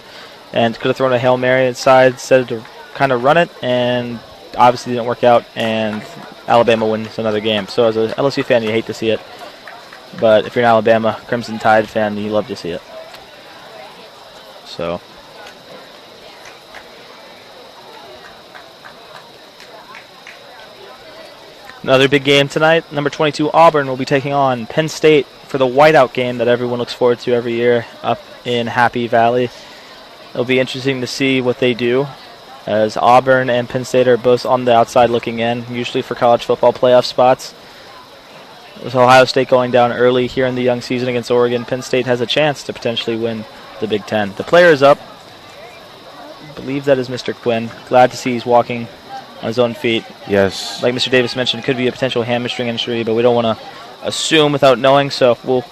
and could have thrown a Hail Mary inside, decided to kind of run it, and obviously didn't work out, and Alabama wins another game. So as an LSU fan, you hate to see it, but if you're an Alabama Crimson Tide fan, you love to see it. So. Another big game tonight. Number 22 Auburn will be taking on Penn State for the whiteout game that everyone looks forward to every year up in Happy Valley. It'll be interesting to see what they do, as Auburn and Penn State are both on the outside looking in, usually for college football playoff spots. With Ohio State going down early here in the young season against Oregon, Penn State has a chance to potentially win the Big Ten. The player is up. I believe that is Mr. Quinn. Glad to see he's walking on his own feet. Yes. Like Mr. Davis mentioned, it could be a potential hamstring injury, but we don't want to assume without knowing, so we'll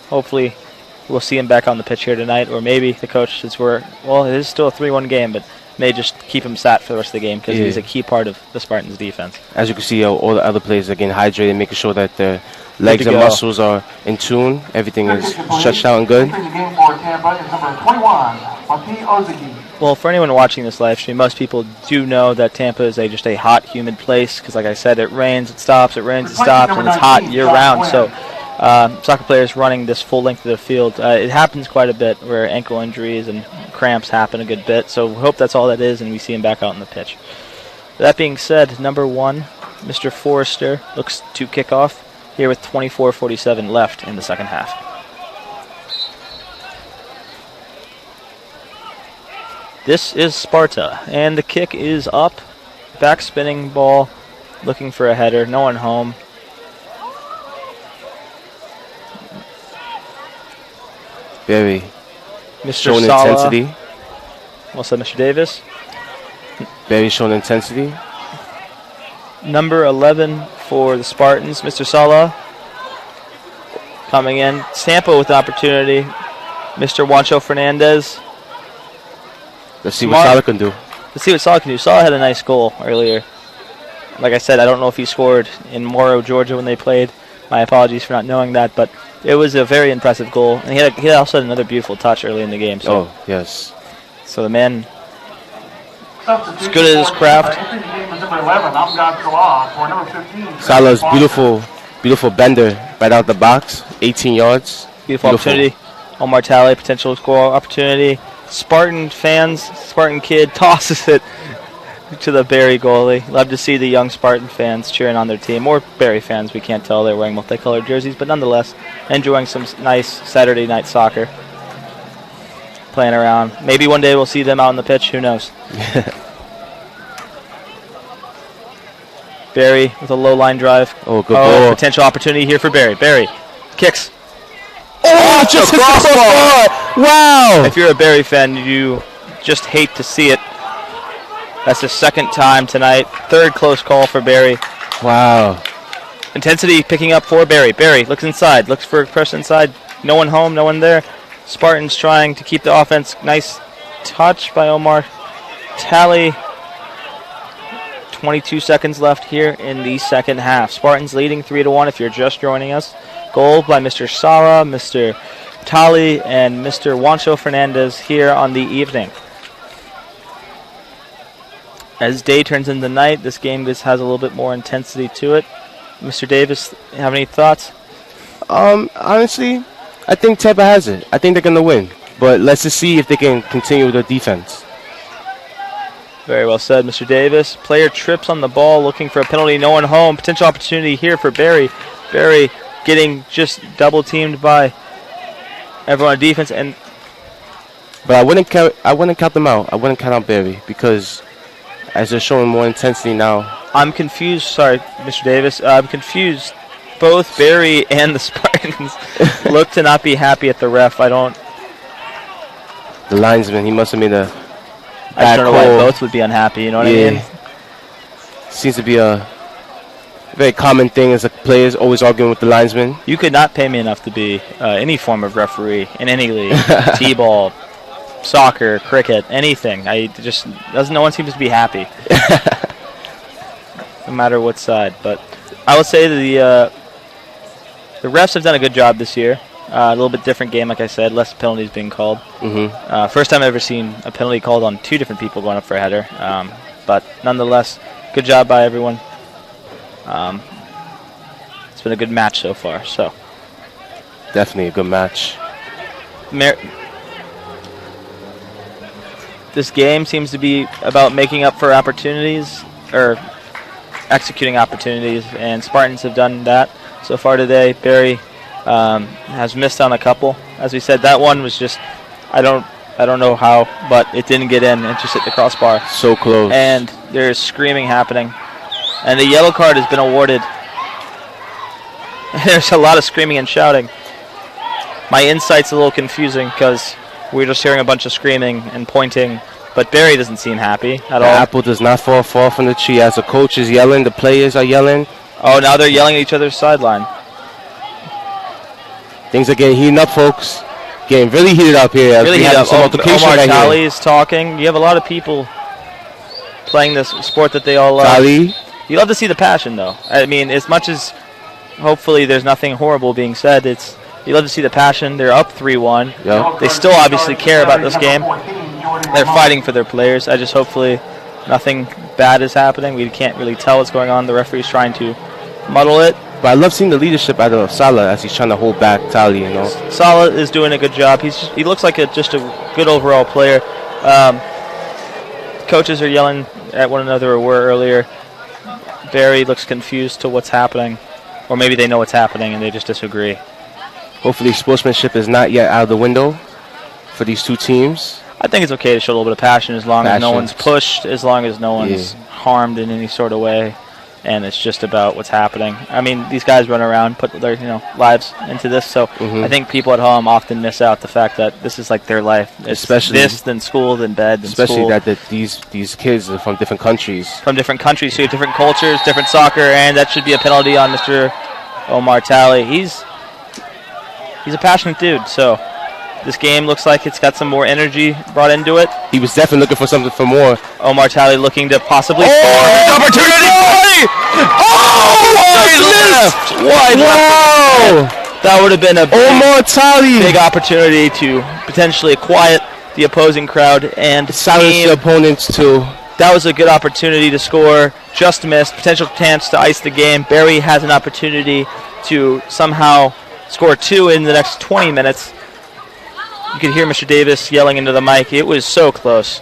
see him back on the pitch here tonight, or maybe the coach, since it is still a 3-1 game, but may just keep him sat for the rest of the game because he's a key part of the Spartans' defense. As you can see, all the other players are getting hydrated, making sure that the legs and muscles are in tune. Everything is stretched out and good. Well, for anyone watching this live stream, most people do know that Tampa is just a hot, humid place because, like I said, it rains, it stops, it rains, it stops, and it's hot year-round. So soccer players running this full length of the field, it happens quite a bit where ankle injuries and cramps happen a good bit. So we hope that's all that is, and we see him back out on the pitch. That being said, number 1, Mr. Forrester, looks to kick off here with 24:47 left in the second half. This is Sparta, and the kick is up. Back spinning ball, looking for a header. No one home. Very Mr. showing Sala. intensity. What's that, Mr. Davis? Very showing intensity. Number 11 for the Spartans, Mr. Sala. Coming in. Tampa with the opportunity. Mr. Juancho Fernandez. Let's see what Sala can do. Let's see what Sala can do. Sala had a nice goal earlier. Like I said, I don't know if he scored in Morrow, Georgia when they played. My apologies for not knowing that, but it was a very impressive goal. And he also had another beautiful touch early in the game. So. Oh, yes. So the man is good at his craft. Sala's beautiful bender right out the box, 18 yards. Beautiful opportunity. Omar Talley, potential score opportunity. Spartan fans, Spartan kid tosses it to the Barry goalie. Love to see the young Spartan fans cheering on their team. Or Barry fans, we can't tell. They're wearing multicolored jerseys, but nonetheless, enjoying some nice Saturday night soccer. Playing around. Maybe one day we'll see them out on the pitch. Who knows? Barry with a low line drive. Oh, good ball. Potential opportunity here for Barry. Barry kicks. Oh, just crossbar! Wow! If you're a Barry fan, you just hate to see it. That's the second time tonight. Third close call for Barry. Wow. Intensity picking up for Barry. Barry looks inside, looks for a person inside. No one home, no one there. Spartans trying to keep the offense. Nice touch by Omar Talley. 22 seconds left here in the second half. Spartans leading 3-1 if you're just joining us. Goal by Mr. Sala, Mr. Talley, and Mr. Juancho Fernandez here on the evening. As day turns into night, this game just has a little bit more intensity to it. Mr. Davis, have any thoughts? Honestly, I think Tampa has it. I think they're going to win. But let's just see if they can continue with their defense. Very well said, Mr. Davis. Player trips on the ball, looking for a penalty. No one home. Potential opportunity here for Barry. Barry getting just double teamed by everyone on defense. But I wouldn't count them out. I wouldn't count out Barry because as they're showing more intensity now. I'm confused. Sorry, Mr. Davis. I'm confused. Both Barry and the Spartans look to not be happy at the ref. The linesman, he must have made a I don't know why both would be unhappy, you know what I mean? Seems to be a very common thing as the players always arguing with the linesman. You could not pay me enough to be any form of referee in any league. T-ball, soccer, cricket, anything. No one seems to be happy. No matter what side. But I will say the refs have done a good job this year. A little bit different game, like I said, less penalties being called. First time I've ever seen a penalty called on two different people going up for a header. But nonetheless, good job by everyone. It's been a good match so far. So definitely a good match. This game seems to be about making up for opportunities or executing opportunities, and Spartans have done that so far today. Barry has missed on a couple. As we said, that one was just I don't know how, but it didn't get in and just hit the crossbar. So close. And there's screaming happening. And the yellow card has been awarded. There's a lot of screaming and shouting. My insight's a little confusing because we're just hearing a bunch of screaming and pointing, but Barry doesn't seem happy at all. The apple does not fall far from the tree. As the coach is yelling, the players are yelling. Oh, now they're yelling at each other's sideline. Things are getting heated up, folks. Getting really heated up here. Really heated up. Omar right Talley is talking. You have a lot of people playing this sport that they all love. Talley. You love to see the passion, though. I mean, as much as hopefully there's nothing horrible being said, you love to see the passion. They're up 3-1. Yep. They still obviously care about this game. They're fighting for their players. I just hopefully nothing bad is happening. We can't really tell what's going on. The referee's trying to muddle it. But I love seeing the leadership out of Salah as he's trying to hold back Talley, you know. Salah is doing a good job. He looks like just a good overall player. Coaches are yelling at one another, or were earlier. Barry looks confused to what's happening. Or maybe they know what's happening and they just disagree. Hopefully sportsmanship is not yet out of the window for these two teams. I think it's okay to show a little bit of passion as long as no one's pushed, as long as no one's harmed in any sort of way. And it's just about what's happening. I mean, these guys run around, put their lives into this, so I think people at home often miss out the fact that this is like their life. It's especially this, then school, then bed, then especially school. That these kids are from different countries. From different countries, so you have different cultures, different soccer, and that should be a penalty on Mr. Omar Talley. He's a passionate dude, so this game looks like it's got some more energy brought into it. He was definitely looking for something for more. Omar Talley looking to possibly score. Opportunity! Wide left. That would have been a big opportunity to potentially quiet the opposing crowd and silence the opponents too. That was a good opportunity to score. Just missed. Potential chance to ice the game. Barry has an opportunity to somehow score 2 in the next 20 minutes. You could hear Mr. Davis yelling into the mic. It was so close.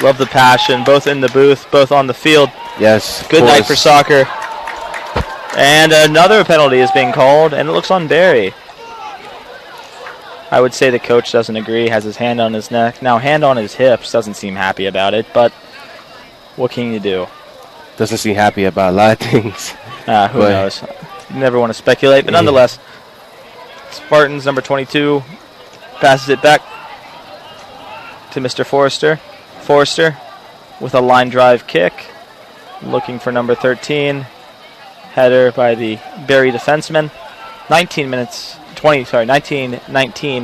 Love the passion, both in the booth, both on the field. Yes. Good night for soccer. And another penalty is being called, and it looks on Barry. I would say the coach doesn't agree, has his hand on his neck. Now, hand on his hips, doesn't seem happy about it, but what can you do? Doesn't seem happy about a lot of things. Who knows? You never want to speculate, but nonetheless, Spartans number 22 passes it back to Mr. Forrester. Forrester with a line drive kick, looking for number 13. Header by the Barry defenseman. 19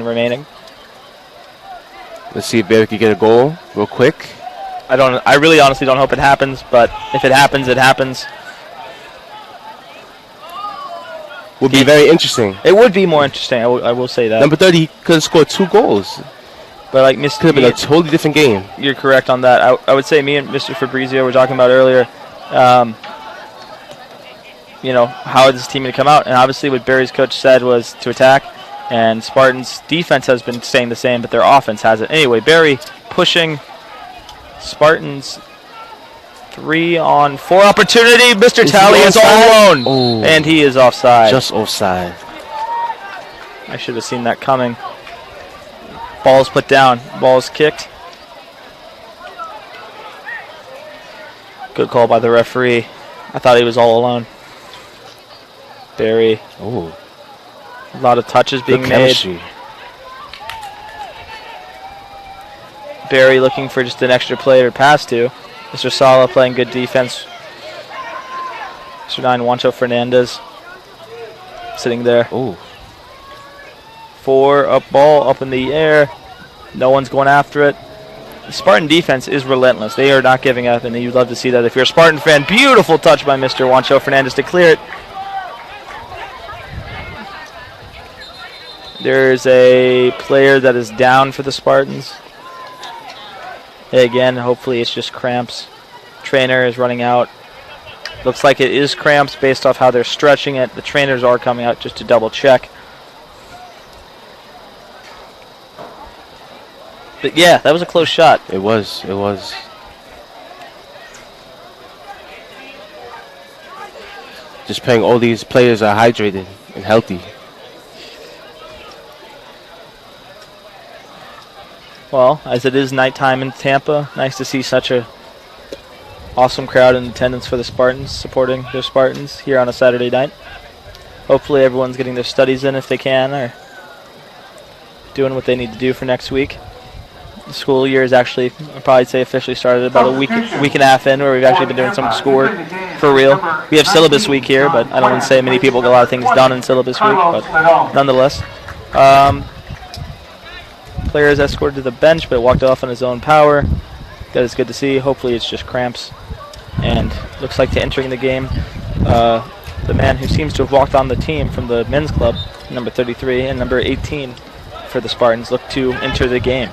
remaining. Let's see if Barry can get a goal real quick. I really honestly don't hope it happens, but if it happens, it happens. Would be very interesting. It would be more interesting, I will say that. Number 30 could have scored 2 goals. But like Mr. Could have been a totally different game. You're correct on that. I would say me and Mr. Fabrizio were talking about earlier, you know, how is this team going to come out? And obviously what Barry's coach said was to attack, and Spartans' defense has been staying the same, but their offense hasn't. Anyway, Barry pushing Spartans 3-on-4 opportunity. Mr. Talley is all alone, and he is offside. Just offside. I should have seen that coming. Ball's put down. Ball's kicked. Good call by the referee. I thought he was all alone. Barry. Oh. A lot of touches being made. Barry looking for just an extra player to pass to. Mr. Sala playing good defense. Mr. 9, Juancho Fernandez sitting there. Oh. 4 up ball up in the air. No one's going after it. The Spartan defense is relentless. They are not giving up, and you'd love to see that if you're a Spartan fan. Beautiful touch by Mr. Juancho Fernandez to clear it. There's a player that is down for the Spartans. Again, hopefully it's just cramps. Trainer is running out. Looks like it is cramps based off how they're stretching it. The trainers are coming out just to double check. But yeah, that was a close shot. It was. It was. Just praying all these players are hydrated and healthy. Well, as it is nighttime in Tampa, nice to see such a awesome crowd in attendance for the Spartans, supporting their Spartans here on a Saturday night. Hopefully everyone's getting their studies in if they can, or doing what they need to do for next week. The school year is actually, I'd probably say, officially started about a week and a half in, where we've actually been doing some schoolwork for real. We have syllabus week here, but I don't want to say many people get a lot of things done in syllabus week, but nonetheless. Player is escorted to the bench, but walked off on his own power. That is good to see. Hopefully it's just cramps. And looks like to entering the game, the man who seems to have walked on the team from the men's club, number 33 and number 18 for the Spartans, look to enter the game.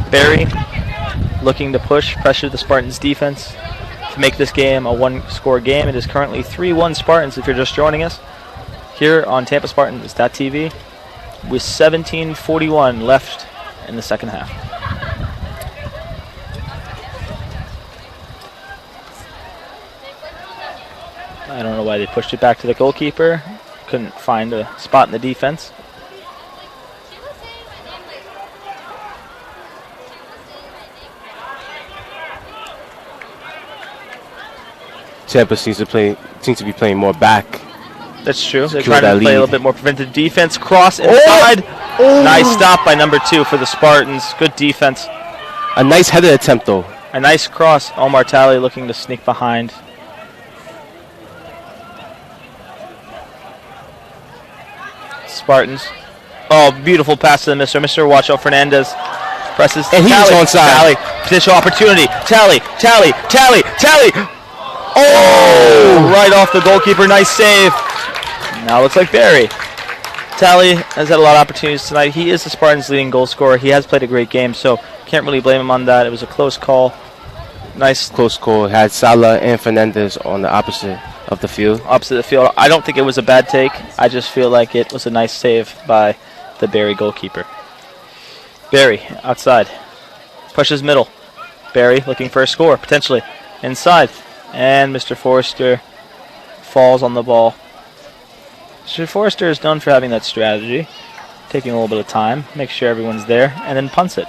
Barry looking to pressure the Spartans defense to make this game a one-score game. It is currently 3-1 Spartans if you're just joining us here on Tampa Spartans.tv with 17:41 left in the second half. I don't know why they pushed it back to the goalkeeper. Couldn't find a spot in the defense. Tampa seems to be playing more back. That's true. They're trying to play a little bit more preventive defense. Cross inside. Nice stop by number 2 for the Spartans. Good defense. A nice header attempt, though. A nice cross. Omar Talley looking to sneak behind. Spartans. Oh, beautiful pass to the Mr. Juancho Fernandez. Presses. And he's onside. Talley. Potential opportunity. Talley. Oh! Right off the goalkeeper. Nice save. Now looks like Barry. Talley has had a lot of opportunities tonight. He is the Spartans' leading goal scorer. He has played a great game, so can't really blame him on that. It was a close call. Nice. Close call. Had Sala and Fernandez on the opposite of the field. I don't think it was a bad take. I just feel like it was a nice save by the Barry goalkeeper. Barry outside. Pushes middle. Barry looking for a score, potentially. Inside. And Mr. Forrester falls on the ball. Mr. Forrester is known for having that strategy. Taking a little bit of time. Make sure everyone's there. And then punts it.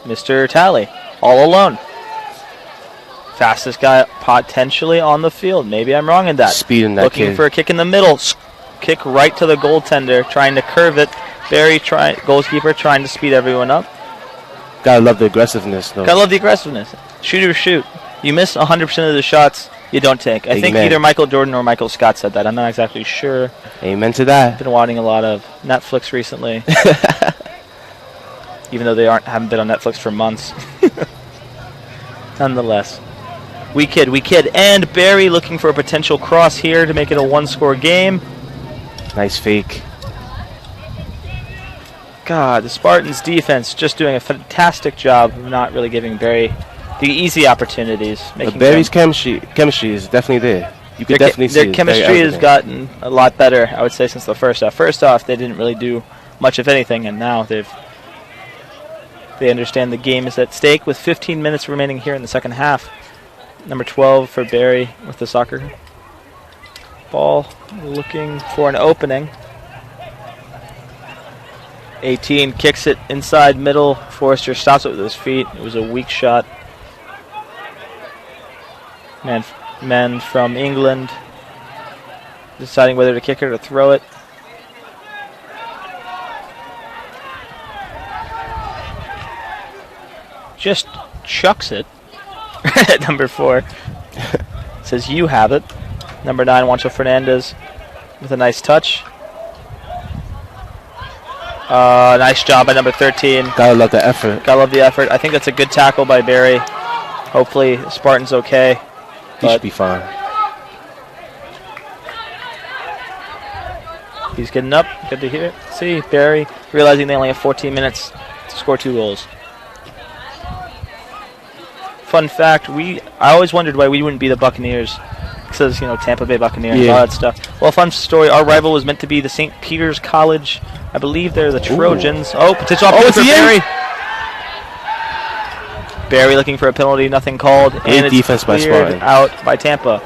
Mr. Talley. All alone. Fastest guy potentially on the field. Maybe I'm wrong in that. Speed in that Looking kid. for a kick in the middle. Kick right to the goaltender. Trying to curve it. Barry, goalkeeper, trying to speed everyone up. Gotta love the aggressiveness, though. Gotta love the aggressiveness. Shoot or shoot. You miss 100% of the shots you don't take. I think either Michael Jordan or Michael Scott said that. I'm not exactly sure. Amen to that. I've been watching a lot of Netflix recently. Even though they haven't been on Netflix for months. Nonetheless. We kid. And Barry looking for a potential cross here to make it a one-score game. Nice fake. God, the Spartans defense just doing a fantastic job of not really giving Barry the easy opportunities. Barry's chemistry is definitely there. You could definitely see their chemistry has gotten a lot better, I would say, since the first half. First off, they didn't really do much of anything, and now they understand the game is at stake with 15 minutes remaining here in the second half. Number 12 for Barry with the soccer ball, looking for an opening. 18 kicks it inside middle. Forrester stops it with his feet. It was a weak shot. Men from England deciding whether to kick it or throw it. Just chucks it. Number 4 says you have it. Number 9, Juancho Fernandez with a nice touch. Nice job by number 13. Gotta love the effort. Gotta love the effort. I think that's a good tackle by Barry. Hopefully Spartan's okay. He should be fine. He's getting up. Good to hear. See, Barry realizing they only have 14 minutes to score 2 goals. Fun fact, I always wondered why we wouldn't be the Buccaneers. It says, Tampa Bay Buccaneers, all that stuff. Well, fun story, our rival was meant to be the St. Peter's College. I believe they're the Trojans. Oh, potential opportunity for Barry. Barry looking for a penalty, nothing called. Great and defense by Spartan. Out by Tampa.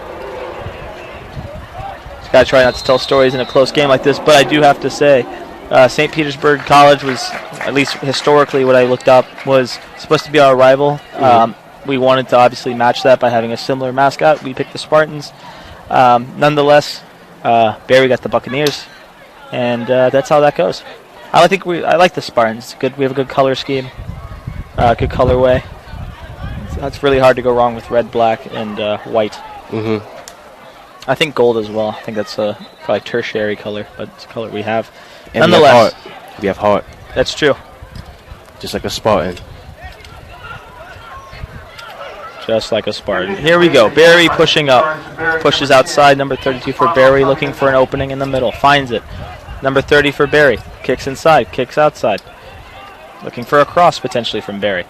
Just got to try not to tell stories in a close game like this, but I do have to say, St. Petersburg College was, at least historically what I looked up, was supposed to be our rival. We wanted to obviously match that by having a similar mascot. We picked the Spartans. Nonetheless, Barry got the Buccaneers, and that's how that goes. I like the Spartans. It's good. We have a good color scheme, good colorway. It's really hard to go wrong with red, black, and white. I think gold as well. I think that's probably tertiary color, but it's a color we have. And nonetheless, we have heart. That's true. Just like a Spartan. Just like a Spartan. Here we go. Barry pushing up. Pushes outside. Number 32 for Barry, looking for an opening in the middle. Finds it. Number 30 for Barry. Kicks inside. Kicks outside. Looking for a cross potentially from Barry.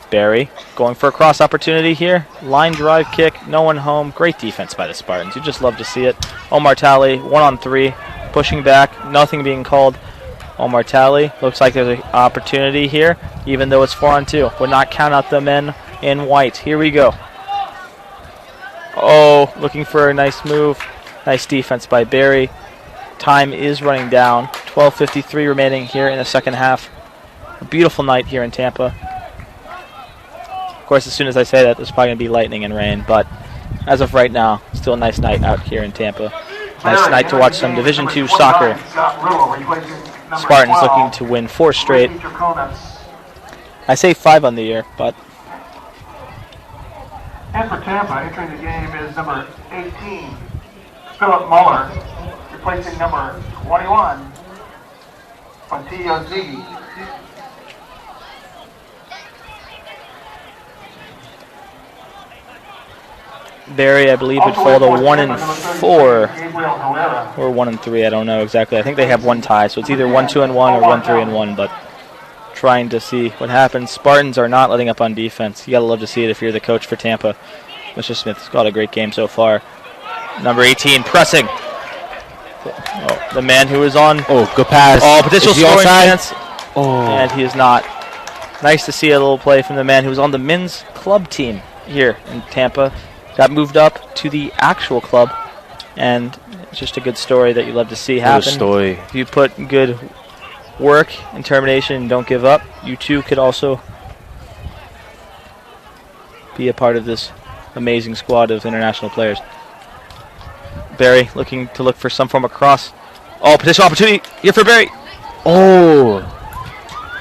Barry going for a cross opportunity here. Line drive kick. No one home. Great defense by the Spartans. You just love to see it. Omar Talley, 1-on-3. Pushing back. Nothing being called. Omar Talley. Looks like there's an opportunity here, even though it's 4-on-2. Would not count out the men in white. Here we go. Oh, looking for a nice move. Nice defense by Barry. Time is running down. 12:53 remaining here in the second half. A beautiful night here in Tampa. Of course, as soon as I say that, there's probably going to be lightning and rain, but as of right now, still a nice night out here in Tampa. Nice night to watch some Division II soccer. Spartans looking to win 4 straight. I say 5 on the year, but And for Tampa, entering the game is number 18, Philip Muller, replacing number 21, Fontillo Ziggy. Barry, I believe, would fall to 1-4 or 1-3. I don't know exactly. I think they have one tie, so it's either 1-2-1 or 1-3-1. But trying to see what happens. Spartans are not letting up on defense. You gotta love to see it if you're the coach for Tampa. Mr. Smith's got a great game so far. Number 18 pressing. Oh, the man who is on. Oh, good pass. Oh, potential scoring chance. Oh, and he is not. Nice to see a little play from the man who was on the men's club team here in Tampa. Got moved up to the actual club, and it's just a good story that you love to see happen. Good story. If you put good work and determination and don't give up, you too could also be a part of this amazing squad of international players. Barry looking to look for some form of cross. Oh, potential opportunity here for Barry. Oh.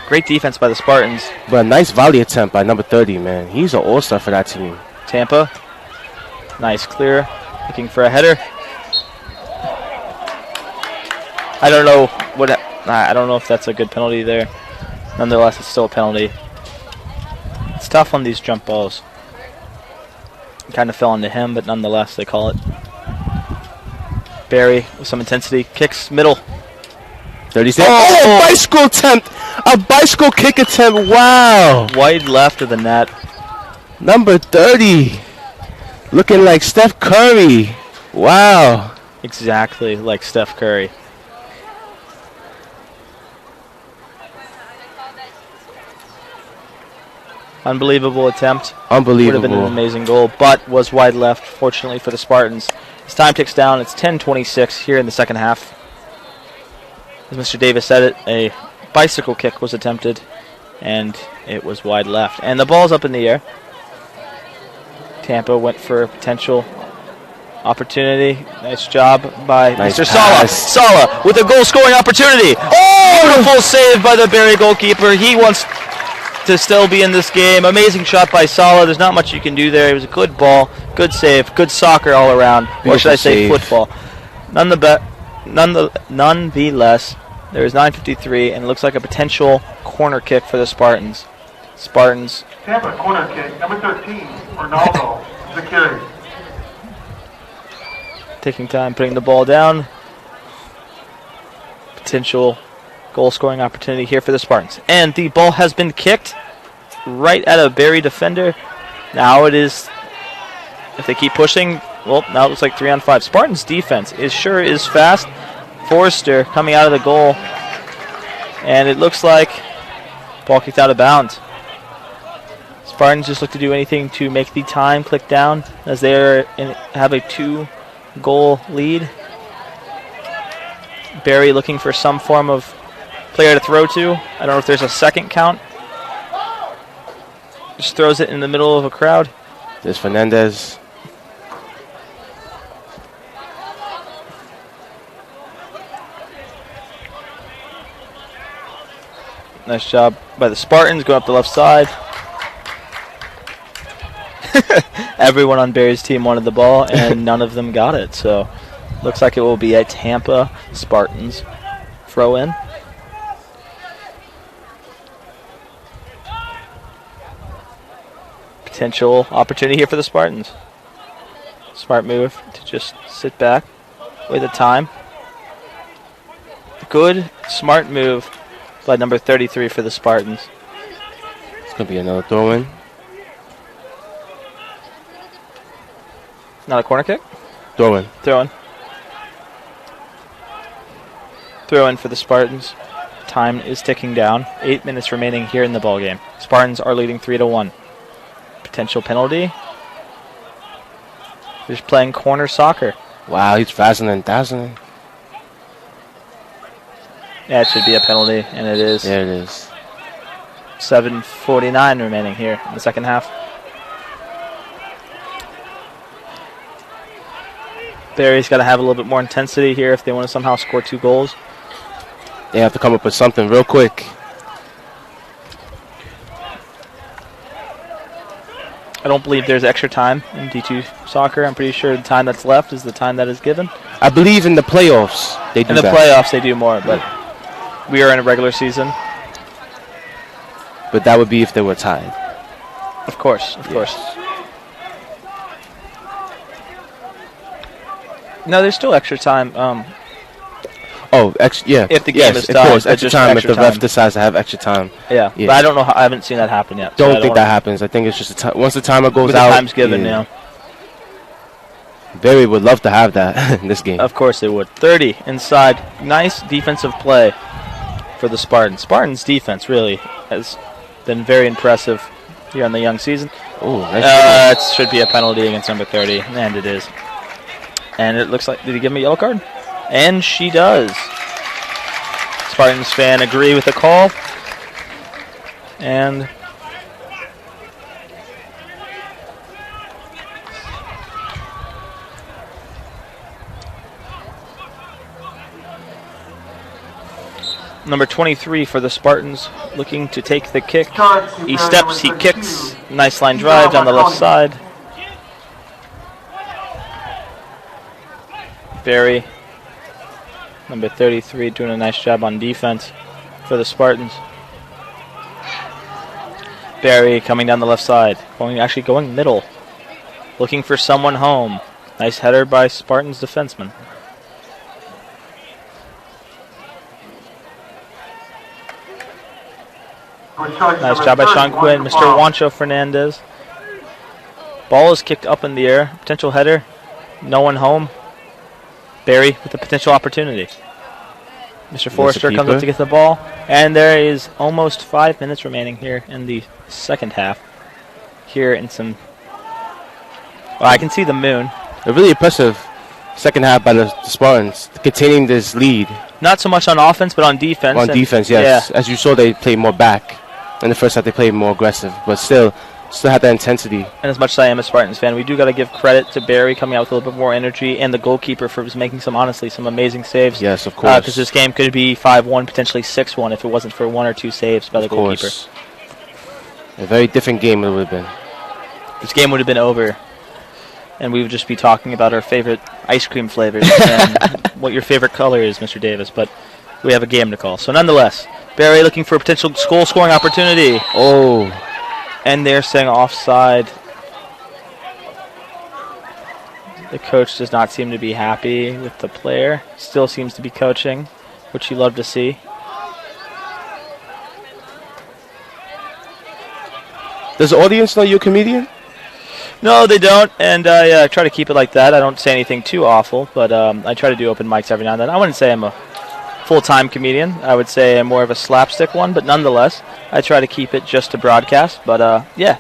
Great defense by the Spartans. But a nice volley attempt by number 30, man. He's an all-star for that team. Tampa. Nice clear. Looking for a header. I don't know if that's a good penalty there. Nonetheless, it's still a penalty. It's tough on these jump balls. Kind of fell into him, but nonetheless, they call it. Barry with some intensity. Kicks middle. 36. Oh, bicycle attempt. A bicycle kick attempt. Wow. Wide left of the net. Number 30. Looking like Steph Curry. Wow. Exactly like Steph Curry. Unbelievable attempt. Unbelievable. Would have been an amazing goal, but was wide left, fortunately for the Spartans. As time ticks down, it's 10:26 here in the second half. As Mr. Davis said it, a bicycle kick was attempted, and it was wide left. And the ball's up in the air. Tampa went for a potential opportunity. Nice job by Mr. Sala. Sala with a goal-scoring opportunity. Oh! Beautiful save by the Barry goalkeeper. He wants to still be in this game. Amazing shot by Sala. There's not much you can do there. It was a good ball, good save, good soccer all around. Or should I say football? Nonetheless, there is 9:53, and it looks like a potential corner kick for the Spartans. Spartans. Tampa corner kick, number 13, Ronaldo, the carry. Taking time, putting the ball down. Potential goal-scoring opportunity here for the Spartans. And the ball has been kicked right at a Barry defender. Now it is, if they keep pushing, well, now it looks like 3-on-5. Spartans defense is fast. Forrester coming out of the goal. And it looks like ball kicked out of bounds. Spartans just look to do anything to make the time click down as they have a 2-goal lead. Barry looking for some form of player to throw to. I don't know if there's a second count. Just throws it in the middle of a crowd. There's Fernandez. Nice job by the Spartans going up the left side. Everyone on Barry's team wanted the ball, and none of them got it. So looks like it will be a Tampa Spartans throw in. Potential opportunity here for the Spartans. Smart move to just sit back, wait the time. Good, smart move by number 33 for the Spartans. It's going to be another throw-in. Not a corner kick? Throw-in. Throw-in. Throw-in for the Spartans. Time is ticking down. 8 minutes remaining here in the ballgame. Spartans are leading 3-1. Potential penalty. They're just playing corner soccer. Wow, he's faster than dazzling. Yeah, it should be a penalty, and it is. Yeah, it is. 7:49 remaining here in the second half. Barry's got to have a little bit more intensity here if they want to somehow score 2 goals. They have to come up with something real quick. I don't believe there's extra time in D2 soccer. I'm pretty sure the time that's left is the time that is given. I believe in the playoffs they do that. In the playoffs they do more, but we are in a regular season. But that would be if they were tied. Of course, of course. No, there's still extra time. Yeah. If the game is tied, of course, but extra just time extra if the ref time. decides to have extra time. Yeah, but I don't know. I haven't seen that happen yet. Don't so think that happens. I think it's just once the timer goes With out. the time's given, yeah. Barry would love to have that in this game. Of course they would. 30 inside. Nice defensive play for the Spartans. Spartans' defense really has been very impressive here on the young season. Oh, nice. It should be a penalty against number 30, and it is. And it looks like, did he give him a yellow card? And she does. Spartans fan agree with the call. And number 23 for the Spartans looking to take the kick. He steps, he kicks. Nice line drive down the left side. Barry, number 33, doing a nice job on defense for the Spartans. Barry coming down the left side, actually going middle, looking for someone home. Nice header by Spartans defenseman. Nice job by Sean Quinn. Mr. Juancho Fernandez. Ball is kicked up in the air. Potential header. No one home. Barry with a potential opportunity. Mr. Forrester comes up to get the ball. And there is almost 5 minutes remaining here in the second half. Here in some... Well, I can see the moon. A really impressive second half by the Spartans, containing this lead. Not so much on offense, but on defense. On defense, yes. Yeah. As you saw, they played more back. In the first half, they played more aggressive, but still had that intensity. And as much as I am a Spartans fan, we do got to give credit to Barry coming out with a little bit more energy, and the goalkeeper for making some amazing saves. Yes, of course. Because this game could be 5-1, potentially 6-1 if it wasn't for 1 or 2 saves by the goalkeeper. A very different game it would have been. This game would have been over, and we would just be talking about our favorite ice cream flavors and what your favorite color is, Mr. Davis. But we have a game to call. So nonetheless, Barry looking for a potential goal-scoring opportunity. Oh. And they're saying offside. The coach does not seem to be happy with the player. Still seems to be coaching, which you love to see. Does the audience know you're a comedian? No, they don't, and I try to keep it like that. I don't say anything too awful, but I try to do open mics every now and then. I wouldn't say I'm a full-time comedian. I would say I'm more of a slapstick one, but nonetheless, I try to keep it just to broadcast. But yeah,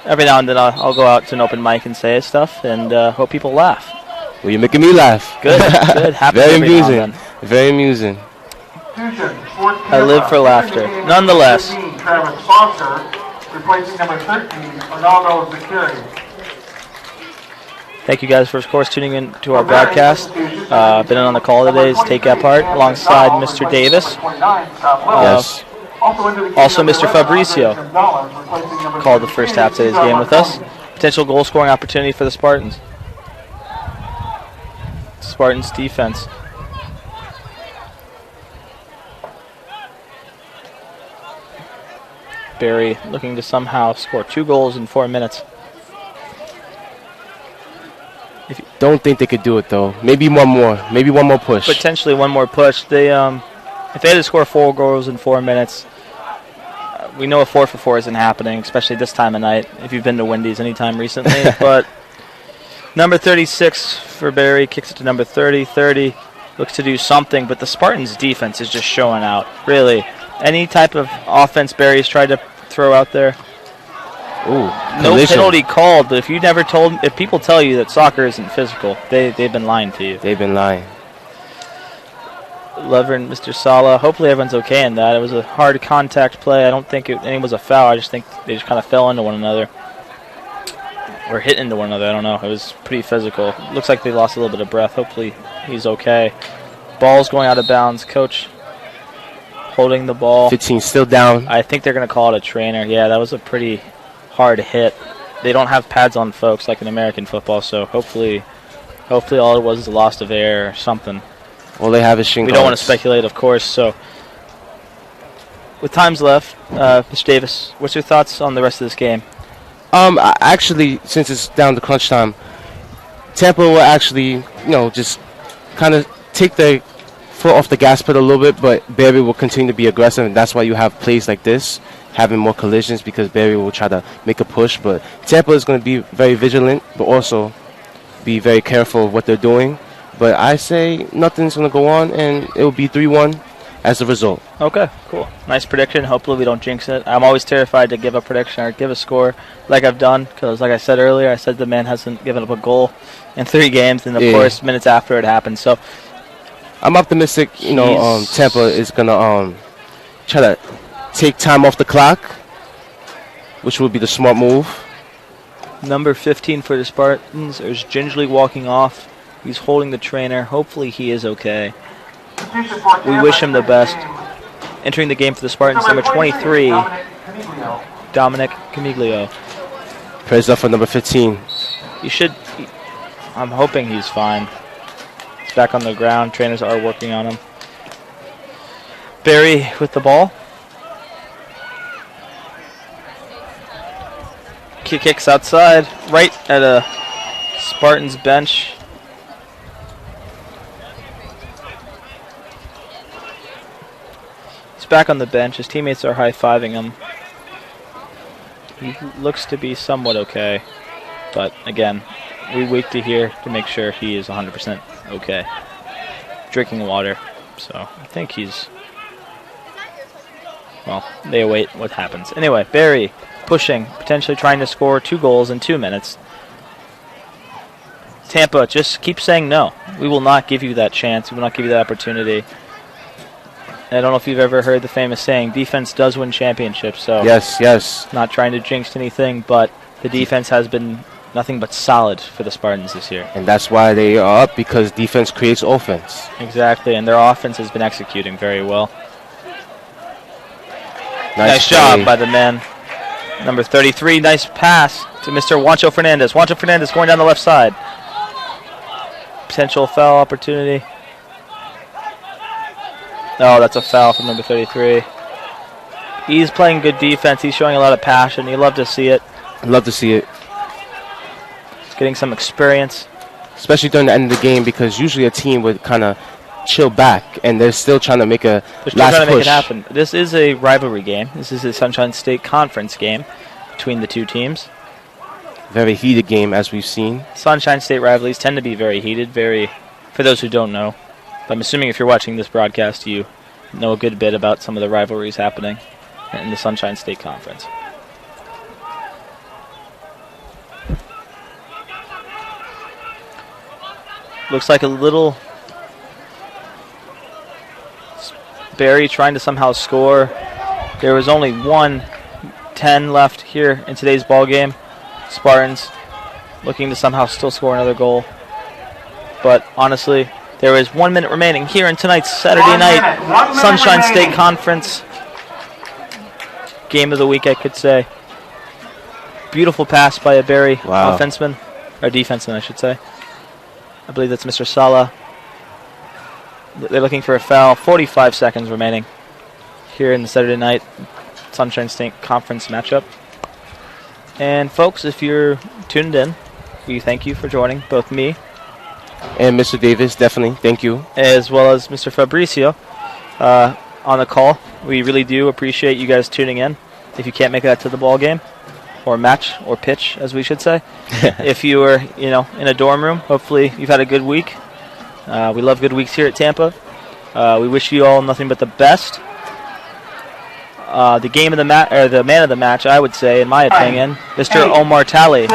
every now and then I'll go out to an open mic and say stuff, and hope people laugh. Well, you're making me laugh. Good, good. Happy Very amusing. Very amusing. I live for laughter. Nonetheless. Travis Foster, replacing number 13, Ronaldo Zakiri. Thank you guys for, of course, tuning in to our broadcast. Been on the call today is Take Epart alongside Mr. Davis. Yes. Also, Mr. Fabrizio called the first half of today's game with us. Potential goal-scoring opportunity for the Spartans. Spartans defense. Barry looking to somehow score 2 goals in 4 minutes. Don't think they could do it though. Maybe one more. Maybe one more push. Potentially one more push. They, if they had to score 4 goals in 4 minutes, we know a 4-for-4 isn't happening, especially this time of night. If you've been to Wendy's anytime recently, but number 36 for Barry kicks it to number 30. 30 looks to do something, but the Spartans' defense is just showing out. Really, any type of offense Barry's tried to throw out there. Ooh, no penalty called, but if people tell you that soccer isn't physical, they've been lying to you. They've been lying. Lover and Mr. Sala, hopefully everyone's okay in that. It was a hard contact play. I don't think it was a foul. I just think they just kind of fell into one another. Or hit into one another, I don't know. It was pretty physical. Looks like they lost a little bit of breath. Hopefully he's okay. Ball's going out of bounds. Coach holding the ball. 15 still down. I think they're going to call it a trainer. Yeah, that was a pretty hard hit. They don't have pads on folks like in American football, so hopefully all it was is a loss of air or something. All they have is shin guards. We don't want to speculate, of course, so with times left, Mr. Davis, what's your thoughts on the rest of this game? Actually, since it's down to crunch time, Tampa will actually, just kind of take their foot off the gas pedal a little bit, but Barry will continue to be aggressive, and that's why you have plays like this, having more collisions, because Barry will try to make a push. But Tampa is going to be very vigilant, but also be very careful of what they're doing. But I say nothing's going to go on, and it will be 3-1 as a result. Okay, cool. Nice prediction. Hopefully we don't jinx it. I'm always terrified to give a prediction or give a score like I've done, because like I said earlier, I said the man hasn't given up a goal in 3 games, and of course minutes after it happened. So I'm optimistic, Tampa is going to try to take time off the clock, which would be the smart move. Number 15 for the Spartans is gingerly walking off. He's holding the trainer. Hopefully he is okay. We wish him the best. Entering the game for the Spartans, number 23, Dominic Camiglio. Praise up for number 15. I'm hoping he's fine. He's back on the ground. Trainers are working on him. Barry with the ball. Kicks outside, right at a Spartans bench. He's back on the bench. His teammates are high-fiving him. He looks to be somewhat okay. But again, we wait to hear to make sure he is 100% okay. Drinking water. So I think he's... Well, they await what happens. Anyway, Barry pushing, potentially trying to score 2 goals in 2 minutes. Tampa, just keep saying no. We will not give you that chance. We will not give you that opportunity. I don't know if you've ever heard the famous saying, defense does win championships. So yes. Not trying to jinx anything, but the defense has been nothing but solid for the Spartans this year. And that's why they are up, because defense creates offense. Exactly, and their offense has been executing very well. Nice play. job by the man. Number 33, nice pass to Mr. Juancho Fernandez. Juancho Fernandez going down the left side. Potential foul opportunity. Oh, that's a foul from number 33. He's playing good defense. He's showing a lot of passion. You love to see it. Love to see it. He's getting some experience. Especially during the end of the game, because usually a team would kind of chill back, and they're still trying to make a They're still last trying to push. make it happen. This is a rivalry game. This is a Sunshine State Conference game between the two teams. Very heated game, as we've seen. Sunshine State rivalries tend to be very heated, for those who don't know. But I'm assuming if you're watching this broadcast, you know a good bit about some of the rivalries happening in the Sunshine State Conference. Looks like a little Barry trying to somehow score. There was only 1:10 left here in today's ball game. Spartans looking to somehow still score another goal. But honestly, there is 1 minute remaining here in tonight's Saturday night Sunshine State Conference game of the week, I could say. Beautiful pass by a Barry offenseman, or defenseman, I should say. I believe that's Mr. Sala. They're looking for a foul. 45 seconds remaining here in the Saturday night Sunshine State Conference matchup. And folks, if you're tuned in, we thank you for joining both me and Mr. Davis, definitely, thank you. As well as Mr. Fabricio on the call. We really do appreciate you guys tuning in. If you can't make that to the ball game, or match, or pitch, as we should say. If you were, in a dorm room, hopefully you've had a good week. We love good weeks here at Tampa. We wish you all nothing but the best. The game of the the man of the match, I would say, in my opinion, Mr. Omar Talley.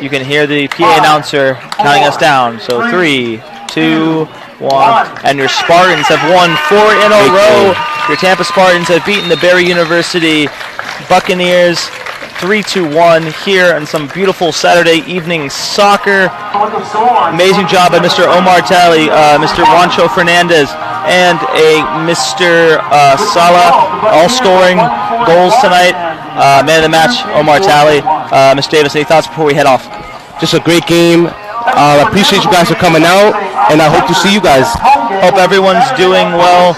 You can hear the PA announcer counting us down. So 3, 2, 1, and your Spartans have won 4 in a row. Your Tampa Spartans have beaten the Barry University Buccaneers 3-1 here on some beautiful Saturday evening soccer. Amazing job by Mr. Omar Talley, Mr. Juancho Fernandez, and a Mr. Sala, all scoring goals tonight. Man of the match, Omar Talley. Mr. Davis, any thoughts before we head off? Just a great game. I appreciate you guys for coming out, and I hope to see you guys. Hope everyone's doing well.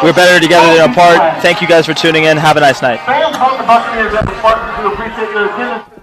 We're better together than apart. Thank you guys for tuning in. Have a nice night. Fans of the Buccaneers and the Spartans, we appreciate your attendance.